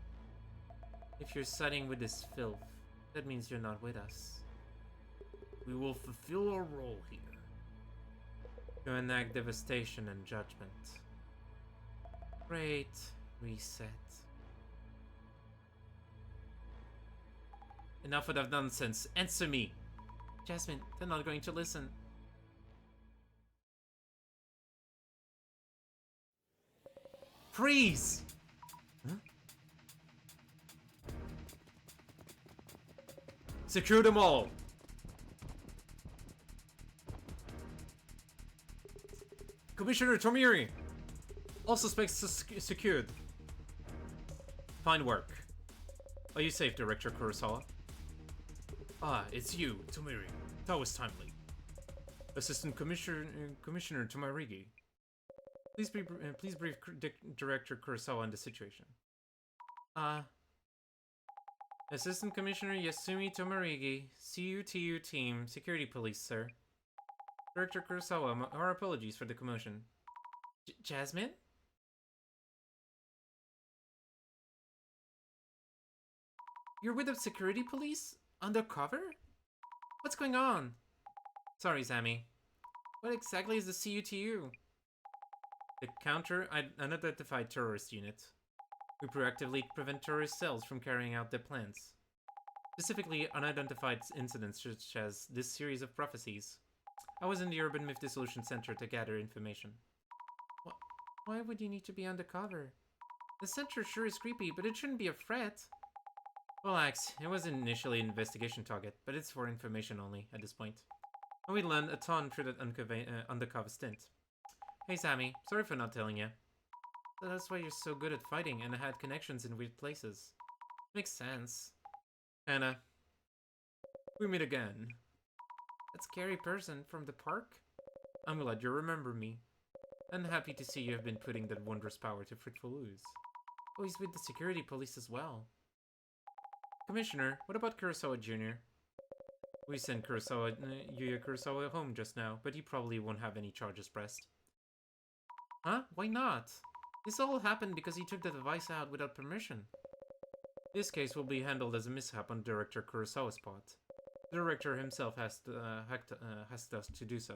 If you're siding with this filth, that means you're not with us. We will fulfill our role here. To enact devastation and judgment. Great reset. Enough of that nonsense. Answer me. Jasmine, they're not going to listen. Freeze! Huh? Secure them all! Commissioner Tomiri! All suspects secured. Fine work. Are you safe, Director Kurosawa? Ah, it's you, Tomiri. That was timely. Assistant Commissioner Tomarigi. Please brief Director Kurosawa on the situation. Assistant Commissioner Yasumi Tomarigi, CUTU Team, Security Police, sir. Director Kurosawa, our apologies for the commotion. Jasmine? You're with the security police? Undercover? What's going on? Sorry, Sammy. What exactly is the CUTU? The Counter-Unidentified Terrorist Unit. We proactively prevent terrorist cells from carrying out their plans. Specifically, unidentified incidents such as this series of prophecies. I was in the Urban Myth Dissolution Center to gather information. Why would you need to be undercover? The center sure is creepy, but it shouldn't be a threat. Relax, it was initially an investigation target, but it's for information only at this point. And we learned a ton through that undercover stint. Hey Sammy, sorry for not telling you. That's why you're so good at fighting and had connections in weird places. Makes sense. Anna, we meet again. That scary person from the park? I'm glad you remember me. And happy to see you have been putting that wondrous power to fruitful use. Oh, he's with the security police as well. Commissioner, what about Kurosawa Jr.? We sent Yuya Kurosawa home just now, but he probably won't have any charges pressed. Huh? Why not? This all happened because he took the device out without permission. This case will be handled as a mishap on Director Kurosawa's part. The director himself has asked to do so.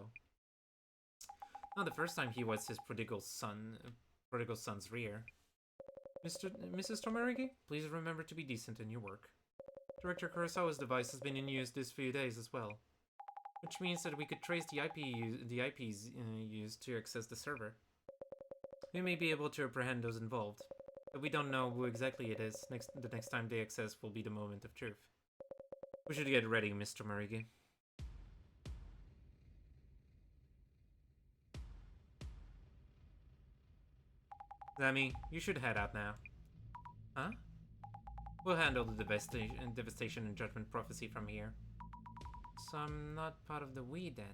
Not the first time he was his prodigal son's rear. Mrs. Tomarigi, please remember to be decent in your work. Director Kurosawa's device has been in use this few days as well, which means that we could trace the IPs used to access the server. We may be able to apprehend those involved, but we don't know who exactly it is. The next time they access will be the moment of truth. We should get ready, Mr. Marigi. Zami, you should head out now. Huh? We'll handle the devastation and judgment prophecy from here. So I'm not part of the we then?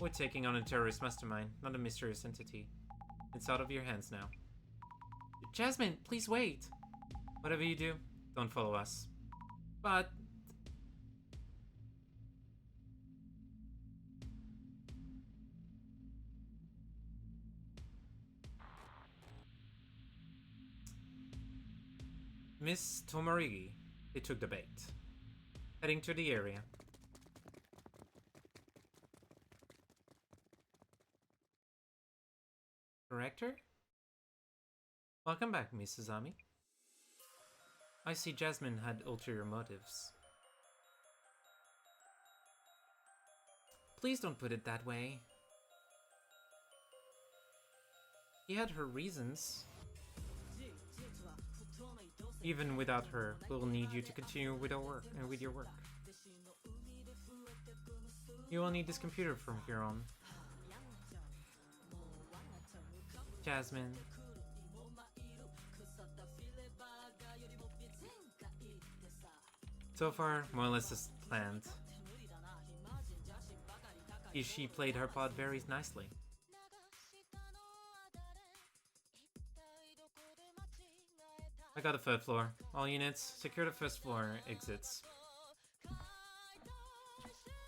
We're taking on a terrorist mastermind, not a mysterious entity. It's out of your hands now. Jasmine, please wait! Whatever you do, don't follow us. But... Miss Tomarigi, they took the bait. Heading to the area. Director? Welcome back, Miss Suzami. I see Jasmine had ulterior motives. Please don't put it that way. She had her reasons. Even without her, we'll need you to continue with our work with your work. You will need this computer from here on. Jasmine. So far, more or less as planned. She played her part very nicely. I got the third floor. All units, secure the first floor exits.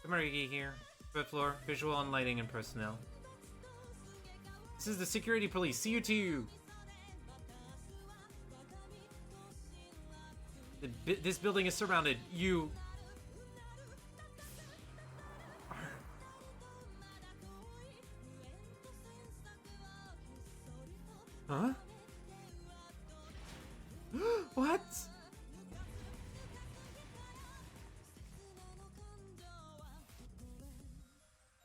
Kamarigi here. Third floor, visual on lighting and personnel. This is the security police. See you to you. This building is surrounded. You... Huh? What?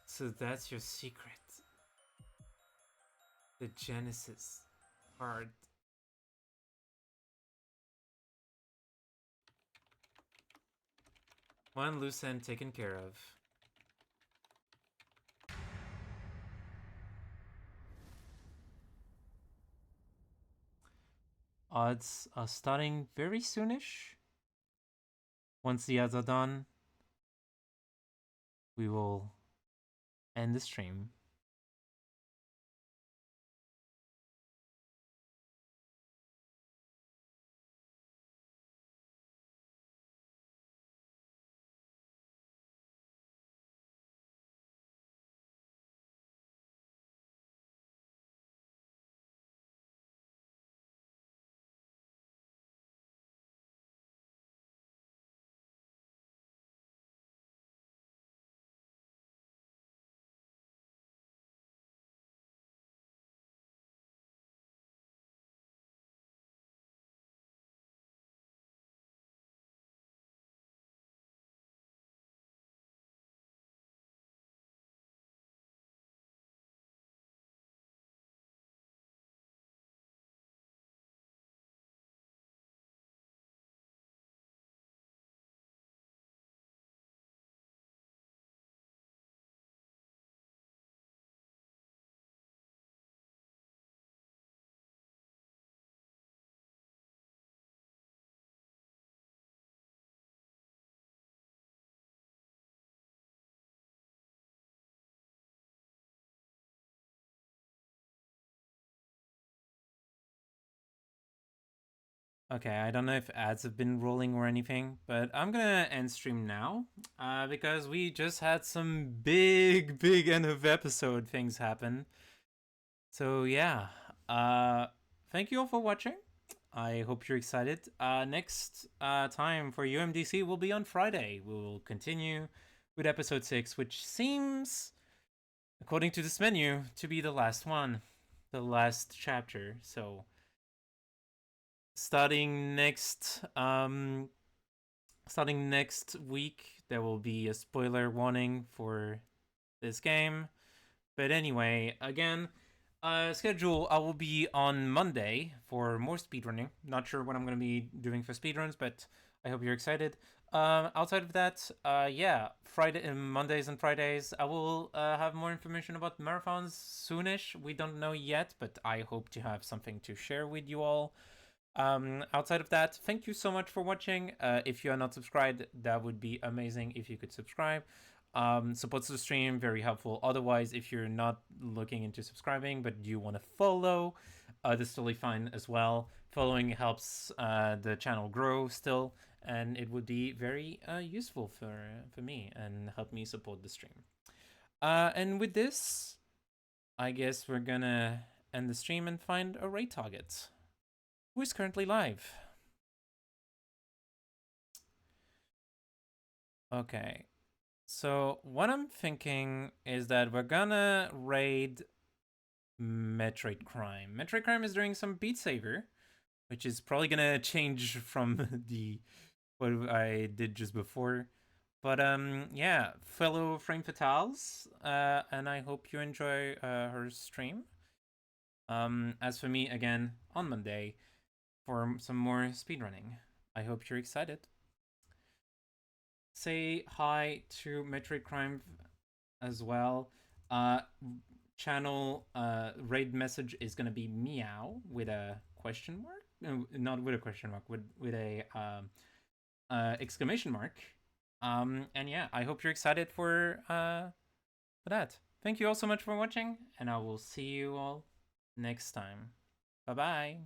So that's your secret. The Genesis card. One loose end taken care of. Odds are starting very soonish. Once the ads are done, we will end the stream. Okay, I don't know if ads have been rolling or anything, but I'm gonna end stream now because we just had some big end of episode things happen. So yeah, thank you all for watching. I hope you're excited. Next time for UMDC will be on Friday. We will continue with episode 6, which seems, according to this menu, to be the last one, the last chapter. So starting next week, there will be a spoiler warning for this game. But anyway, again, schedule, I will be on Monday for more speedrunning. Not sure what I'm going to be doing for speedruns, but I hope you're excited. Outside of that, yeah, Mondays and Fridays, I will have more information about marathons soonish. We don't know yet, but I hope to have something to share with you all. Outside of that, thank you so much for watching. If you are not subscribed, that would be amazing if you could subscribe. Supports the stream, very helpful. Otherwise, if you're not looking into subscribing but you want to follow, this is totally fine as well. Following helps the channel grow still, and it would be very useful for me and help me support the stream. And with this, I guess we're gonna end the stream and find a raid target who is currently live. Okay. So what I'm thinking is that we're gonna raid Metroid Crime. Metroid Crime is doing some Beat Saber, which is probably gonna change from the what I did just before. But yeah, fellow Frame Fatales, and I hope you enjoy her stream. As for me, again, on Monday for some more speedrunning. I hope you're excited. Say hi to Metroid Crime as well. Channel raid message is gonna be meow with a question mark. No, not with a question mark. With a exclamation mark. And yeah, I hope you're excited for that. Thank you all so much for watching, and I will see you all next time. Bye bye.